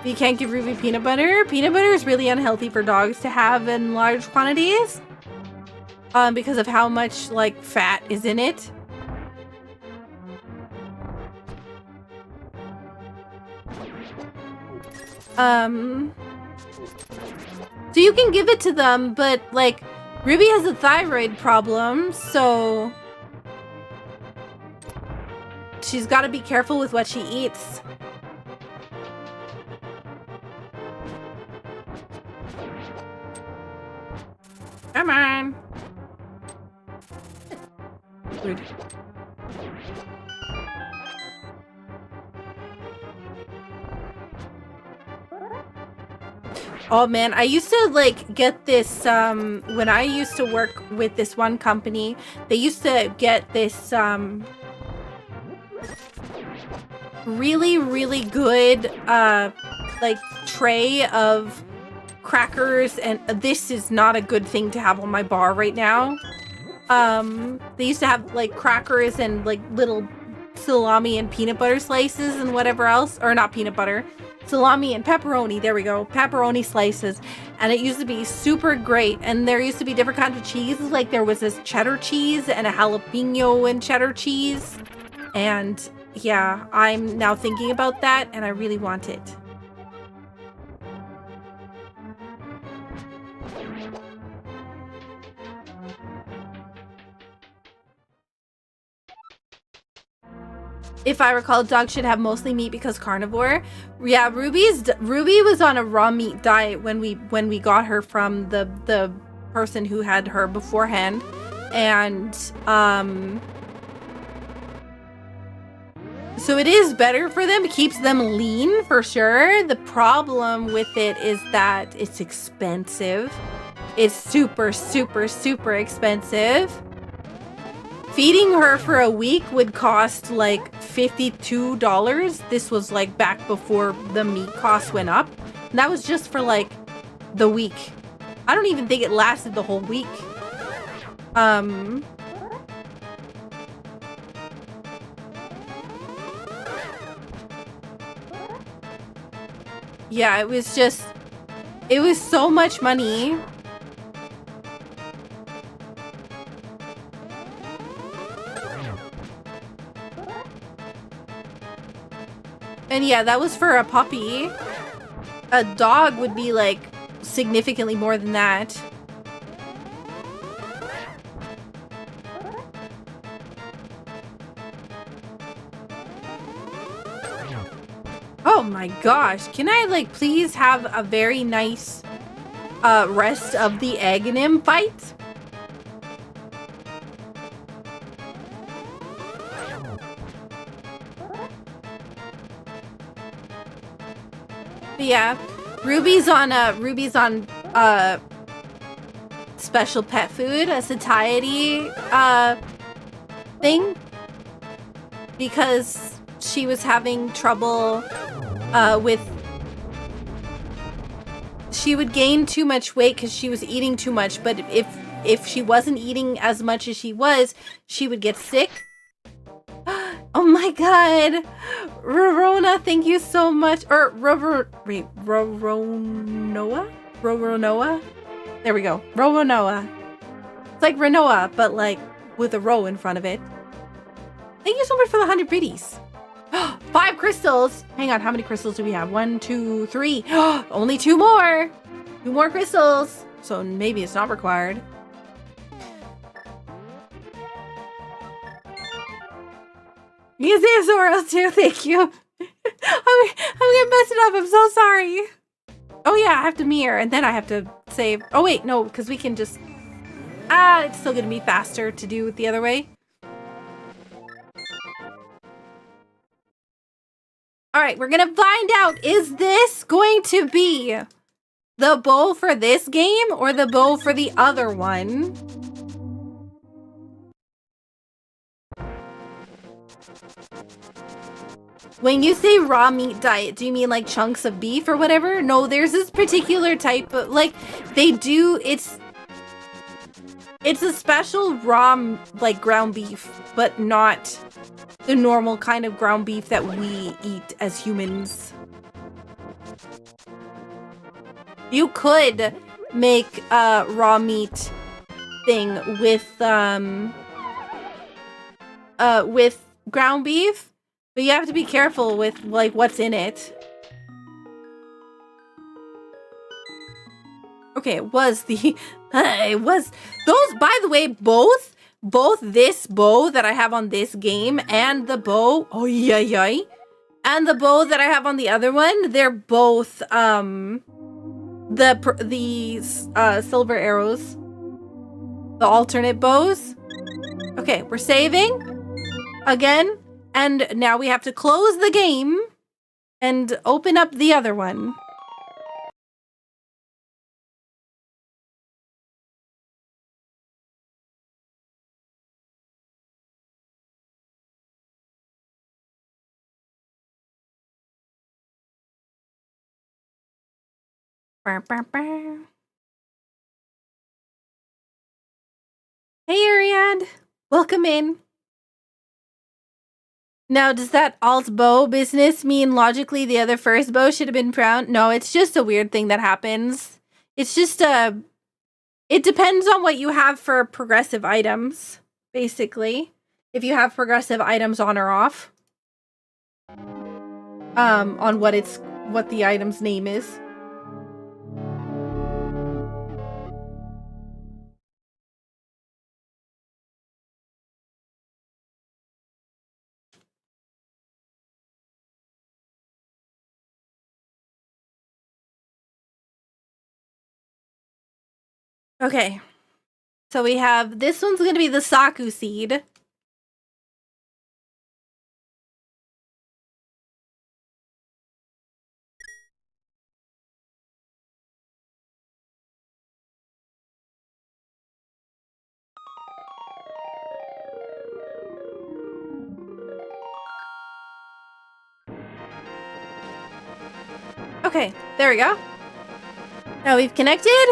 You can't give Ruby peanut butter. Peanut butter is really unhealthy for dogs to have in large quantities. Because of how much, like, fat is in it. So you can give it to them, but, like, Ruby has a thyroid problem, so she's got to be careful with what she eats. Come on. Weird. Oh man, I used to like get this when I used to work with this one company, they used to get this really good like tray of crackers, and this is not a good thing to have on my bar right now. They used to have like crackers and like little salami and peanut butter slices and whatever else, or not peanut butter, salami and pepperoni, there we go, pepperoni slices, and it used to be super great. And there used to be different kinds of cheeses, like there was this cheddar cheese and a jalapeno and cheddar cheese, and yeah, I'm now thinking about that and I really want it. If I recall, dogs should have mostly meat because carnivore. Yeah, Ruby was on a raw meat diet when we got her from the person who had her beforehand, and so it is better for them. It keeps them lean for sure. The problem with it is that it's expensive. It's super expensive. Feeding her for a week would cost like $52. This was like back before the meat cost went up. And that was just for like the week. I don't even think it lasted the whole week. Yeah, it was so much money. And yeah, that was for a puppy. A dog would be like significantly more than that. Oh my gosh, can I like please have a very nice rest of the Aghanim fight? But yeah, Ruby's on special pet food, a satiety thing, because she was having trouble with she would gain too much weight because she was eating too much. But if she wasn't eating as much as she was, she would get sick. Oh my god. Rorona, thank you so much. Or Roronoa? Roronoa? There we go. Roronoa. It's like Renoa, but like with a row in front of it. Thank you so much for the 100 biddies. 5 crystals. Hang on, how many crystals do we have? 1, 2, 3. Only 2 more. 2 more crystals. So maybe it's not required. You can say Soros too, thank you. I'm gonna mess it up, I'm so sorry. Oh yeah, I have to mirror and then I have to save. Oh wait, no, because we can just... it's still gonna be faster to do it the other way. Alright, we're gonna find out, is this going to be the bow for this game or the bow for the other one? When you say raw meat diet, do you mean like chunks of beef or whatever? No, there's this particular type of, like, they do, it's a special raw, like, ground beef, but not the normal kind of ground beef that we eat as humans. You could make a raw meat thing with ground beef, but you have to be careful with, like, what's in it. Okay, it was the... it was... Those, by the way, both this bow that I have on this game and the bow... Oh, yeah. And the bow that I have on the other one, they're both, the silver arrows. The alternate bows. Okay, we're saving. Again. And now we have to close the game and open up the other one. Hey, Ariad. Welcome in. Now, does that alt bow business mean logically the other first bow should have been brown? No, it's just a weird thing that happens. It's just it depends on what you have for progressive items, basically. If you have progressive items on or off. On what the item's name is. Okay, so we have, this one's going to be the Saku seed. Okay, there we go. Now we've connected.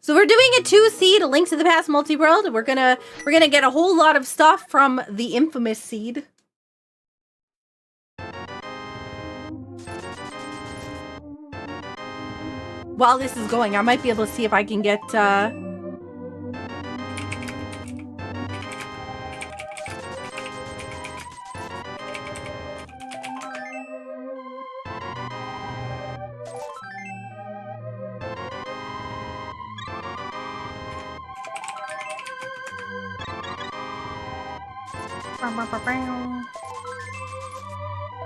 So we're doing a 2 seed, a Link to the Past multi-world. We're gonna get a whole lot of stuff from the infamous seed. While this is going, I might be able to see if I can get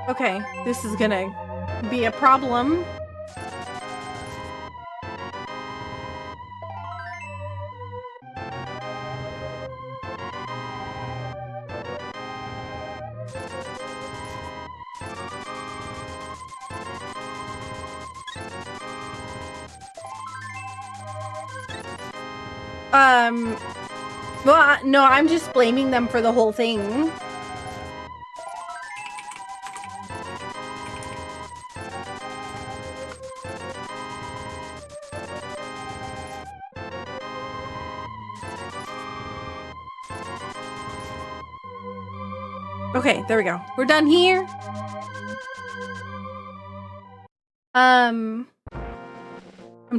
Okay, this is gonna be a problem. Well, no, I'm just blaming them for the whole thing. Okay, there we go. We're done here. I'm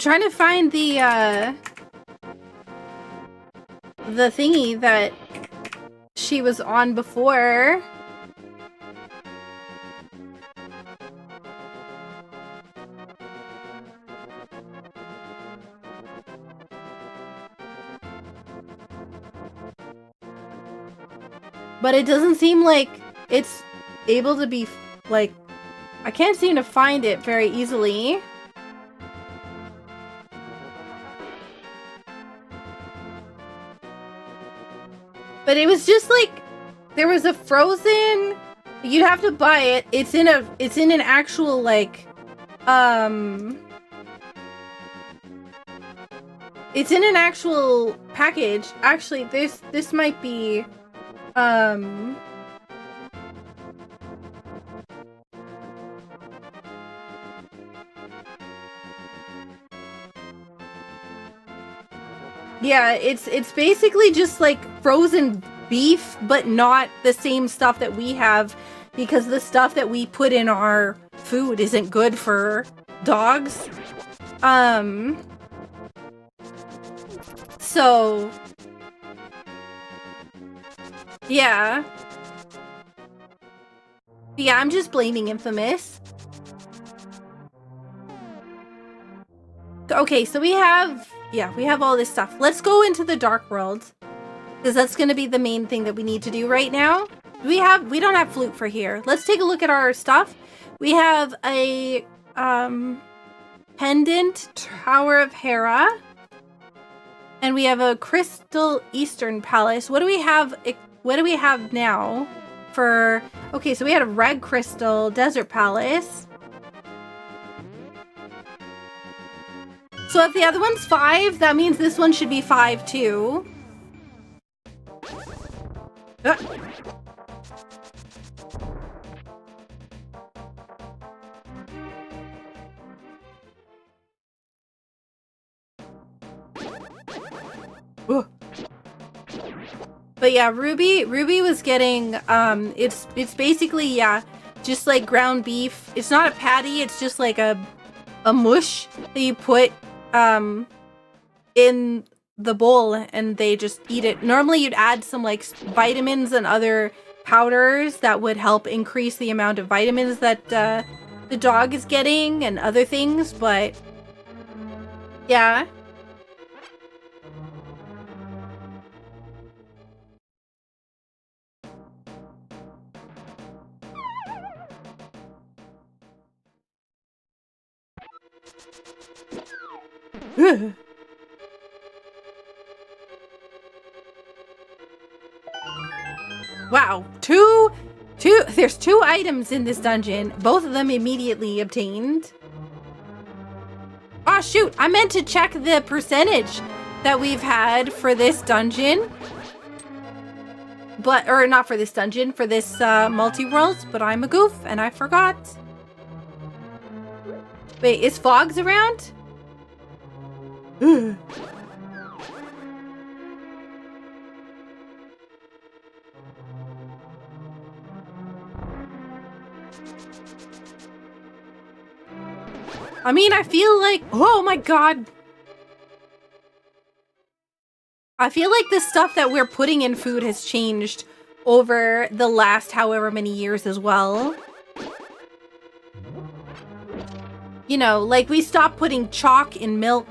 trying to find the thingy that she was on before. But it doesn't seem like it's able to be, like, I can't seem to find it very easily. But it was just like, there was a frozen, you'd have to buy it. It's in an actual, like, it's in an actual package. Actually, this might be, yeah, it's basically just like frozen beef, but not the same stuff that we have, because the stuff that we put in our food isn't good for dogs. So yeah. Yeah, I'm just blaming Infamous. Okay, so we have all this stuff. Let's go into the Dark World, because that's going to be the main thing that we need to do right now. We don't have flute for here. Let's take a look at our stuff. We have a pendant, Tower of Hera, and we have a Crystal Eastern Palace. What do we have? What do we have now? For okay, so we had a Red Crystal Desert Palace. So if the other one's 5, that means this one should be 5 too. But yeah, Ruby was getting, it's basically, yeah, just like ground beef. It's not a patty, it's just like a mush that you put in the bowl and they just eat it. Normally you'd add some like vitamins and other powders that would help increase the amount of vitamins that the dog is getting and other things, but yeah. Wow, there's 2 items in this dungeon, both of them immediately obtained. Oh shoot, I meant to check the percentage that we've had for this dungeon. Or not for this dungeon, for this multi-worlds, but I'm a goof and I forgot. Wait, is Fogs around? I mean, I feel like, oh my god. I feel like the stuff that we're putting in food has changed over the last however many years as well. You know, like we stopped putting chalk in milk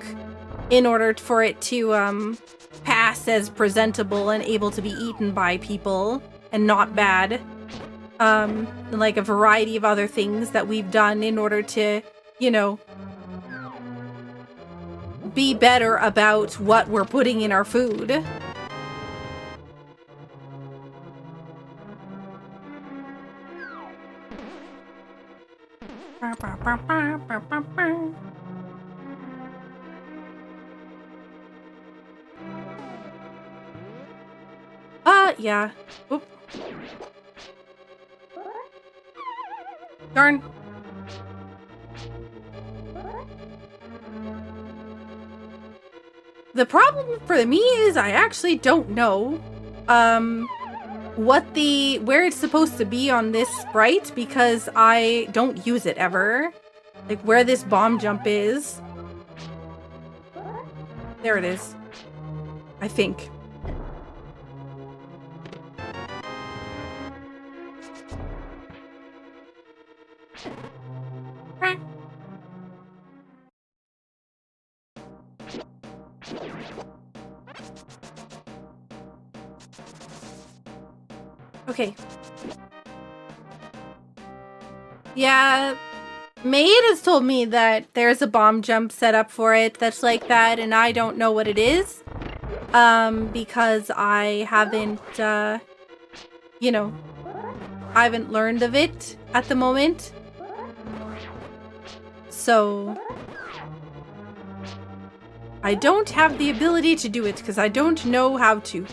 in order for it to pass as presentable and able to be eaten by people and not bad. Like a variety of other things that we've done in order to, you know, be better about what we're putting in our food. Yeah. Oop. Darn. The problem for me is I actually don't know where it's supposed to be on this sprite because I don't use it ever. Like where this bomb jump is. There it is. I think. Okay. Yeah, Maid has told me that there's a bomb jump set up for it that's like that, and I don't know what it is. Because I haven't, you know, I haven't learned of it at the moment. So I don't have the ability to do it because I don't know how to.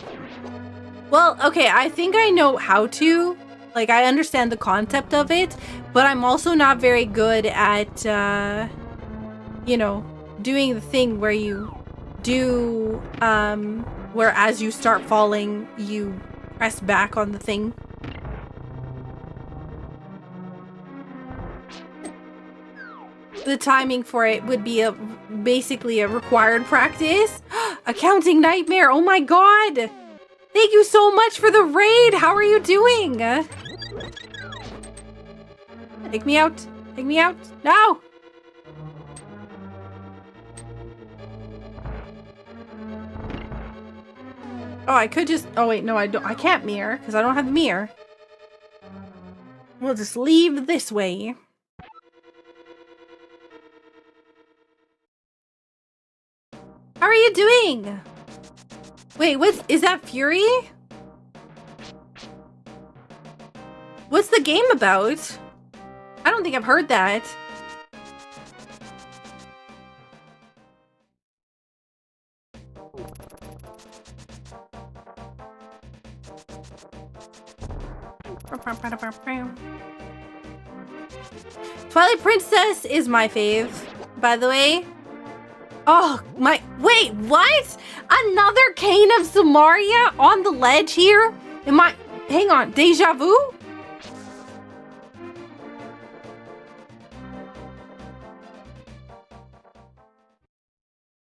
Well, okay, I think I know how to. Like, I understand the concept of it, but I'm also not very good at, you know, doing the thing where you do, where as you start falling, you press back on the thing. The timing for it would be basically a required practice. A counting nightmare, oh my god! Thank you so much for the raid! How are you doing? Take me out! Take me out! No! Oh, I could just... Oh, wait, no, I don't. I can't mirror, because I don't have the mirror. We'll just leave this way. How are you doing? Wait, is that Fury? What's the game about? I don't think I've heard that. Twilight Princess is my fave, by the way. Oh, my... Wait, what? Another Cane of Samaria on the ledge here? Am I... Hang on, deja vu?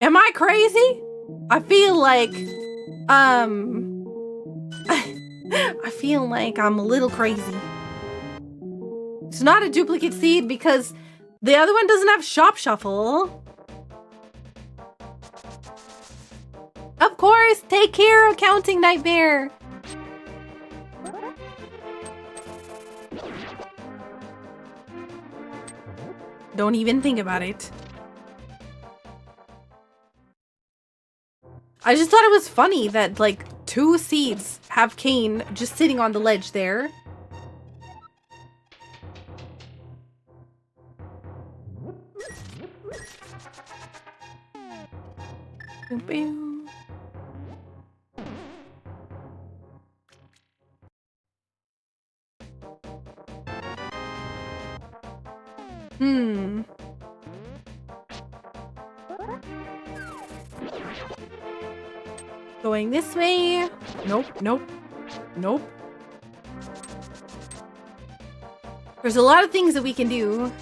Am I crazy? I feel like... I feel like I'm a little crazy. It's not a duplicate seed because the other one doesn't have Shop Shuffle. Of course, take care, Counting Nightmare. Don't even think about it. I just thought it was funny that, like, 2 seeds have Cane just sitting on the ledge there. Boom, boom. Going this way. Nope, nope, nope. There's a lot of things that we can do.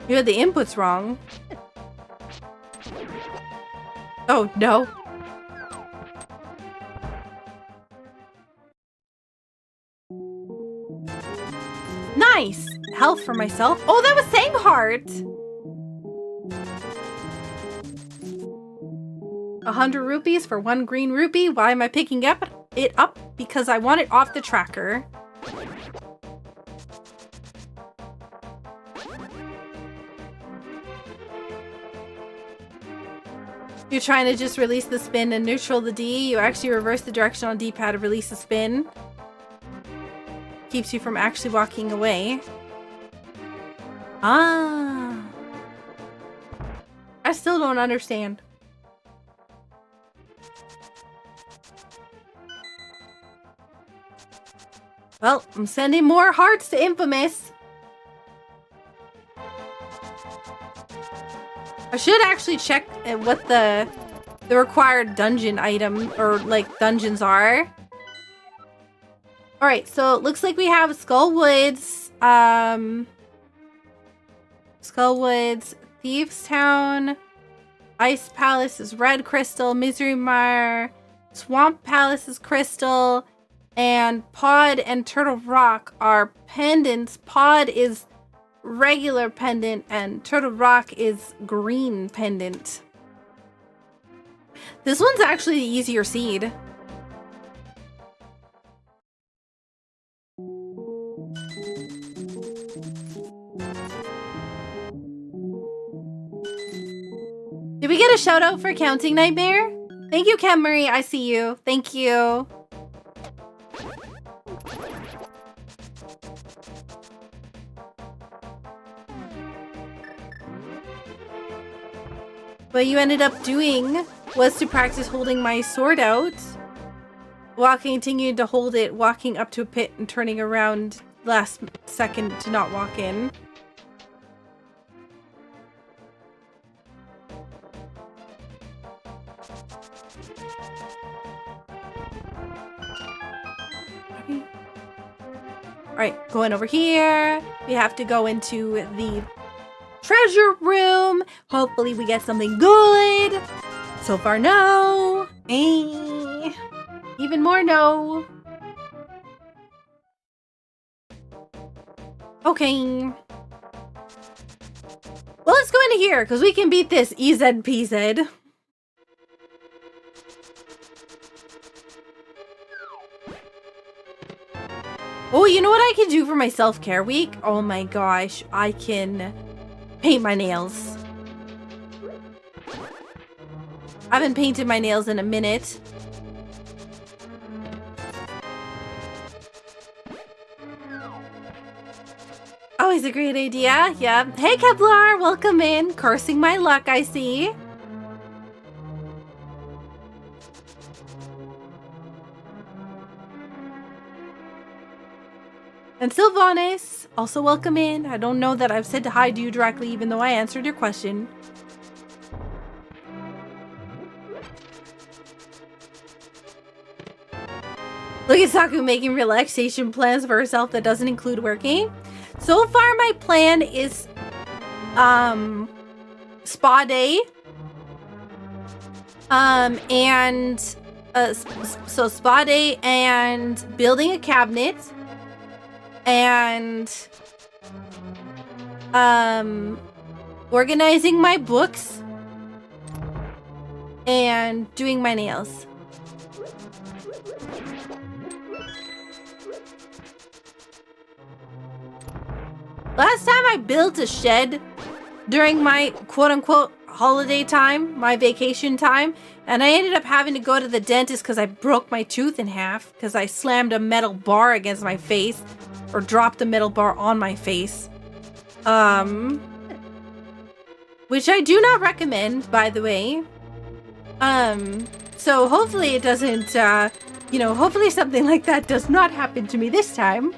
You had the inputs wrong. Oh, no. Nice! Health for myself. Oh, that was Sangheart! 100 rupees for 1 green rupee. Why am I picking it up? Because I want it off the tracker. You're trying to just release the spin and neutral the D. You actually reverse the direction on D-pad to release the spin. Keeps you from actually walking away. Ah. I still don't understand. Well, I'm sending more hearts to Infamous. I should actually check what the required dungeon item or like dungeons are. All right, so it looks like we have Skull Woods, Thieves Town, Ice Palace is Red Crystal, Misery Mire, Swamp Palace is Crystal, and Pod and Turtle Rock are pendants. Pod is regular pendant and Turtle Rock is green pendant. This one's actually the easier seed. Did we get a shout out for Counting Nightmare? Thank you, Ken Murray. I see you. Thank you. What you ended up doing was to practice holding my sword out while continuing to hold it, walking up to a pit and turning around last second to not walk in. Alright, going over here. We have to go into the treasure room. Hopefully we get something good. So far, no. Even more no. Okay. Well, let's go into here because we can beat this EZPZ. Oh, you know what I can do for my self-care week? Oh my gosh, I can paint my nails. I haven't painted my nails in a minute. Always a great idea, yeah. Hey Kevlar, welcome in. Cursing my luck, I see. And Sylvanas, also welcome in. I don't know that I've said hi to you directly, even though I answered your question. Look at Saku making relaxation plans for herself that doesn't include working. So far, my plan is spa day. So spa day and building a cabinet. And organizing my books and doing my nails. Last time I built a shed during my quote-unquote holiday time, my vacation time, and I ended up having to go to the dentist because I broke my tooth in half because I slammed a metal bar against my face. Or dropped a metal bar on my face. Which I do not recommend, by the way. So hopefully it doesn't, hopefully something like that does not happen to me this time.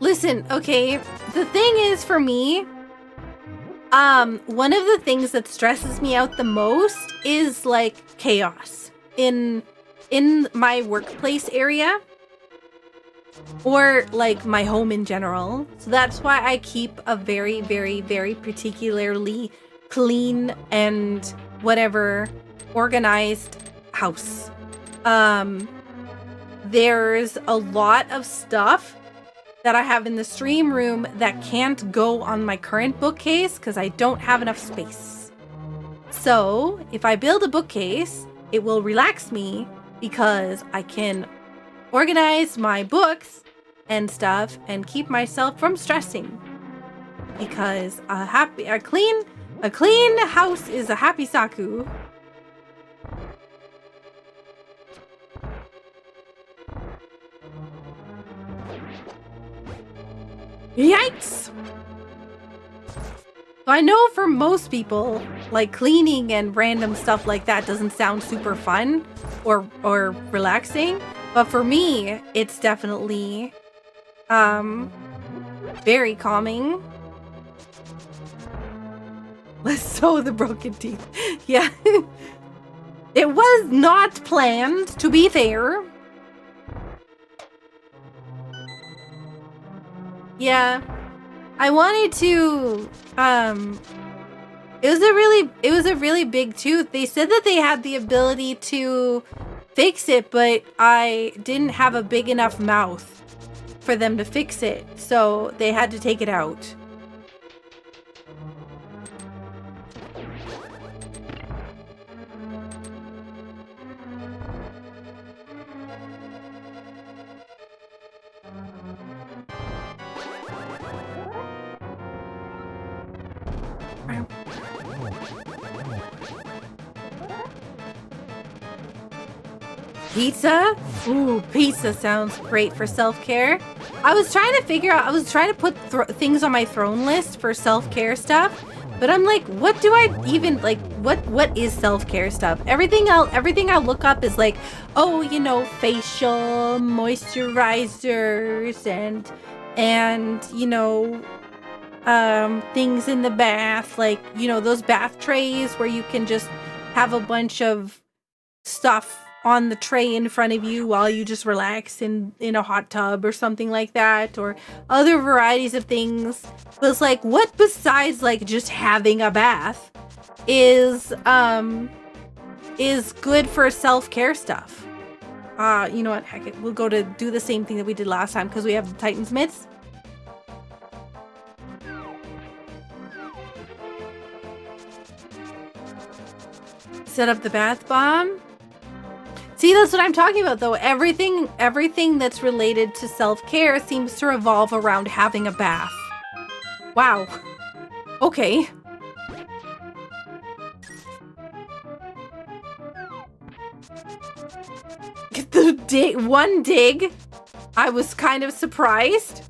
Listen, okay, the thing is for me, one of the things that stresses me out the most is like chaos in my workplace area or like my home in general. So that's why I keep a very, very, very particularly clean and whatever organized house. There's a lot of stuff that I have in the stream room that can't go on my current bookcase because I don't have enough space. So if I build a bookcase, it will relax me because I can organize my books and stuff and keep myself from stressing. Because a clean house is a happy Saku. Yikes! So I know for most people, like cleaning and random stuff like that doesn't sound super fun or relaxing, but for me, it's definitely very calming. Let's sew the broken teeth. Yeah. It was not planned, to be fair. Yeah. I wanted to, it was a really big tooth. They said that they had the ability to fix it, but I didn't have a big enough mouth for them to fix it. So they had to take it out. Pizza? Ooh, pizza sounds great for self-care. I was trying to figure out, I was trying to put things on my throne list for self-care stuff, but I'm like, what do I even, like, what is self-care stuff? Everything I look up is like, oh, you know, facial moisturizers and, you know, things in the bath, like, you know, those bath trays where you can just have a bunch of stuff on the tray in front of you while you just relax in a hot tub or something like that, or other varieties of things. But it's like, what besides like just having a bath is good for self-care stuff? You know what, heck it, we'll go to do the same thing that we did last time because we have the Titan's mitts. Set up the bath bomb. See, that's what I'm talking about, though. Everything that's related to self-care seems to revolve around having a bath. Wow. Okay. The one dig, I was kind of surprised.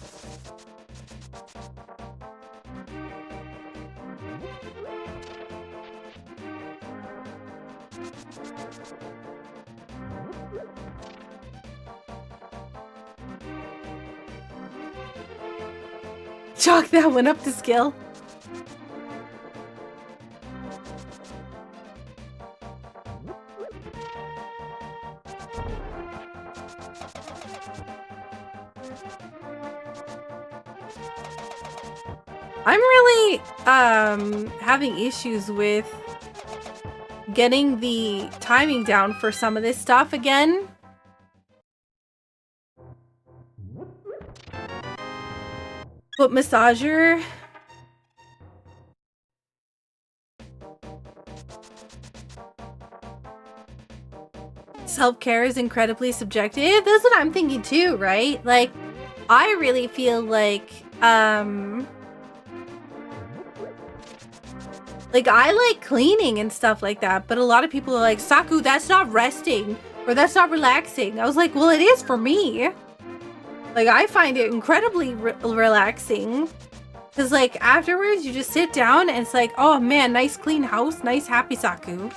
Chalk that one up to skill. I'm really having issues with getting the timing down for some of this stuff again. Foot massager. Self-care is incredibly subjective. That's what I'm thinking too, right? Like, I really feel like I like cleaning and stuff like that, but a lot of people are like, Saku, that's not resting, or that's not relaxing. I was like, well, it is for me. Like, I find it incredibly relaxing. Because, like, afterwards, you just sit down and it's like, oh, man, nice clean house. Nice, happy Saku.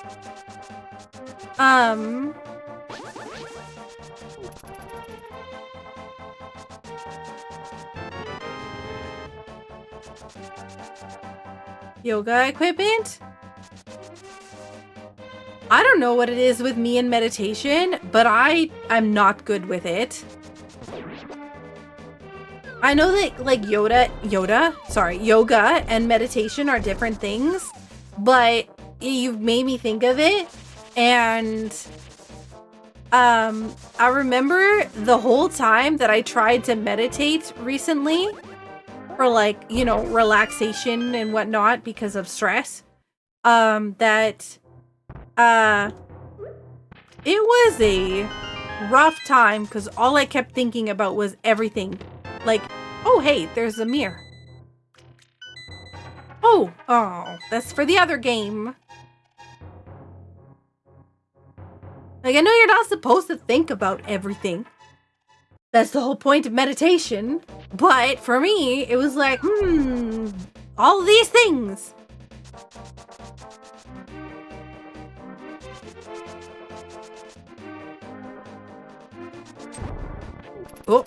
Yoga equipment? I don't know what it is with me and meditation, but I'm not good with it. I know that like yoga and meditation are different things, but you've made me think of it, and I remember the whole time that I tried to meditate recently for like, you know, relaxation and whatnot because of stress, that it was a rough time because all I kept thinking about was everything. Like, oh, hey, there's a mirror. Oh, that's for the other game. Like, I know you're not supposed to think about everything. That's the whole point of meditation. But for me, it was like, all these things. Oh.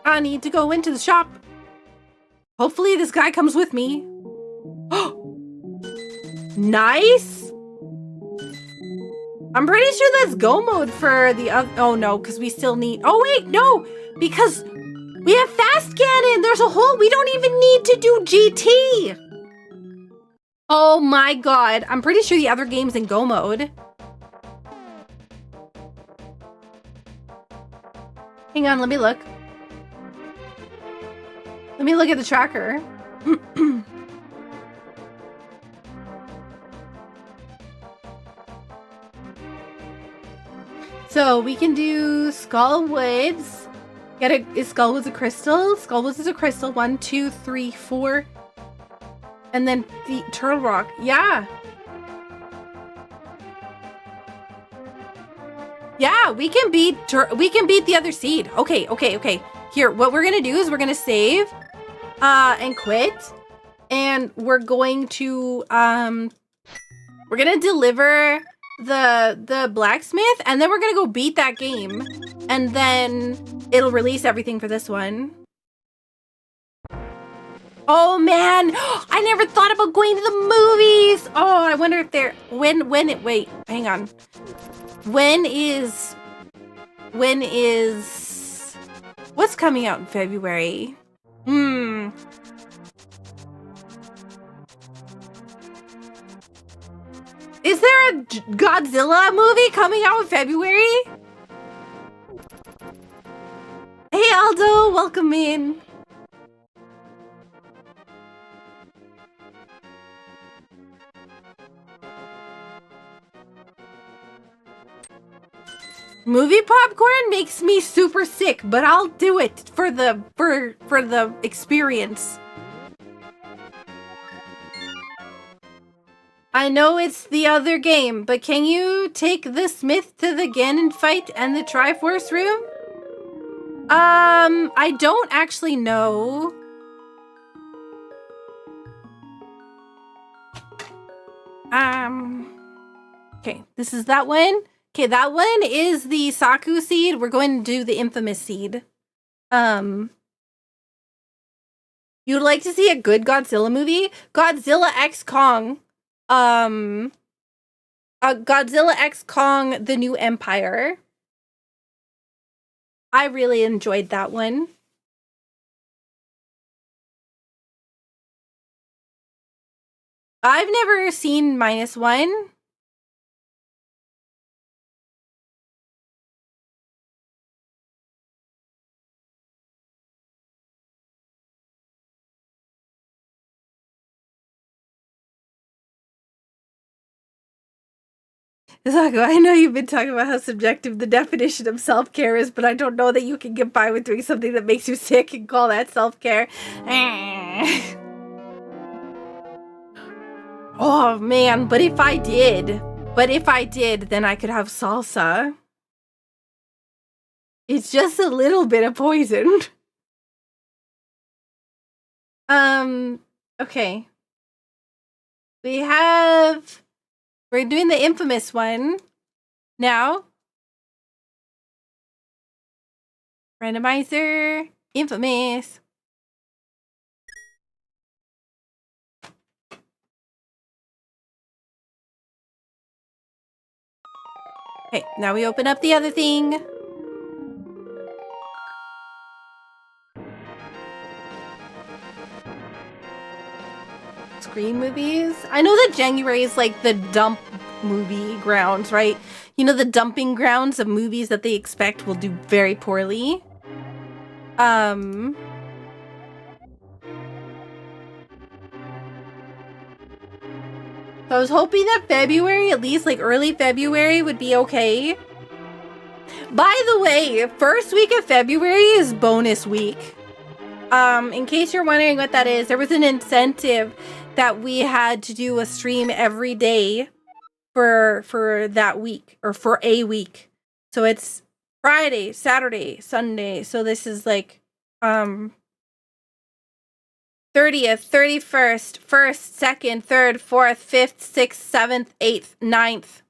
I need to go into the shop. Hopefully this guy comes with me. Nice. I'm pretty sure that's go mode for the other. Oh no, because we still need. Oh wait, no, because we have fast cannon. There's a whole. We don't even need to do GT. Oh my god, I'm pretty sure the other game's in go mode. Hang on, let me look. Let me look at the tracker. So we can do Skullwoods. Is Skullwoods a crystal? Skullwoods is a crystal. 1, 2, 3, 4. And then the Turtle Rock. Yeah. Yeah, we can beat the other seed. Okay. Here, what we're gonna do is we're gonna save and quit. And we're going to deliver the blacksmith, and then we're gonna go beat that game, and then it'll release everything for this one. Oh man, I never thought about going to the movies. Oh, I wonder if they're wait, hang on. When is what's coming out in February? Is there a Godzilla movie coming out in February? Hey Aldo, welcome in. Movie popcorn makes me super sick, but I'll do it for the experience. I know it's the other game, but can you take the Smith to the Ganon fight and the Triforce room? I don't actually know. Okay, this is that one. Okay, that one is the Saku seed. We're going to do the infamous seed. You'd like to see a good Godzilla movie? Godzilla X Kong. Godzilla X Kong, The New Empire. I really enjoyed that one. I've never seen -1. Zaku, I know you've been talking about how subjective the definition of self-care is, but I don't know that you can get by with doing something that makes you sick and call that self-care. Oh man, but if I did, then I could have salsa. It's just a little bit of poison. Okay. We're doing the infamous one now. Randomizer, infamous. Okay, now we open up the other thing. Screen movies. I know that January is like the dump movie grounds, right? You know, the dumping grounds of movies that they expect will do very poorly. So I was hoping that February, at least like early February, would be okay. By the way, first week of February is bonus week. In case you're wondering what that is, there was an incentive that we had to do a stream every day for that week, or for a week. So it's Friday, Saturday, Sunday. So this is like 30th, 31st, 1st, 2nd, 3rd, 4th, 5th, 6th, 7th, 8th, 9th.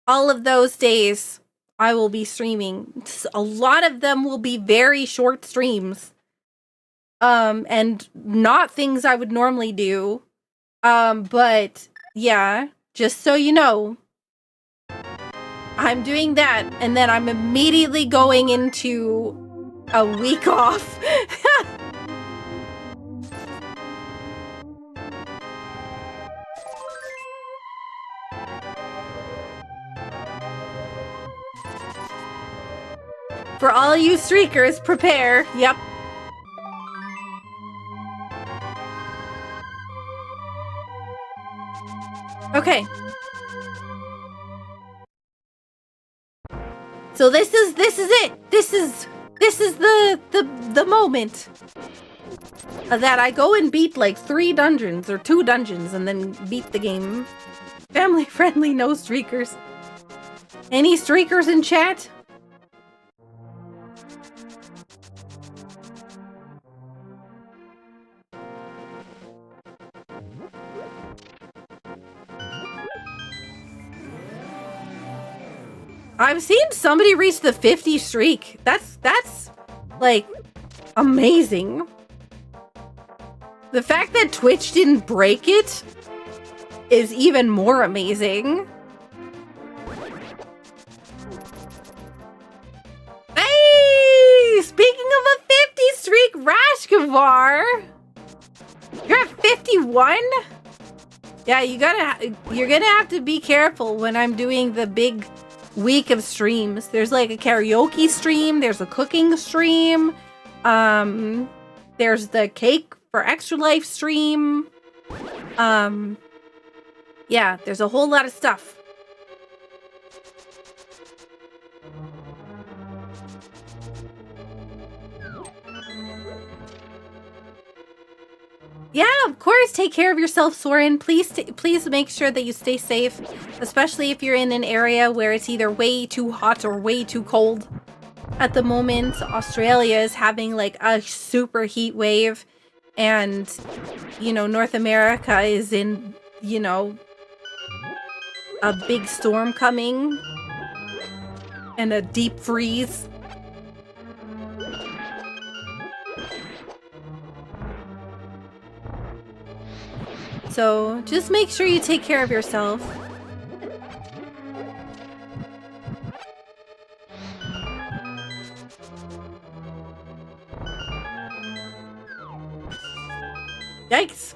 All of those days I will be streaming. A lot of them will be very short streams. And not things I would normally do. But yeah, just so you know, I'm doing that, and then I'm immediately going into a week off. For all you streakers, prepare. Yep. Okay. So this is it. This is the moment that I go and beat like 3 dungeons or 2 dungeons and then beat the game. Family friendly, no streakers. Any streakers in chat? I've seen somebody reach the 50 streak. That's like amazing. The fact that Twitch didn't break it is even more amazing. Hey! Speaking of a 50 streak, Rashkavar! You're at 51? Yeah, you're gonna have to be careful when I'm doing the big week of streams. There's like a karaoke stream, there's a cooking stream, there's the cake for extra life stream. Yeah, there's a whole lot of stuff. Yeah, of course. Take care of yourself, Soren. Please make sure that you stay safe, especially if you're in an area where it's either way too hot or way too cold. At the moment, Australia is having like a super heat wave, and, you know, North America is in, you know, a big storm coming and a deep freeze. So just make sure you take care of yourself. Yikes.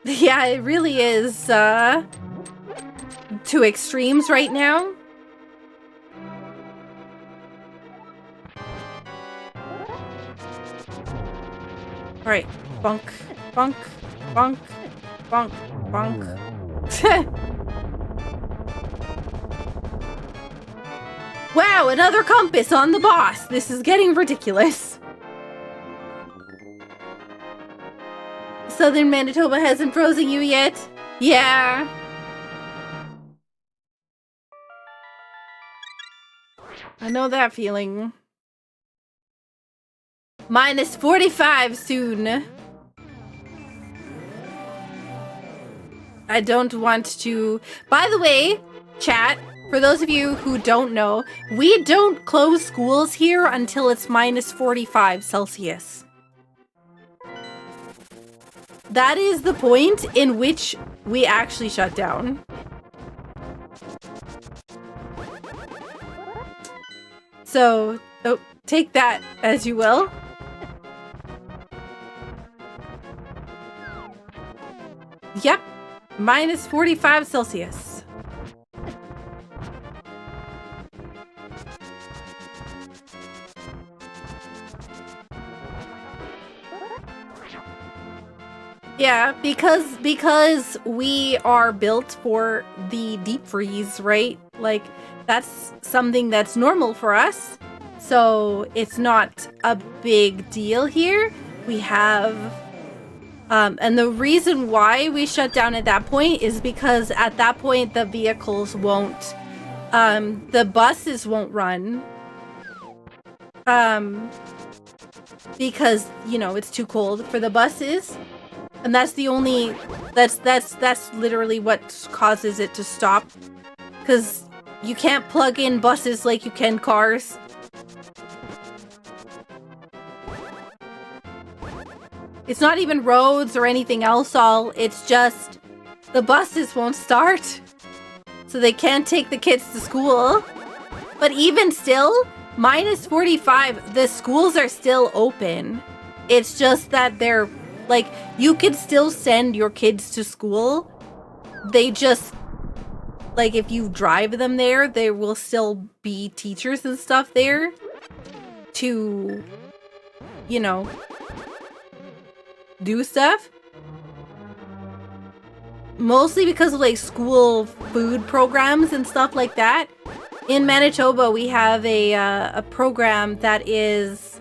Yeah, it really is to extremes right now. All right, bonk, bonk, bonk, bonk, bonk. Wow, another compass on the boss. This is getting ridiculous. Southern Manitoba hasn't frozen you yet? Yeah. I know that feeling. Minus 45 soon. I don't want to... By the way, chat, for those of you who don't know, we don't close schools here until it's minus 45 Celsius. That is the point in which we actually shut down. So, take that as you will. Yep, minus 45 Celsius. Yeah, because we are built for the deep freeze, right? Like, that's something that's normal for us. So it's not a big deal here. We have... and the reason why we shut down at that point is because at that point the vehicles won't, the buses won't run. because, you know, it's too cold for the buses. And that's the only, that's literally what causes it to stop. Because you can't plug in buses like you can cars. It's not even roads or anything else all, it's just the buses won't start. So they can't take the kids to school. But even still, minus 45, the schools are still open. It's just that they're, like, you could still send your kids to school. They just, like, if you drive them there, there will still be teachers and stuff there to, you know, do stuff. Mostly because of, like, school food programs and stuff like that. In Manitoba, we have a program that is,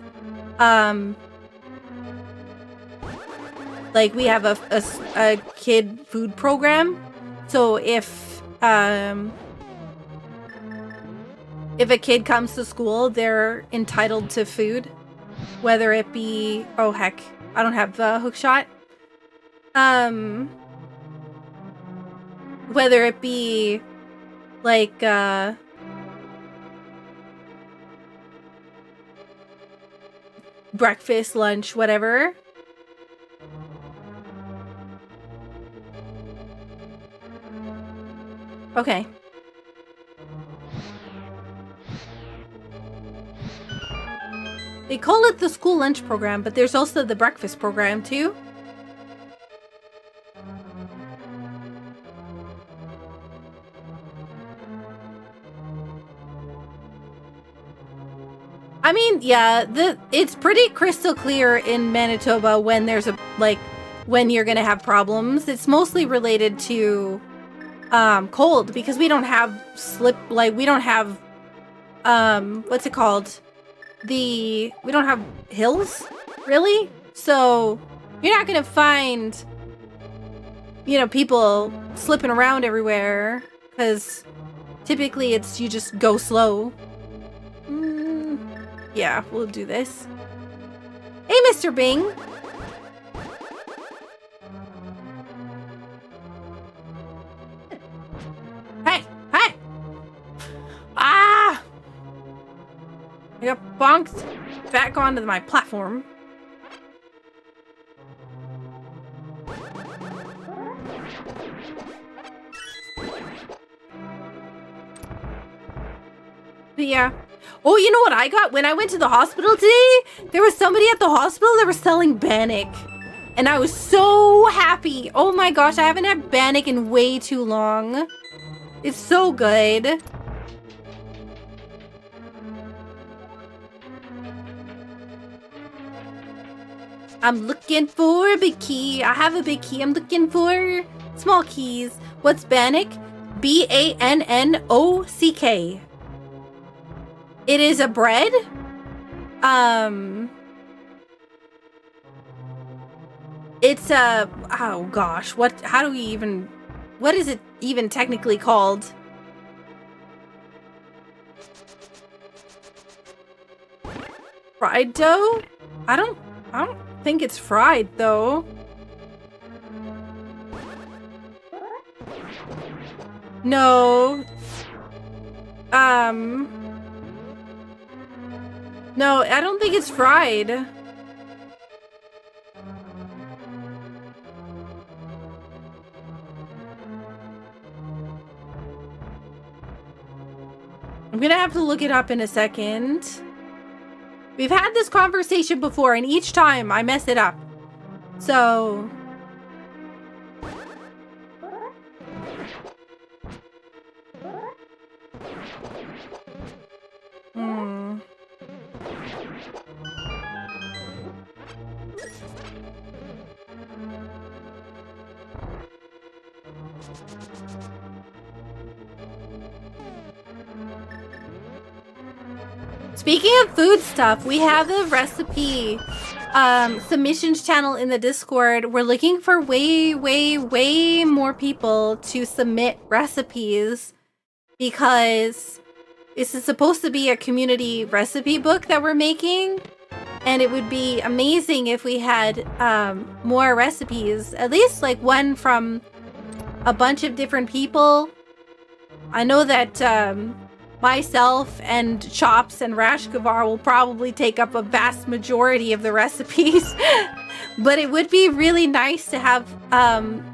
like, we have a kid food program. So if a kid comes to school, they're entitled to food, whether it be, oh heck, I don't have the hook shot. Whether it be like breakfast, lunch, whatever. Okay. They call it the school lunch program, but there's also the breakfast program too. I mean, yeah, it's pretty crystal clear in Manitoba when there's a, like, when you're gonna have problems. It's mostly related to cold, because we don't have we don't have what's it called? We don't have hills, really? So you're not gonna find, you know, people slipping around everywhere, because typically it's, you just go slow. Yeah, we'll do this. Hey, Mr. Bing! Hey! Hey! Ah! I got bonked back onto my platform. But yeah. Oh, you know what I got? When I went to the hospital today, there was somebody at the hospital that was selling Bannock. And I was so happy. Oh my gosh, I haven't had Bannock in way too long. It's so good. I'm looking for a big key. I have a big key. I'm looking for small keys. What's Bannock? B-A-N-N-O-C-K. It is a bread. It's a, oh gosh, how do we even, what is it even technically called? Fried dough? I don't think it's fried though. No. No, I don't think it's fried. I'm gonna have to look it up in a second. We've had this conversation before, and each time I mess it up. So... Speaking of food stuff, we have the recipe submissions channel in the Discord. We're looking for way more people to submit recipes because this is supposed to be a community recipe book that we're making. And it would be amazing if we had more recipes, at least like one from a bunch of different people. I know that myself and Chops and Rashkavar will probably take up a vast majority of the recipes. But it would be really nice to have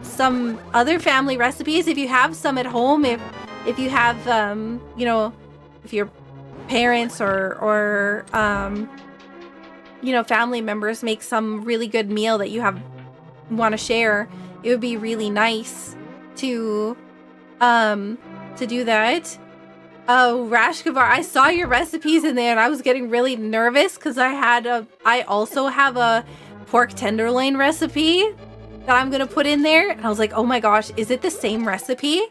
some other family recipes. If you have some at home, if you have, you know, if your parents or you know, family members make some really good meal that you want to share, it would be really nice to do that. Oh, Rashkavar, I saw your recipes in there and I was getting really nervous because I also have a pork tenderloin recipe that I'm gonna put in there, and I was like, oh my gosh, is it the same recipe?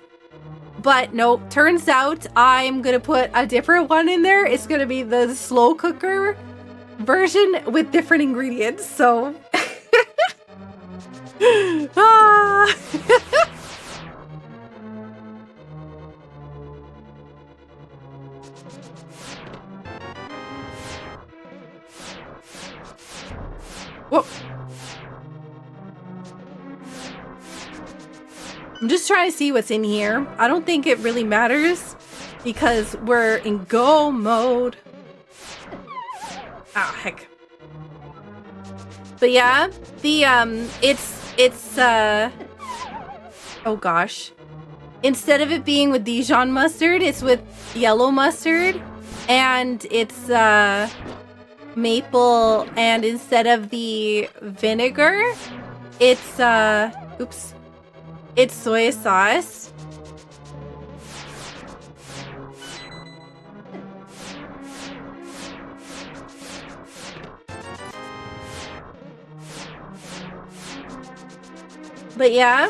But nope, turns out I'm gonna put a different one in there. It's gonna be the slow cooker version with different ingredients, so ah. Whoa. I'm just trying to see what's in here. I don't think it really matters because we're in go mode. Ah, heck. But yeah, the oh gosh. Instead of it being with Dijon mustard, it's with yellow mustard, and it's maple, and instead of the vinegar, it's oops. It's soy sauce. But yeah.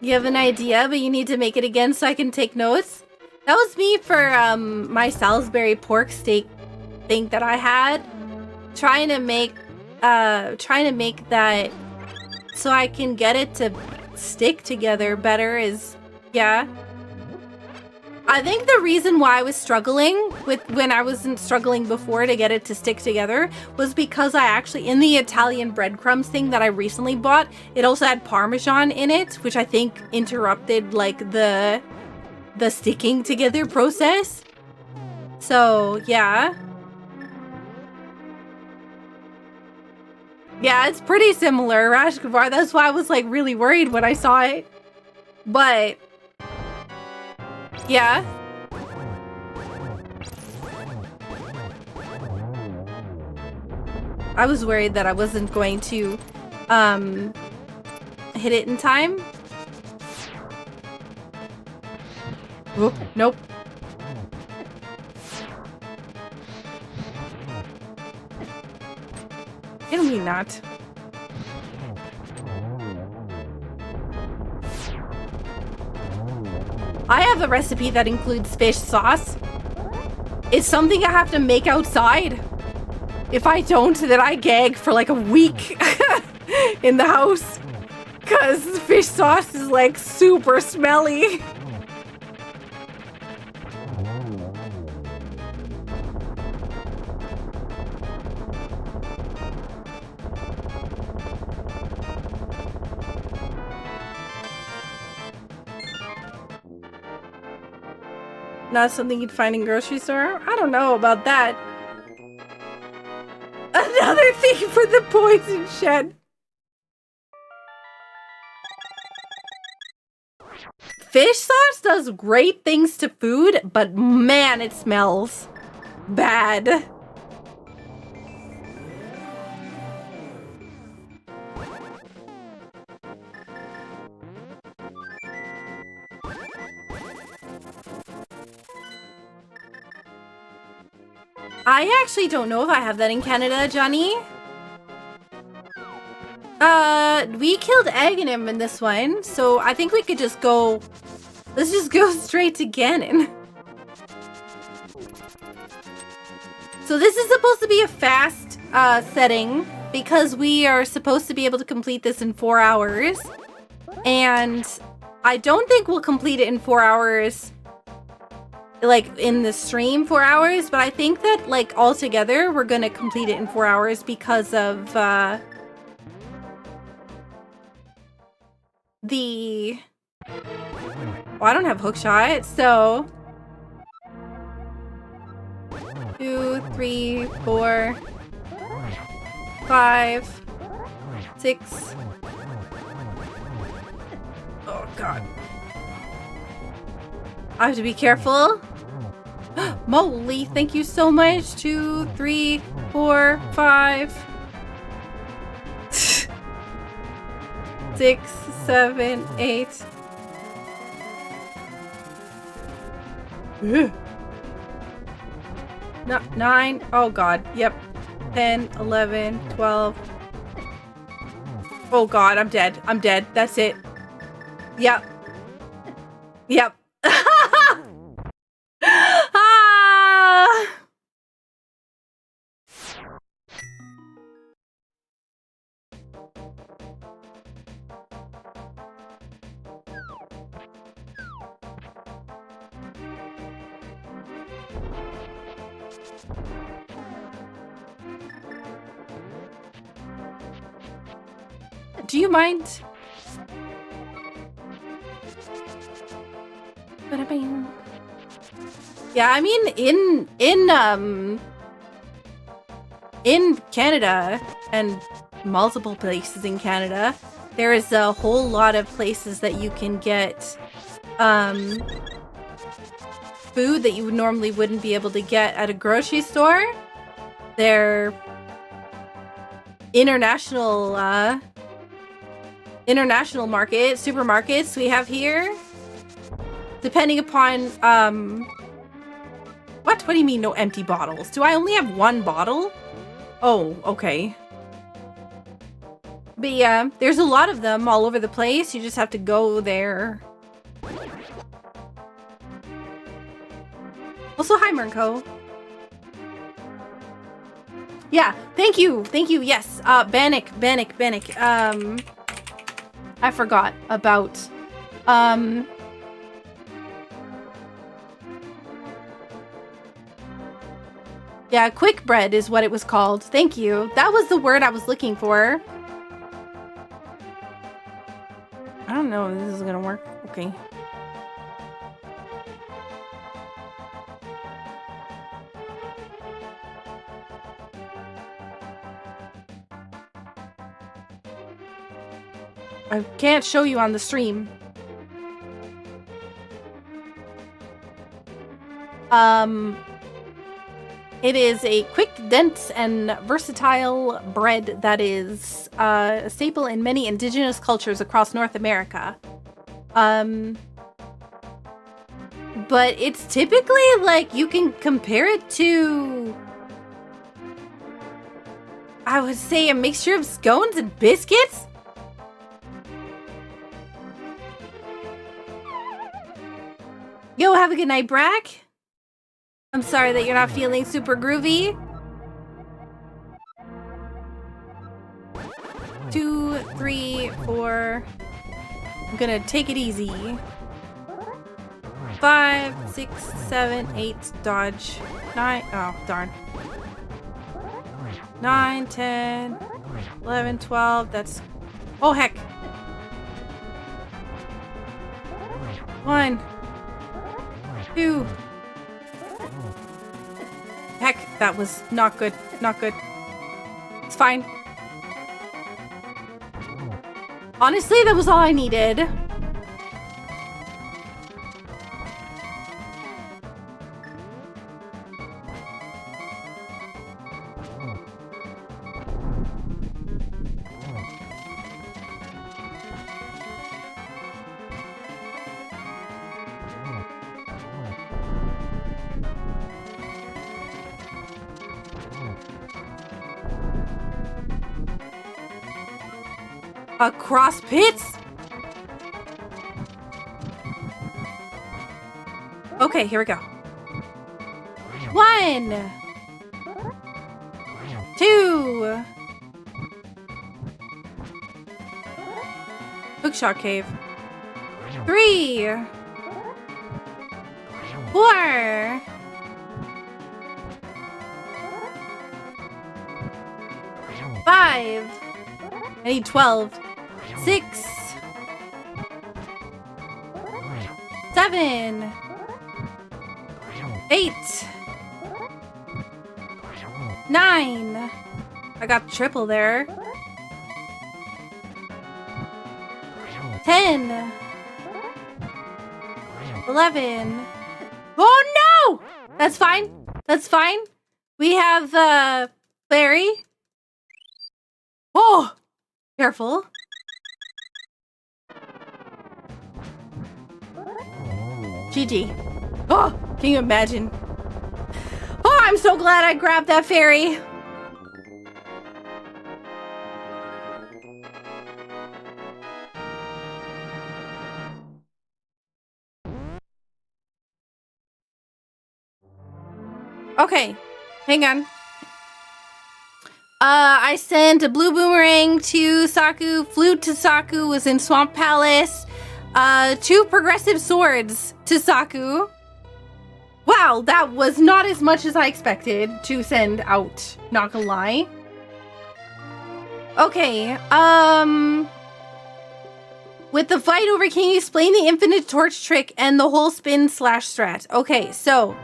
You have an idea, but you need to make it again so I can take notes. That was me for my Salisbury pork steak thing that I had. Trying to make that so I can get it to stick together better is, yeah. I think the reason why I was struggling when I wasn't struggling before to get it to stick together was because I actually, in the Italian breadcrumbs thing that I recently bought, it also had Parmesan in it, which I think interrupted like the sticking together process. So, yeah. Yeah, it's pretty similar, Rashkavar. That's why I was like really worried when I saw it. But yeah. I was worried that I wasn't going to hit it in time. Oh, nope. Can we not? I have a recipe that includes fish sauce. It's something I have to make outside. If I don't, then I gag for like a week in the house. Because fish sauce is like super smelly. Not something you'd find in grocery store? I don't know about that. Another thing for the poison shed. Fish sauce does great things to food, but man, it smells bad. I actually don't know if I have that in Canada, Johnny. We killed Aghanim in this one, so I think we could just go... Let's just go straight to Ganon. So this is supposed to be a fast setting, because we are supposed to be able to complete this in 4 hours. And I don't think we'll complete it in 4 hours. Like, in the stream, 4 hours. But I think that, like, altogether, we're gonna complete it in 4 hours because of, the... Well, I don't have hookshot, so... 2, 3, 4, 5, 6. Oh, God. I have to be careful. Moly, thank you so much. 2, 3, 4, 5, 6, 7, 8. No, 9. Oh, God. Yep. 10, 11, 12. Oh, God. I'm dead. I'm dead. That's it. Yep. Yep. Ah! Do you mind? Yeah, I mean, in Canada and multiple places in Canada, there is a whole lot of places that you can get food that you normally wouldn't be able to get at a grocery store. They're international market supermarkets we have here. Depending upon what do you mean no empty bottles? Do I only have one bottle? Oh, okay. But yeah, there's a lot of them all over the place. You just have to go there. Also, hi, Mernko. Yeah, thank you. Thank you. Yes. Bannock. I forgot about, yeah, quick bread is what it was called. Thank you. That was the word I was looking for. I don't know if this is gonna work. Okay. I can't show you on the stream. It is a quick, dense, and versatile bread that is a staple in many indigenous cultures across North America. But it's typically, like, you can compare it to, I would say, a mixture of scones and biscuits? Yo, have a good night, Brack. I'm sorry that you're not feeling super groovy. 2, 3, 4. I'm gonna take it easy. 5, 6, 7, 8. Dodge. 9. Oh, darn. 9, 10, 11, 12. That's... Oh, heck. 1, 2. Heck, that was not good. Not good. It's fine. Honestly, that was all I needed. Across pits? Okay, here we go. 1, 2. Hookshot cave. 3, 4, 5. I need 12. 6, 7, 8, 9. I got triple there. 10, 11. Oh no! That's fine. That's fine. We have Larry. Oh, careful. GG. Oh, can you imagine? Oh, I'm so glad I grabbed that fairy. Okay, hang on. I sent a blue boomerang to Saku, flute to Saku, was in Swamp Palace. 2 progressive swords to Saku. Wow, that was not as much as I expected to send out, not gonna lie. Okay, with the fight over, can you explain the infinite torch trick and the whole spin slash strat? Okay, so,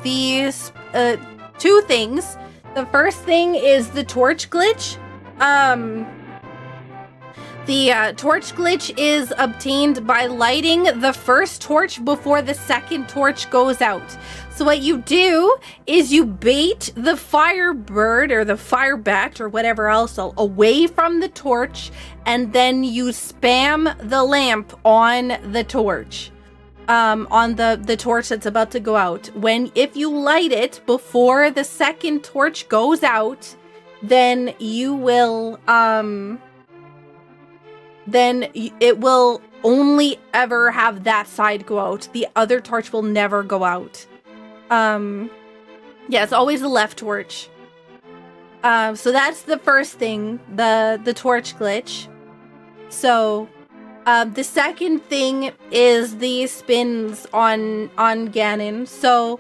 these, 2 things. The first thing is the torch glitch. The torch glitch is obtained by lighting the first torch before the second torch goes out. So what you do is you bait the firebird or the firebat or whatever else away from the torch, and then you spam the lamp on the torch. On the torch that's about to go out. If you light it before the second torch goes out, then you will, then it will only ever have that side go out. The other torch will never go out. Yeah, it's always the left torch. So that's the first thing, the torch glitch. So, the second thing is the spins on Ganon. So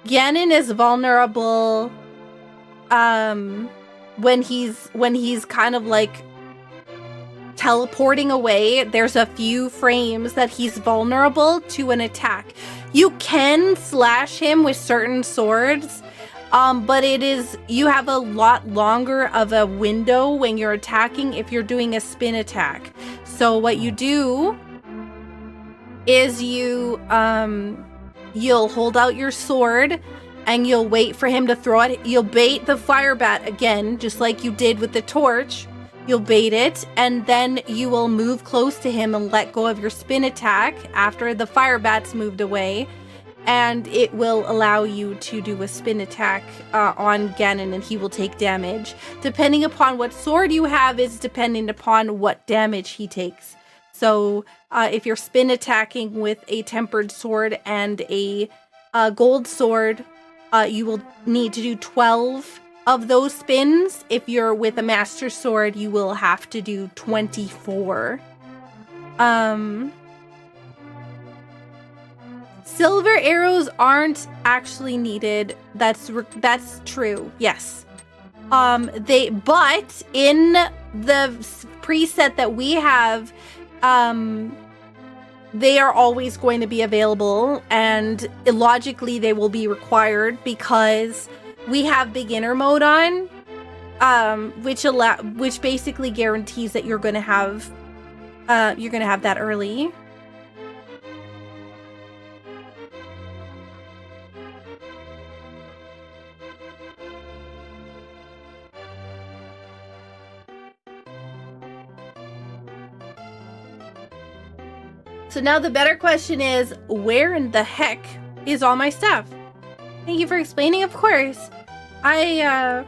Ganon is vulnerable when he's kind of like teleporting away. There's a few frames that he's vulnerable to an attack. You can slash him with certain swords, but you have a lot longer of a window when you're attacking if you're doing a spin attack. So what you do is you'll hold out your sword and you'll wait for him to throw it. You'll bait the firebat again, just like you did with the torch. You'll bait it, and then you will move close to him and let go of your spin attack after the firebat's moved away. And it will allow you to do a spin attack on Ganon, and he will take damage. Depending upon what sword you have is dependent upon what damage he takes. So if you're spin attacking with a tempered sword and a gold sword, you will need to do 12 of those spins. If you're with a master sword, you will have to do 24. Silver arrows aren't actually needed. That's true. Yes. But in the preset that we have, they are always going to be available, and logically they will be required because we have beginner mode on, which basically guarantees that you're going to have that early. So now the better question is, where in the heck is all my stuff? Thank you for explaining, of course. I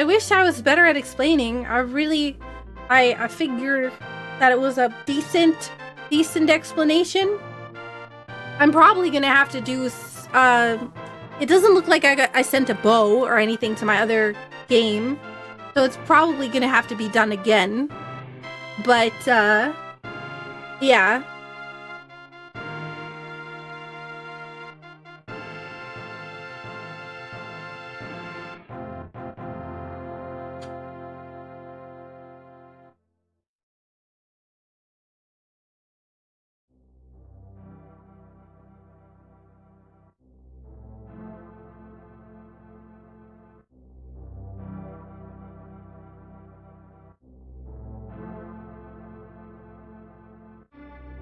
wish I was better at explaining. I figured that it was a decent explanation. I'm probably gonna have to do, it doesn't look like I sent a bow or anything to my other game, so it's probably gonna have to be done again. But, yeah.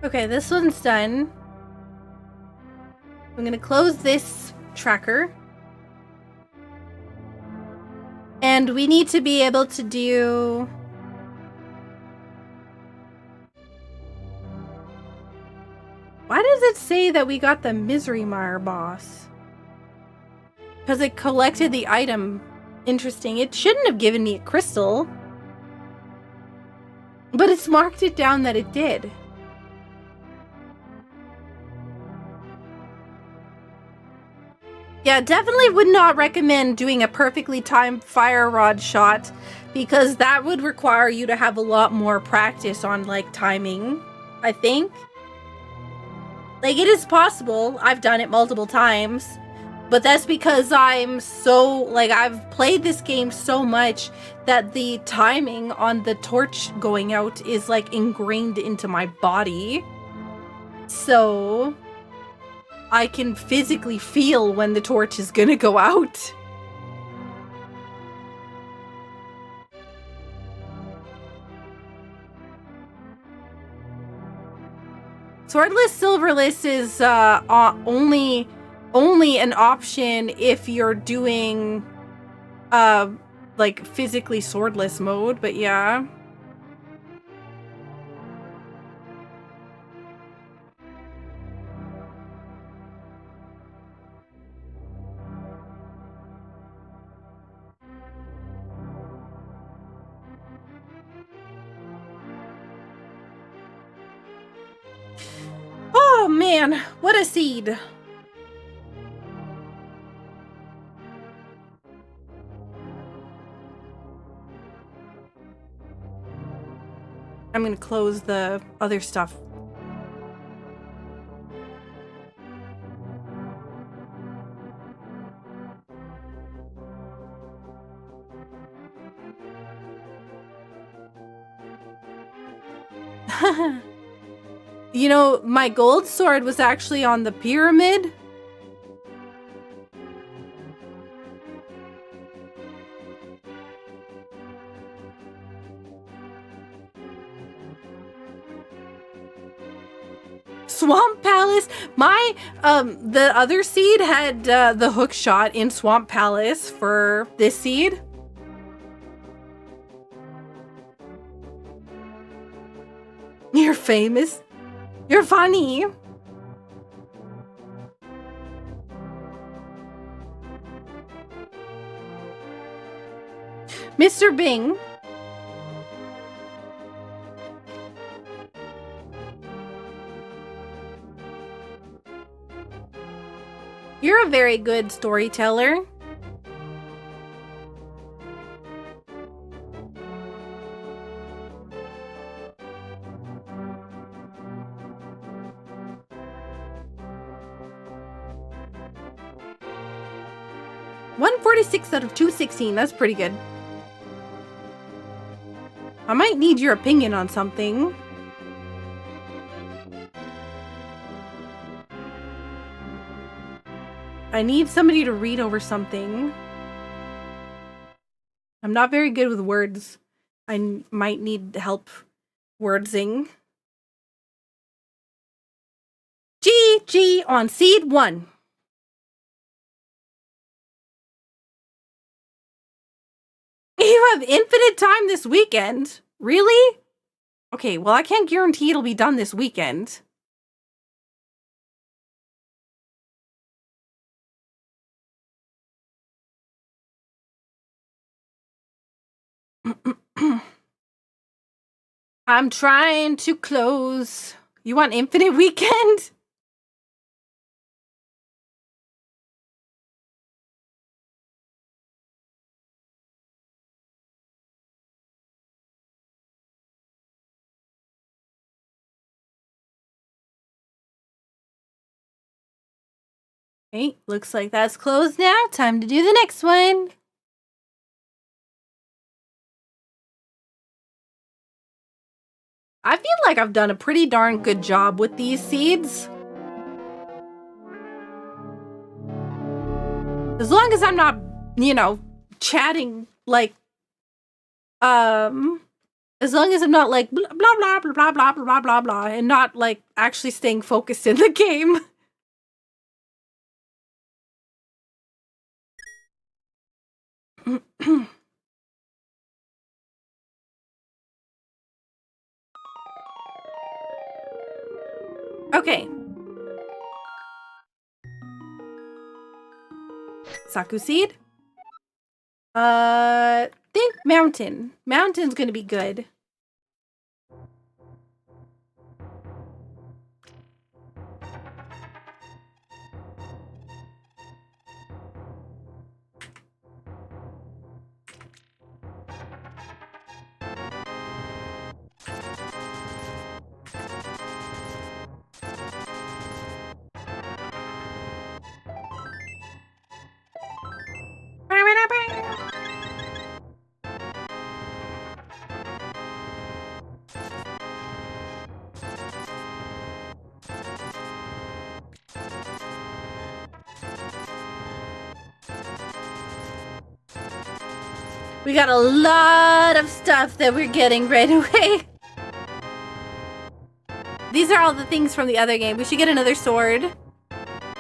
Okay, this one's done. I'm gonna close this tracker. And we need to be able to do... Why does it say that we got the Misery Mire boss? Because it collected the item. Interesting. It shouldn't have given me a crystal. But it's marked it down that it did. Yeah, definitely would not recommend doing a perfectly timed fire rod shot, because that would require you to have a lot more practice on, like, timing, I think. Like, it is possible. I've done it multiple times. But that's because I'm so, like, I've played this game so much that the timing on the torch going out is, like, ingrained into my body. So I can physically feel when the torch is gonna go out. Swordless, silverless is only an option if you're doing like physically swordless mode, but yeah. Oh man, what a seed. I'm gonna close the other stuff. You know, my gold sword was actually on the pyramid. Swamp Palace. My the other seed had the hook shot in Swamp Palace for this seed. You're famous. You're funny. Mr. Bing. You're a very good storyteller. $146 out of $216. That's pretty good. I might need your opinion on something. I need somebody to read over something. I'm not very good with words. I might need help wordsing. GG on seed 1. You have infinite time this weekend? Really? Okay, well, I can't guarantee it'll be done this weekend. I'm trying to close. You want infinite weekend? Okay, looks like that's closed now. Time to do the next one. I feel like I've done a pretty darn good job with these seeds. As long as I'm not, you know, chatting like, As long as I'm not like blah blah blah blah blah blah blah blah blah and not like actually staying focused in the game. Okay. Saku seed. Think mountain. Mountain's gonna be good. We got a lot of stuff that we're getting right away. These are all the things from the other game. We should get another sword.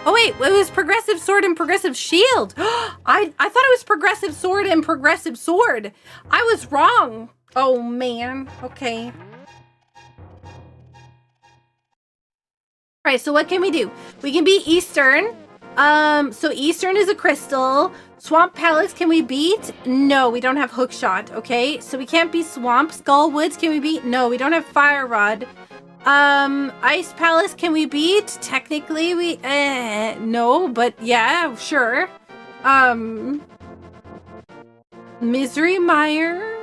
Oh wait, it was progressive sword and progressive shield. I thought it was progressive sword and progressive sword. I was wrong. Oh man. Okay. All right, so what can we do? We can beat Eastern. So Eastern is a crystal. Swamp Palace, can we beat? No, we don't have hook shot, okay? So we can't beat Swamp. Skull Woods, can we beat? No, we don't have Fire Rod. Ice Palace, can we beat? Technically, we, no, but yeah, sure. Misery Mire.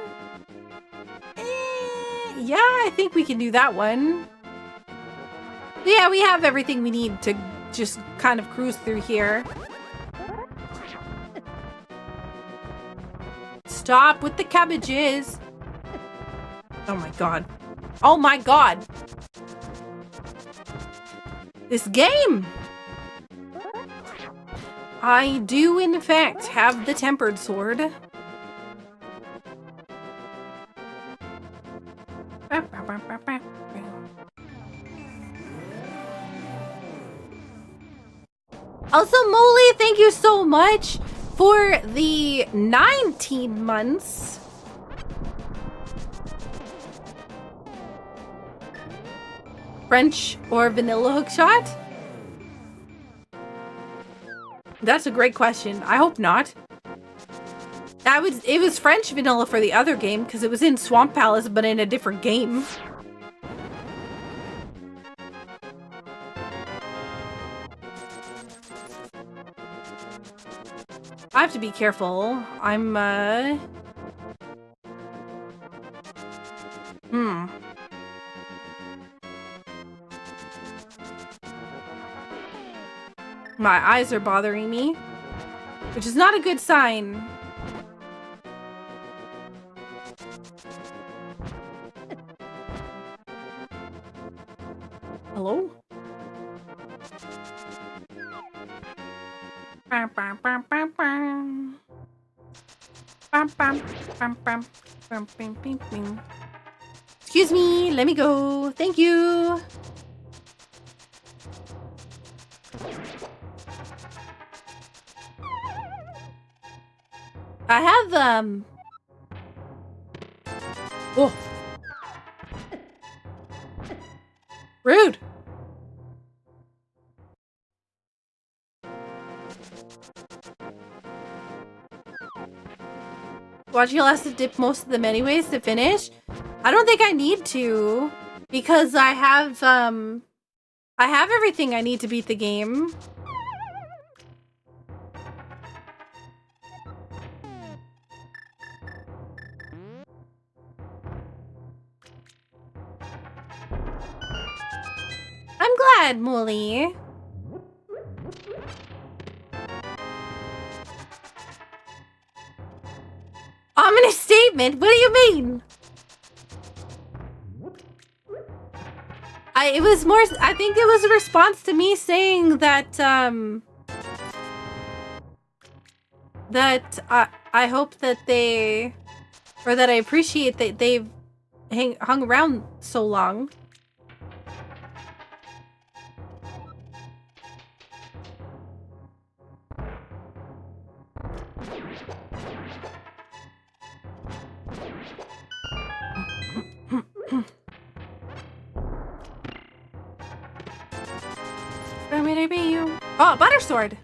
Yeah, I think we can do that one. Yeah, we have everything we need to just kind of cruise through here. Stop with the cabbages. Oh my god. Oh my god. This game. I do in fact have the tempered sword. Also, Molly, thank you so much for the 19 months. French or vanilla hookshot? That's a great question. I hope not. It was French vanilla for the other game because it was in Swamp Palace, but in a different game. I have to be careful. I'm, My eyes are bothering me, which is not a good sign. Hello? Excuse me, let me go. Thank you. I have, oh. Rude. Watch, you'll have to dip most of them anyways to finish. I don't think I need to, because I have everything I need to beat the game. I'm glad, Molly. Ominous statement? What do you mean? I think it was a response to me saying that, I hope that they, or that I appreciate that they've hung around so long. Oh, butter sword.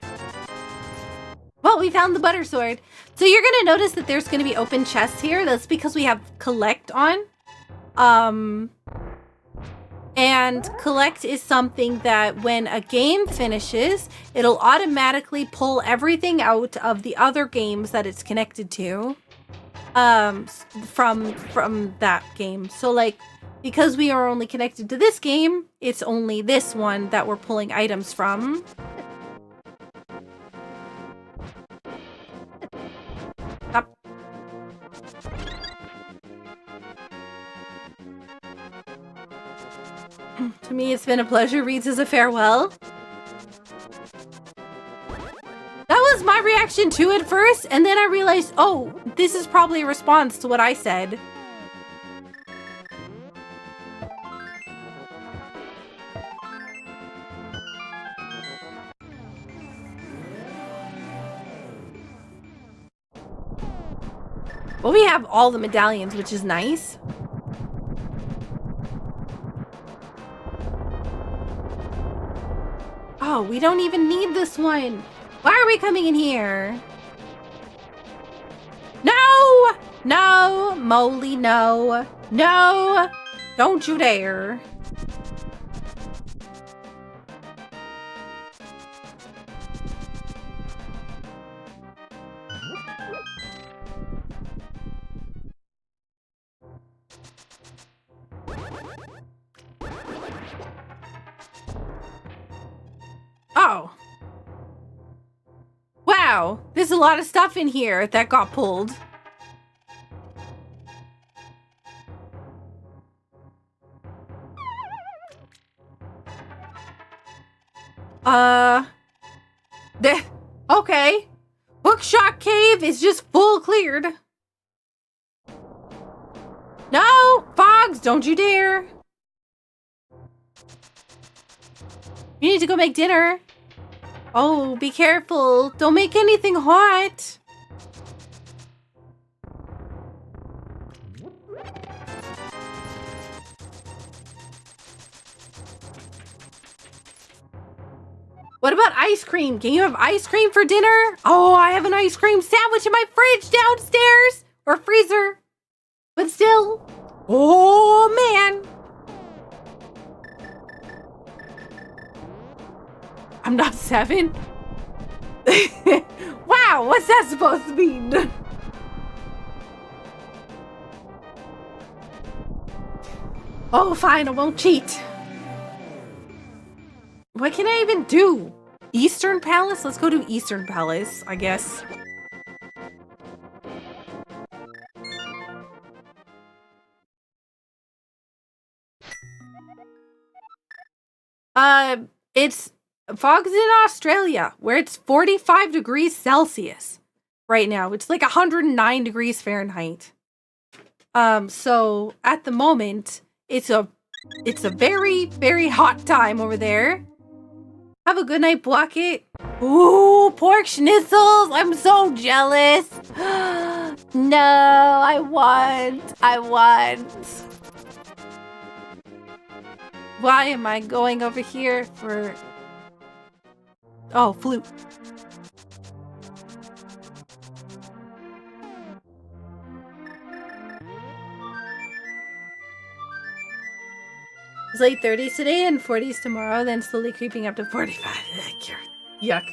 Well, we found the butter sword. So you're going to notice that there's going to be open chests here. That's because we have collect on. And collect is something that when a game finishes, it'll automatically pull everything out of the other games that it's connected to from that game. So like, because we are only connected to this game, it's only this one that we're pulling items from. Stop. To me, it's been a pleasure. Reads as a farewell. That was my reaction to it first, and then I realized, oh, this is probably a response to what I said. Well, we have all the medallions, which is nice. Oh, we don't even need this one. Why are we coming in here? No! No! Moly, no. No! Don't you dare. Oh. Wow, there's a lot of stuff in here that got pulled. Okay. Bookshot Cave is just full cleared. No, Fogs, don't you dare. You need to go make dinner. Oh, be careful. Don't make anything hot. What about ice cream? Can you have ice cream for dinner? Oh, I have an ice cream sandwich in my fridge downstairs. Or freezer. But still. Oh, man. I'm not 7? Wow, what's that supposed to mean? Oh, fine, I won't cheat. What can I even do? Eastern Palace? Let's go to Eastern Palace, I guess. It's Fog's in Australia, where it's 45 degrees Celsius right now. It's like 109 degrees Fahrenheit. So at the moment, it's a very, very hot time over there. Have a good night, Bucket. Ooh, pork schnitzels. I'm so jealous. No, I want. Why am I going over here for... Oh, flute. It's late 30s today and 40s tomorrow, then slowly creeping up to 45. Yuck.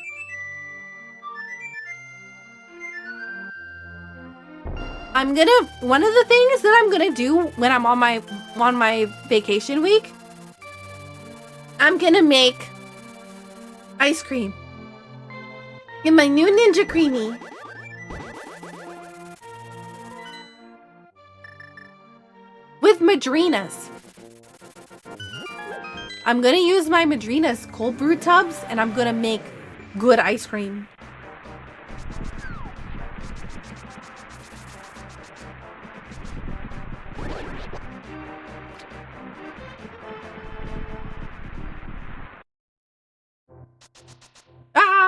One of the things that I'm gonna do when I'm on my vacation week, I'm gonna make ice cream in my new Ninja Creamy. With Madrinas. I'm gonna use my Madrinas cold brew tubs and I'm gonna make good ice cream.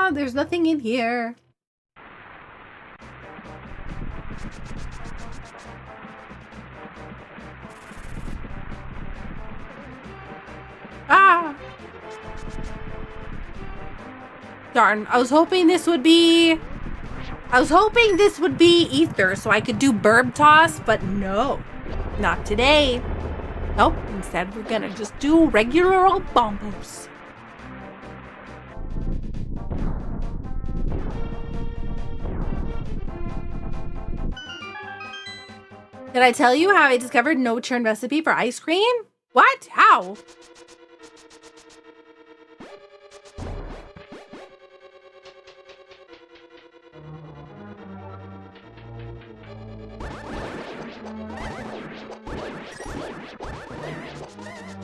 Ah, there's nothing in here. Ah! Darn, I was hoping this would be ether so I could do burb toss, but no. Not today. Nope, instead we're gonna just do regular old bombos. Did I tell you how I discovered no churn recipe for ice cream? What? How?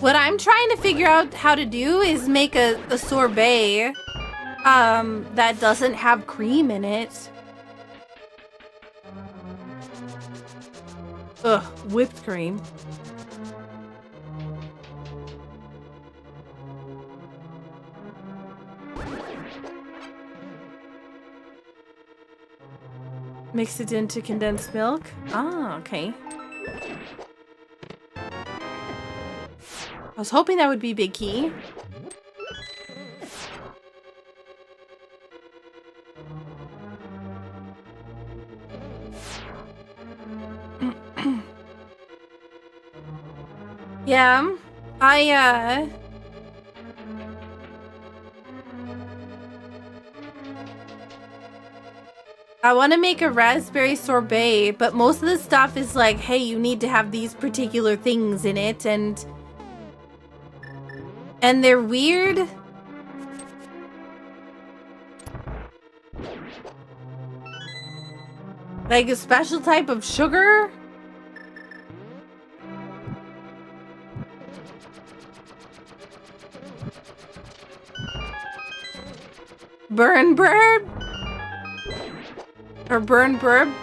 What I'm trying to figure out how to do is make a sorbet that doesn't have cream in it. Ugh, whipped cream. Mix it into condensed milk. Ah, okay. I was hoping that would be big key. Yeah, I want to make a raspberry sorbet, but most of the stuff is like, hey, you need to have these particular things in it, and they're weird. Like a special type of sugar? Burn burb? Or burn burb?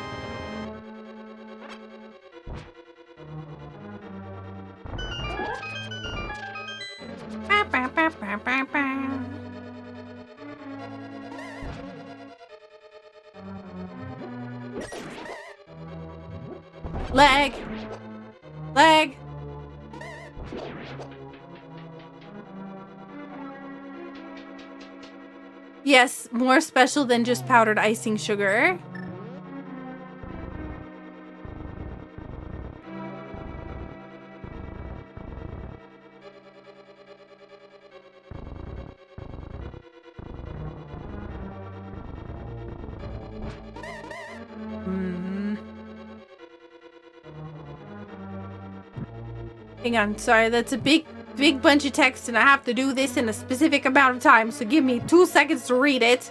Leg. Leg. Yes, more special than just powdered icing sugar. Hang on, sorry, that's a big bunch of text and I have to do this in a specific amount of time, so give me 2 seconds to read it.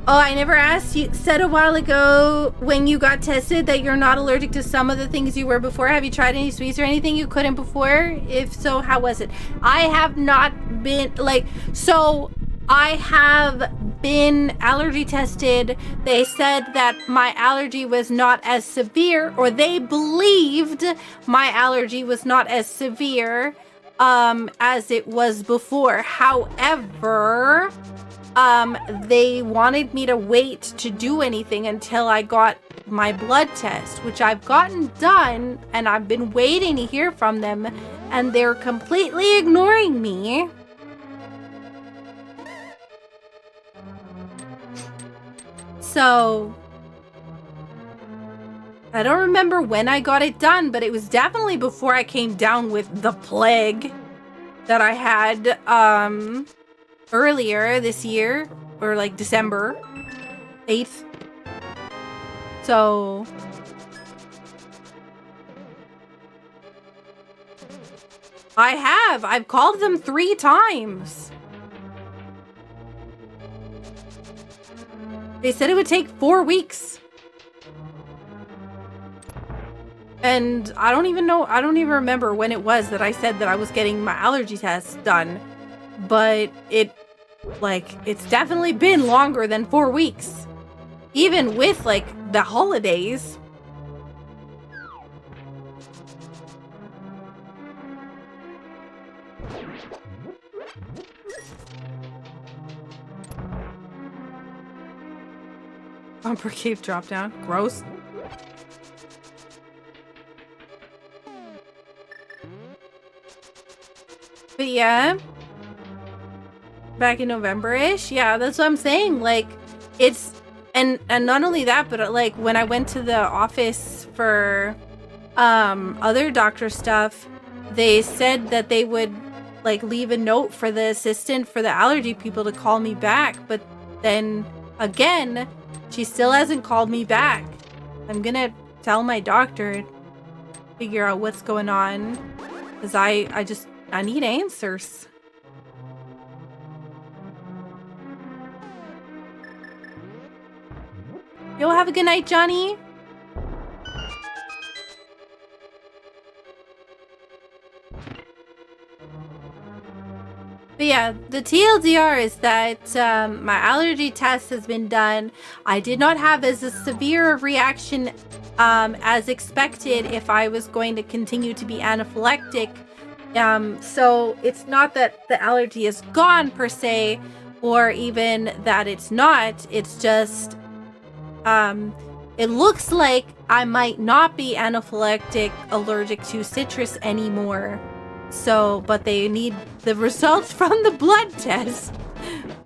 Oh, I never asked you, said a while ago when you got tested that you're not allergic to some of the things you were before. Have you tried any sweets or anything you couldn't before? If so, how was it? I have not been, so I have been allergy tested. They said that my allergy was not as severe, or they believed my allergy was not as severe as it was before. However, they wanted me to wait to do anything until I got my blood test, which I've gotten done, and I've been waiting to hear from them, and they're completely ignoring me. So, I don't remember when I got it done, but it was definitely before I came down with the plague that I had earlier this year, or like December 8th. So, I've called them 3 times. They said it would take 4 weeks. And I don't even remember when it was that I said that I was getting my allergy test done. But it's definitely been longer than 4 weeks. Even with, the holidays. Jumper cave drop down. Gross. But yeah. Back in November-ish. Yeah, that's what I'm saying. Like, it's... And not only that, but like when I went to the office for other doctor stuff, they said that they would like leave a note for the assistant for the allergy people to call me back. But then again, she still hasn't called me back. I'm gonna tell my doctor, figure out what's going on, because I need answers. Yo, have a good night, Johnny. But yeah, the TLDR is that my allergy test has been done. I did not have as a severe reaction as expected if I was going to continue to be anaphylactic. So it's not that the allergy is gone per se, or even that it's not. It's just... it looks like I might not be anaphylactic allergic to citrus anymore. So, but they need the results from the blood test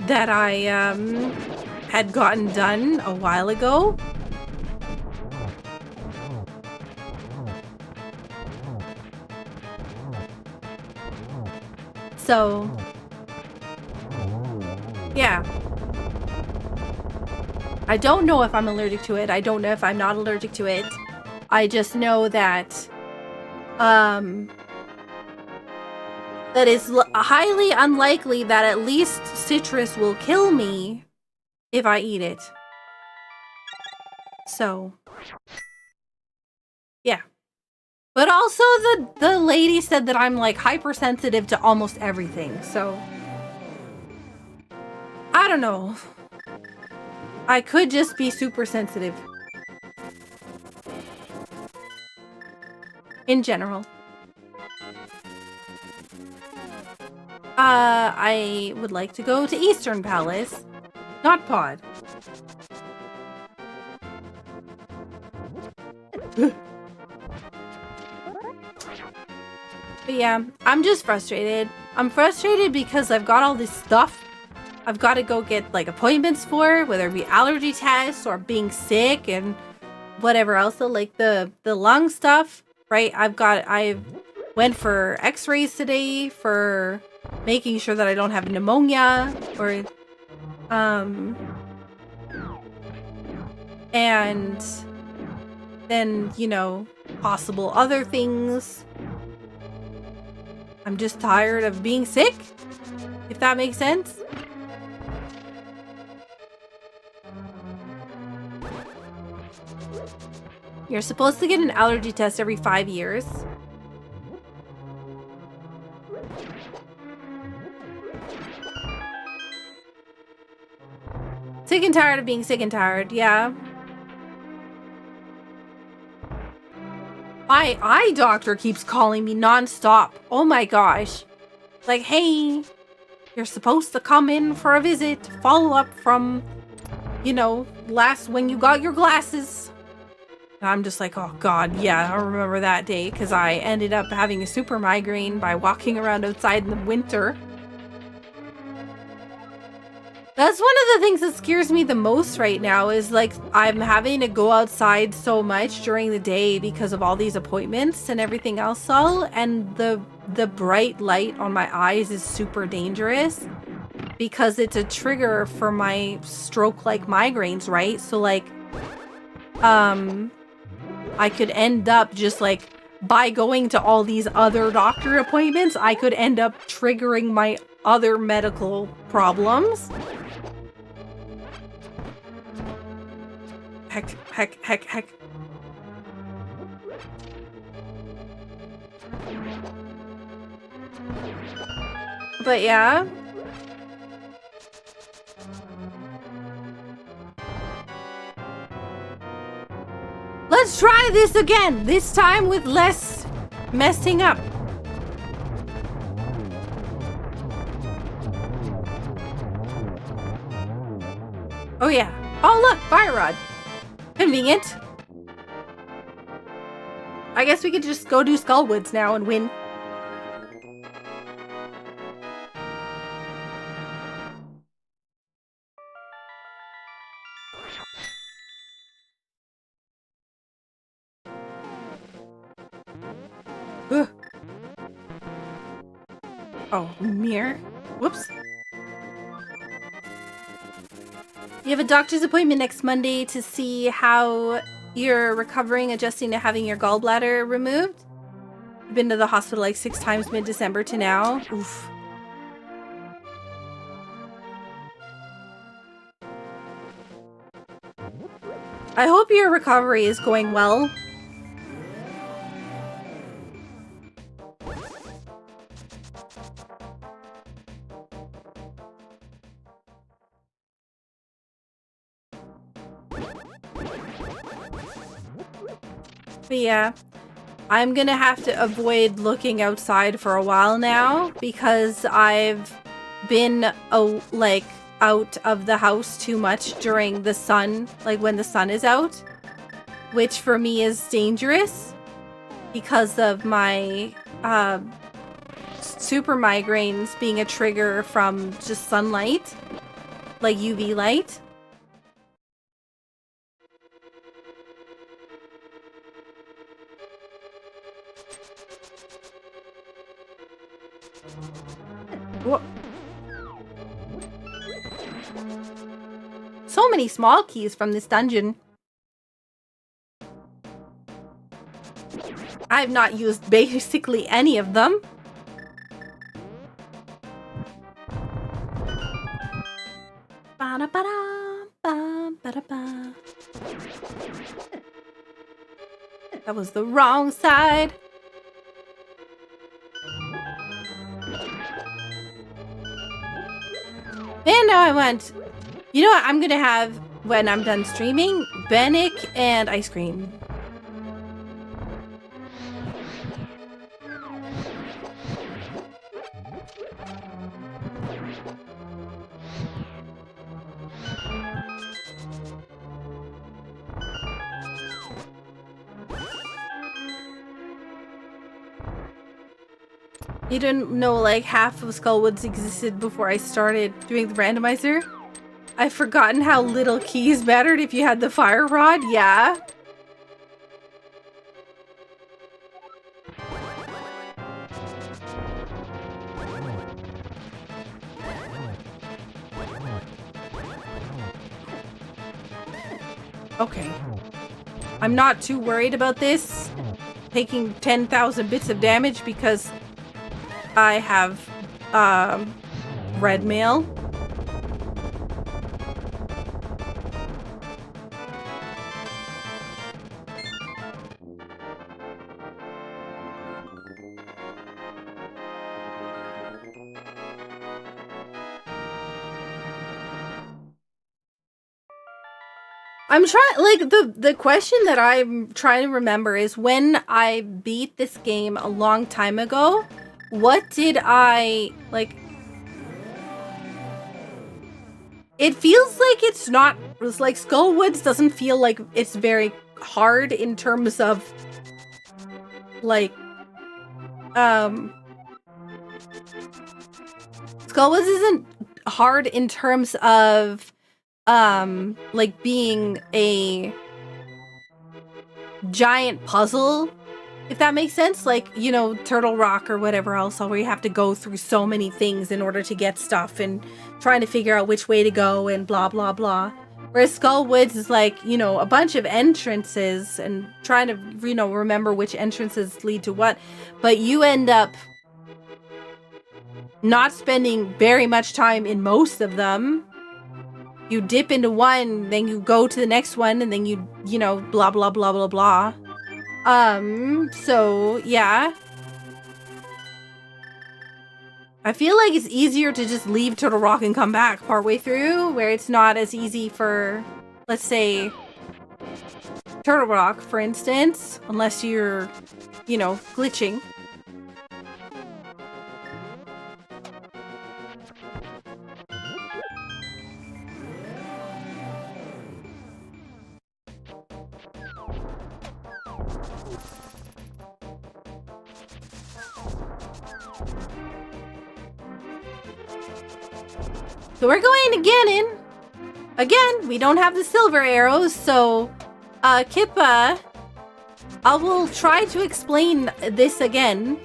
that I had gotten done a while ago. So, yeah. I don't know if I'm allergic to it. I don't know if I'm not allergic to it. I just know that that it's highly unlikely that at least citrus will kill me if I eat it. So, yeah. But also the lady said that I'm like hypersensitive to almost everything. So, I don't know. I could just be super sensitive. In general. I would like to go to Eastern Palace. Not Pod. But yeah, I'm just frustrated. I'm frustrated because I've got all this stuff I've got to go get like appointments for, whether it be allergy tests or being sick and whatever else, so, like the lung stuff, right? I went for x-rays today for making sure that I don't have pneumonia or and then, you know, possible other things. I'm just tired of being sick, if that makes sense. You're supposed to get an allergy test every 5 years. Sick and tired of being sick and tired, yeah. My eye doctor keeps calling me non-stop. Oh my gosh. Like, hey, you're supposed to come in for a visit, follow up from, you know, when you got your glasses. And I'm just like, oh god, yeah, I remember that day, because I ended up having a super migraine by walking around outside in the winter. That's one of the things that scares me the most right now, is like I'm having to go outside so much during the day because of all these appointments and everything else and the bright light on my eyes is super dangerous because it's a trigger for my stroke-like migraines, right? So like I could end up just like, by going to all these other doctor appointments, I could end up triggering my other medical problems. Heck. But yeah. Let's try this again, this time with less messing up. Oh yeah. Oh look, fire rod. Convenient. I guess we could just go do Skullwoods now and win. Ugh. Oh, mirror. Whoops. You have a doctor's appointment next Monday to see how you're recovering, adjusting to having your gallbladder removed. I've been to the hospital like 6 times mid-December to now. Oof. I hope your recovery is going well. But yeah, I'm gonna have to avoid looking outside for a while now because I've been like out of the house too much during the sun, like when the sun is out, which for me is dangerous because of my super migraines being a trigger from just sunlight, like UV light. Whoa. So many small keys from this dungeon. I've not used basically any of them. That was the wrong side. And now I want, you know what I'm gonna have when I'm done streaming? Bannock and ice cream. You didn't know like half of Skullwoods existed before I started doing the randomizer? I've forgotten how little keys mattered if you had the fire rod, yeah. Okay. I'm not too worried about this taking 10,000 bits of damage because I have red mail. I'm trying, like, the question that I'm trying to remember is when I beat this game a long time ago, what did I, like, it feels like it's not, it's like Skullwoods doesn't feel like it's very hard in terms of, like, Skullwoods isn't hard in terms of, like being a giant puzzle, if that makes sense. Like, you know, Turtle Rock or whatever else, where you have to go through so many things in order to get stuff and trying to figure out which way to go and blah, blah, blah. Whereas Skullwoods is like, you know, a bunch of entrances and trying to, you know, remember which entrances lead to what. But you end up not spending very much time in most of them. You dip into one, then you go to the next one, and then you know, blah, blah, blah, blah, blah. So, yeah. I feel like it's easier to just leave Turtle Rock and come back partway through, where it's not as easy for, let's say, Turtle Rock, for instance, unless you're, you know, glitching. So we're going again in. Again, we don't have the silver arrows, so Kippa, I will try to explain this again,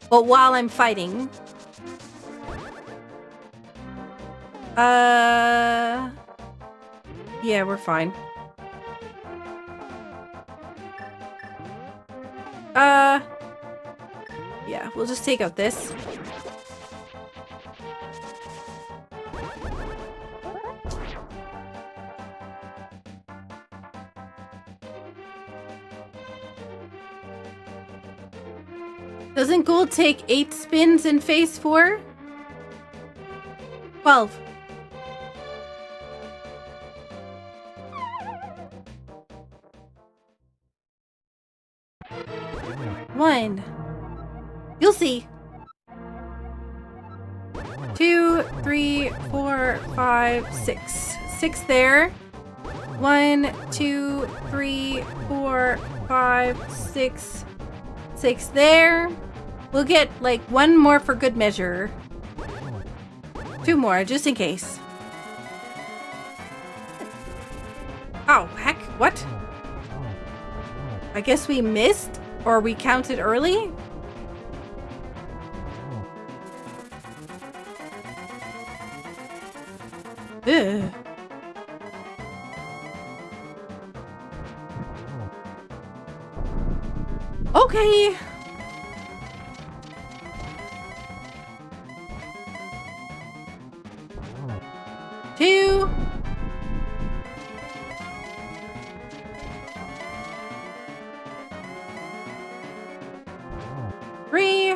but while I'm fighting. Yeah, we're fine. Yeah, we'll just take out this. Doesn't gold take 8 spins in phase 4? 12. One. You'll see. 2, 3, 4, 5, 6. 6 there. 1, 2, 3, 4, 5, 6. 6 there. We'll get like 1 more for good measure. 2 more, just in case. Oh, heck, what? I guess we missed, or we counted early? Ugh. Okay. Two. Three.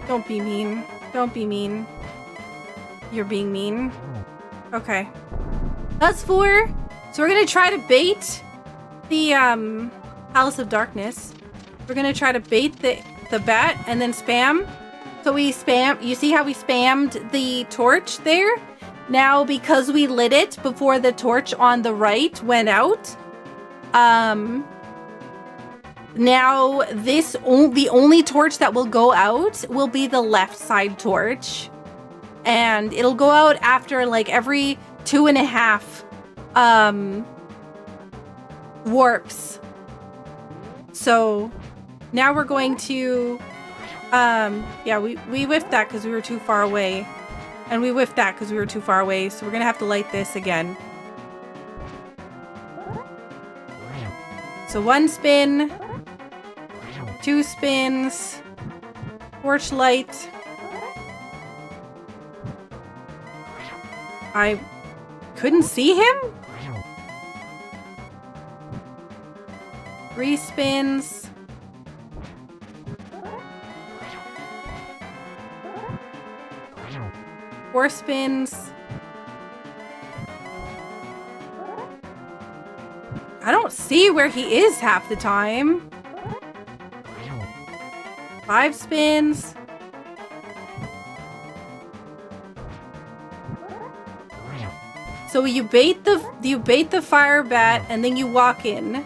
Don't be mean. Don't be mean. You're being mean. Okay. That's 4. So we're gonna try to bait the Palace of Darkness. We're gonna try to bait the bat and then spam. So we spam. You see how we spammed the torch there? Now because we lit it before the torch on the right went out. Now the only torch that will go out will be the left side torch, and it'll go out after like every 2.5 warps. So now we're going to yeah, we whiffed that because we were too far away, and we whiffed that because we were too far away, so we're gonna have to light this again. So 1 spin, 2 spins, torch light. I couldn't see him? 3 spins. 4 spins. I don't see where he is half the time. 5 spins. So you bait the fire bat and then you walk in.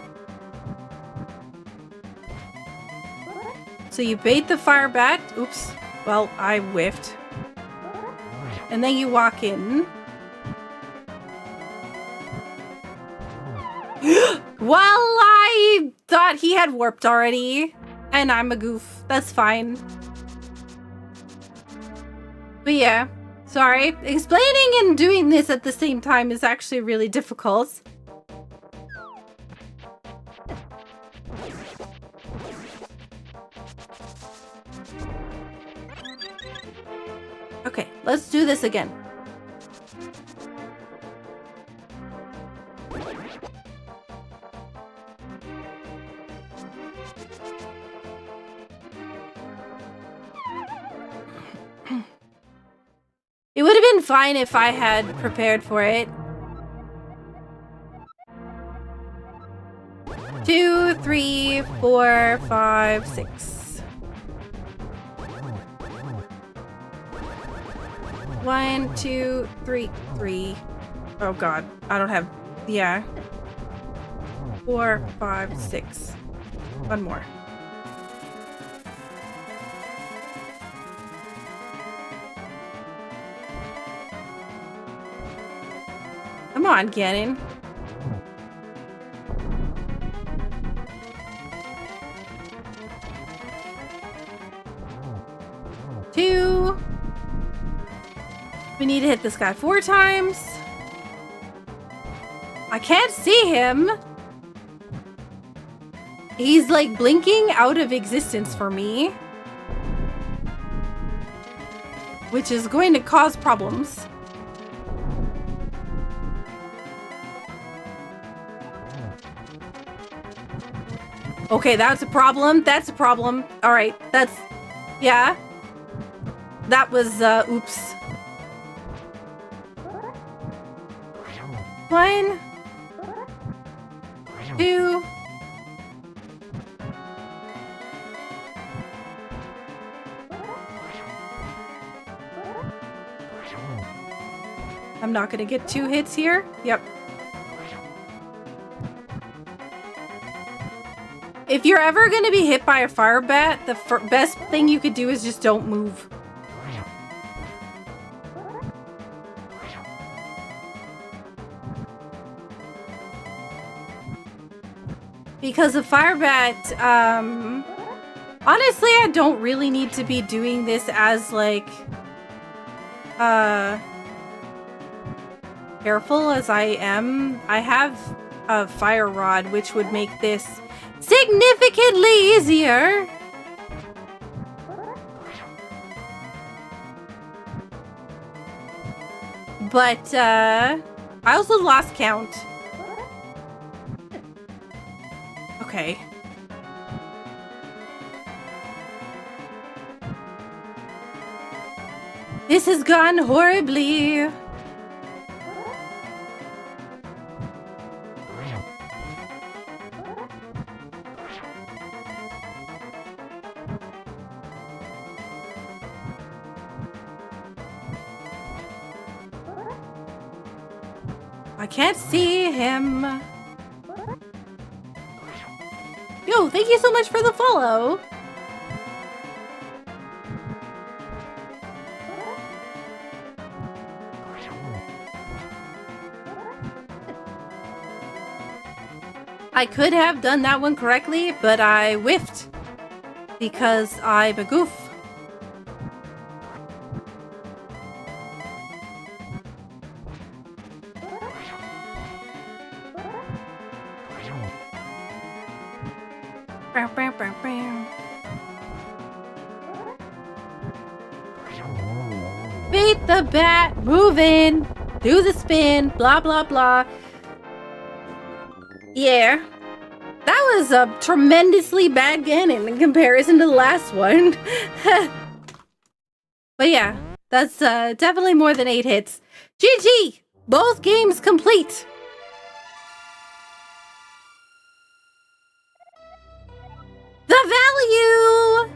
So you bait the fire bat. Oops. Well, I whiffed. And then you walk in. Well, I thought he had warped already. And I'm a goof. That's fine. But yeah. Sorry. Explaining and doing this at the same time is actually really difficult. Okay, let's do this again. It would have been fine if I had prepared for it. 2, 3, 4, 5, 6. 1, 2, 3, 3. Oh god, I don't have. Yeah. 4, 5, 6. 1 more. Come on, Ganon. Two. We need to hit this guy 4 times. I can't see him. He's like blinking out of existence for me, which is going to cause problems. Okay, that's a problem. That's a problem. All right, that's... Yeah. That was, oops. 1, 2. I'm not gonna get 2 hits here. Yep. If you're ever gonna be hit by a fire bat, the best thing you could do is just don't move. Because a fire bat, honestly, I don't really need to be doing this as, like, careful as I am. I have a fire rod, which would make this significantly easier. But, I also lost count. Okay. This has gone horribly. I can't see him. Yo, thank you so much for the follow. I could have done that one correctly, but I whiffed because I'm a goof. Beat the bat, move in, do the spin, blah blah blah. Yeah, that was a tremendously bad Ganon in comparison to the last one. But yeah, that's definitely more than 8 hits. GG! Both games complete! The value!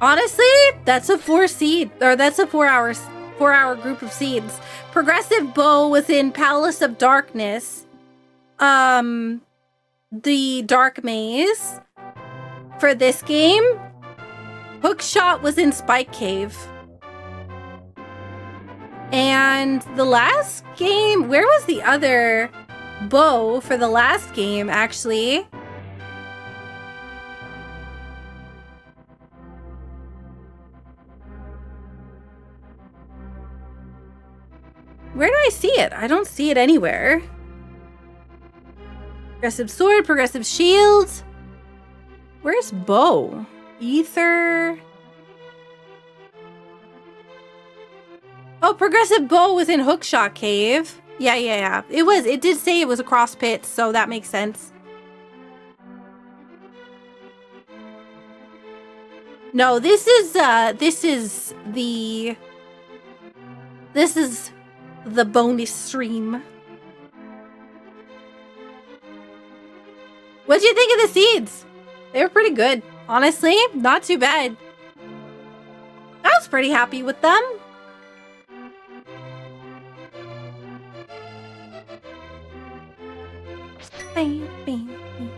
Honestly, that's a 4 seed, or that's a 4-hour group of seeds. Progressive Bow was in Palace of Darkness. The Dark Maze for this game. Hookshot was in Spike Cave. And the last game, where was the other bow for the last game, actually? Where do I see it? I don't see it anywhere. Progressive sword, progressive shield. Where's bow? Ether. Oh, progressive bow was in Hookshot Cave. Yeah. It did say it was across pits, so that makes sense. No, this is the bonus stream. What'd you think of the seeds? They were pretty good. Honestly, not too bad. I was pretty happy with them. Bam, bam, bam.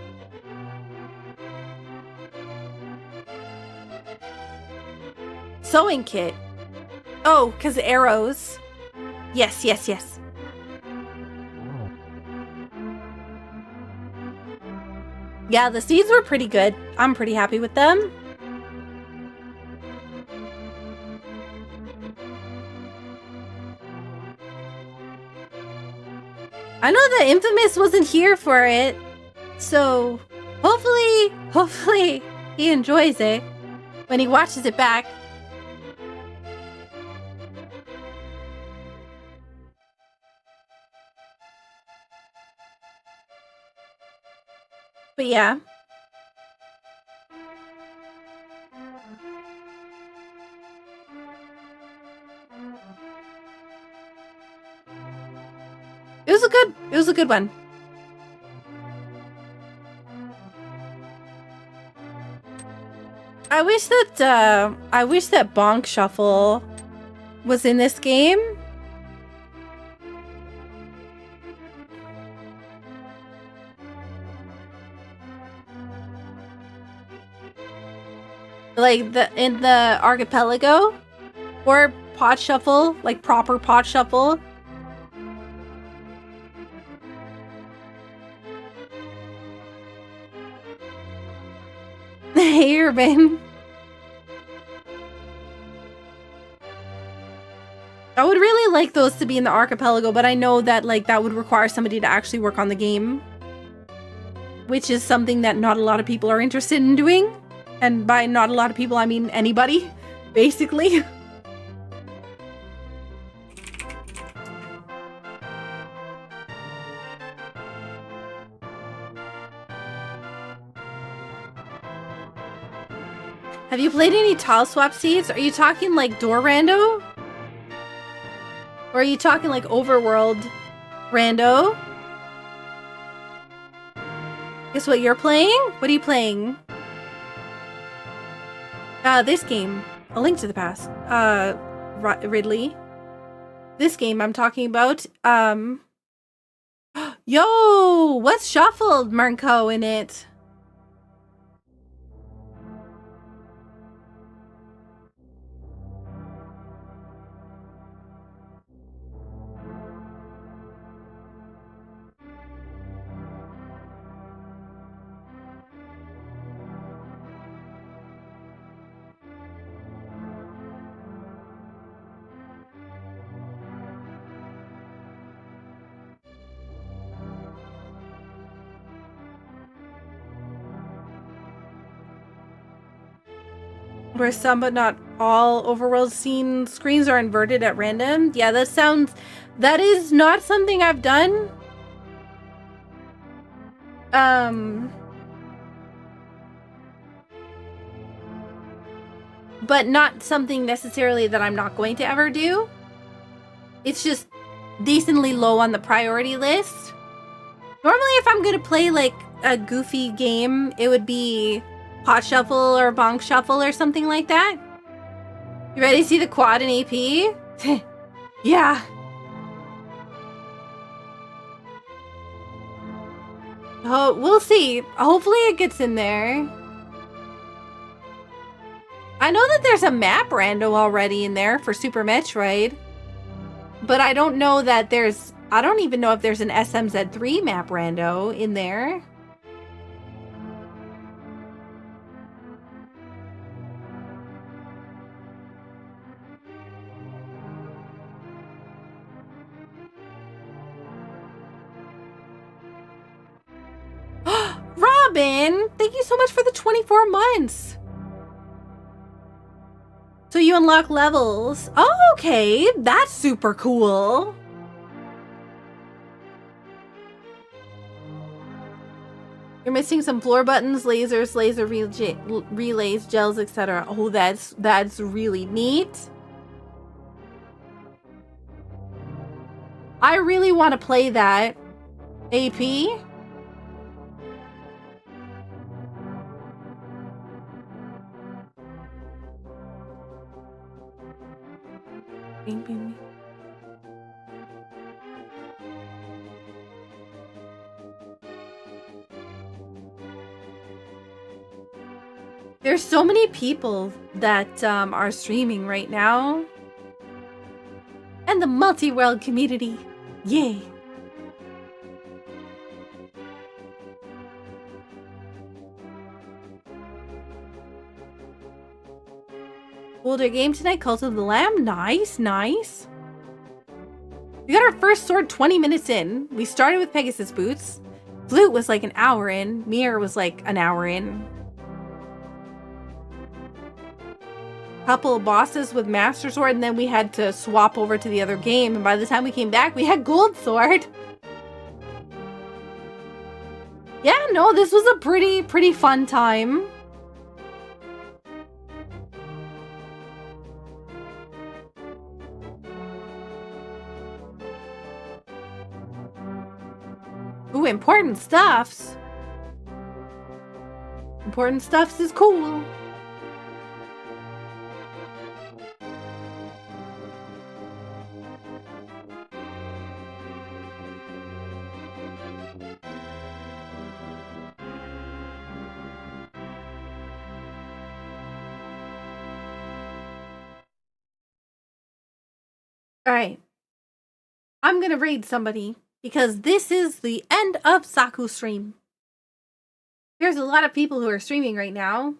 Sewing kit. Oh, because arrows. Yes, yes, yes. Yeah, the seeds were pretty good. I'm pretty happy with them. I know that Infamous wasn't here for it, so hopefully he enjoys it when he watches it back. But yeah. It was a good one. I wish that Bonk Shuffle was in this game. Like in the archipelago, or pot shuffle, like proper pot shuffle. Hey, Urban. I would really like those to be in the archipelago, but I know that like that would require somebody to actually work on the game, which is something that not a lot of people are interested in doing. And by not a lot of people, I mean anybody, basically. Have you played any tile swap seeds? Are you talking like door rando? Or are you talking like overworld rando? Guess what you're playing? What are you playing? This game. A Link to the Past. Ridley. This game I'm talking about. Yo! What's shuffled, Marco, in it? Where some but not all overworld scene screens are inverted at random. Yeah, that is not something I've done. But not something necessarily that I'm not going to ever do. It's just decently low on the priority list. Normally, if I'm gonna play like a goofy game, it would be Pot Shuffle or Bonk Shuffle or something like that. You ready to see the quad in AP? Yeah. Oh, we'll see. Hopefully it gets in there. I know that there's a map rando already in there for Super Metroid. But I don't know that there's... I don't even know if there's an SMZ3 map rando in there. Robin, thank you so much for the 24 months. So you unlock levels. Oh, okay. That's super cool. You're missing some floor buttons, lasers, laser relays, gels, etc. Oh, that's really neat. I really want to play that. AP? Bing, bing, bing. There's so many people that are streaming right now. And the multi-world community. Yay. Older game tonight, Cult of the Lamb. Nice, nice. We got our first sword 20 minutes in. We started with Pegasus Boots. Flute was like an hour in. Mirror was like an hour in. Couple of bosses with Master Sword, and then we had to swap over to the other game. And by the time we came back, we had Gold Sword. Yeah, no, this was a pretty fun time. Ooh, important stuffs. Important stuffs is cool. Alright. I'm gonna raid somebody because this is the end of Saku's stream. There's a lot of people who are streaming right now.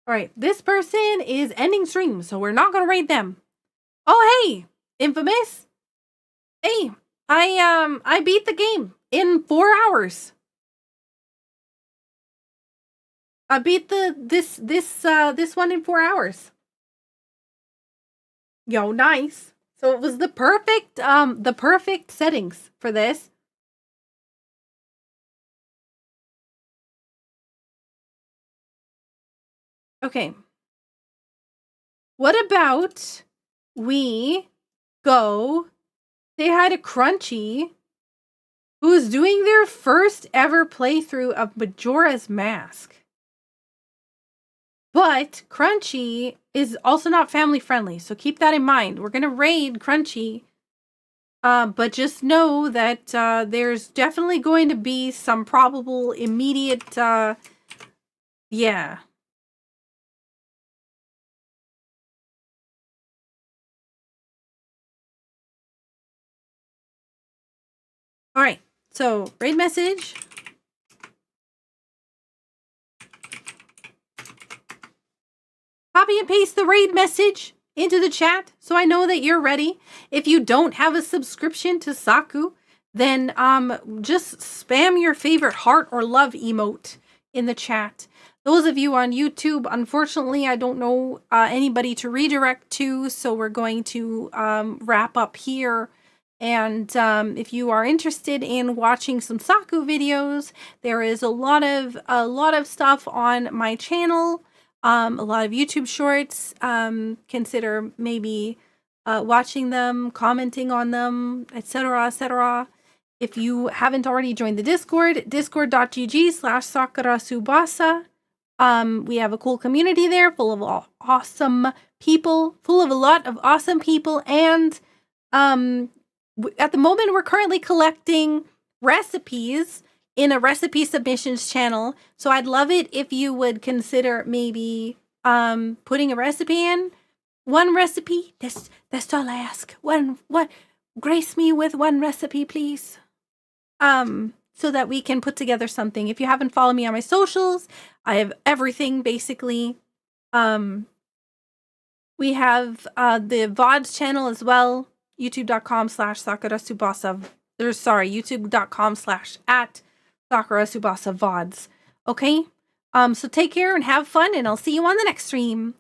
Alright, this person is ending stream, so we're not gonna raid them. Oh, hey! Infamous? Hey, I beat the game in 4 hours. I beat this one in 4 hours. Yo, nice. So it was the perfect settings for this. Okay. What about we go say hi to Crunchy, who's doing their first ever playthrough of Majora's Mask. But Crunchy is also not family friendly, so keep that in mind. We're gonna raid Crunchy, but just know that there's definitely going to be some probable immediate, yeah. All right, so raid message. Copy and paste the raid message into the chat so I know that you're ready. If you don't have a subscription to Saku, then just spam your favorite heart or love emote in the chat. Those of you on YouTube, unfortunately, I don't know anybody to redirect to, so we're going to wrap up here. And if you are interested in watching some Saku videos, there is a lot of stuff on my channel. A lot of YouTube shorts. Consider maybe watching them, commenting on them, etc., etc. If you haven't already joined the Discord, discord.gg/SakuraTsubasa. We have a cool community there full of awesome people, full of a lot of awesome people, and at the moment we're currently collecting recipes in a recipe submissions channel, so I'd love it if you would consider maybe putting a recipe in. One recipe, that's all I ask. Grace me with one recipe, please. So that we can put together something. If you haven't followed me on my socials, I have everything basically. We have the VODs channel as well, youtube.com/SakuraTsubasa. YouTube.com/@SakuraTsubasa VODs. Okay? So take care and have fun, and I'll see you on the next stream.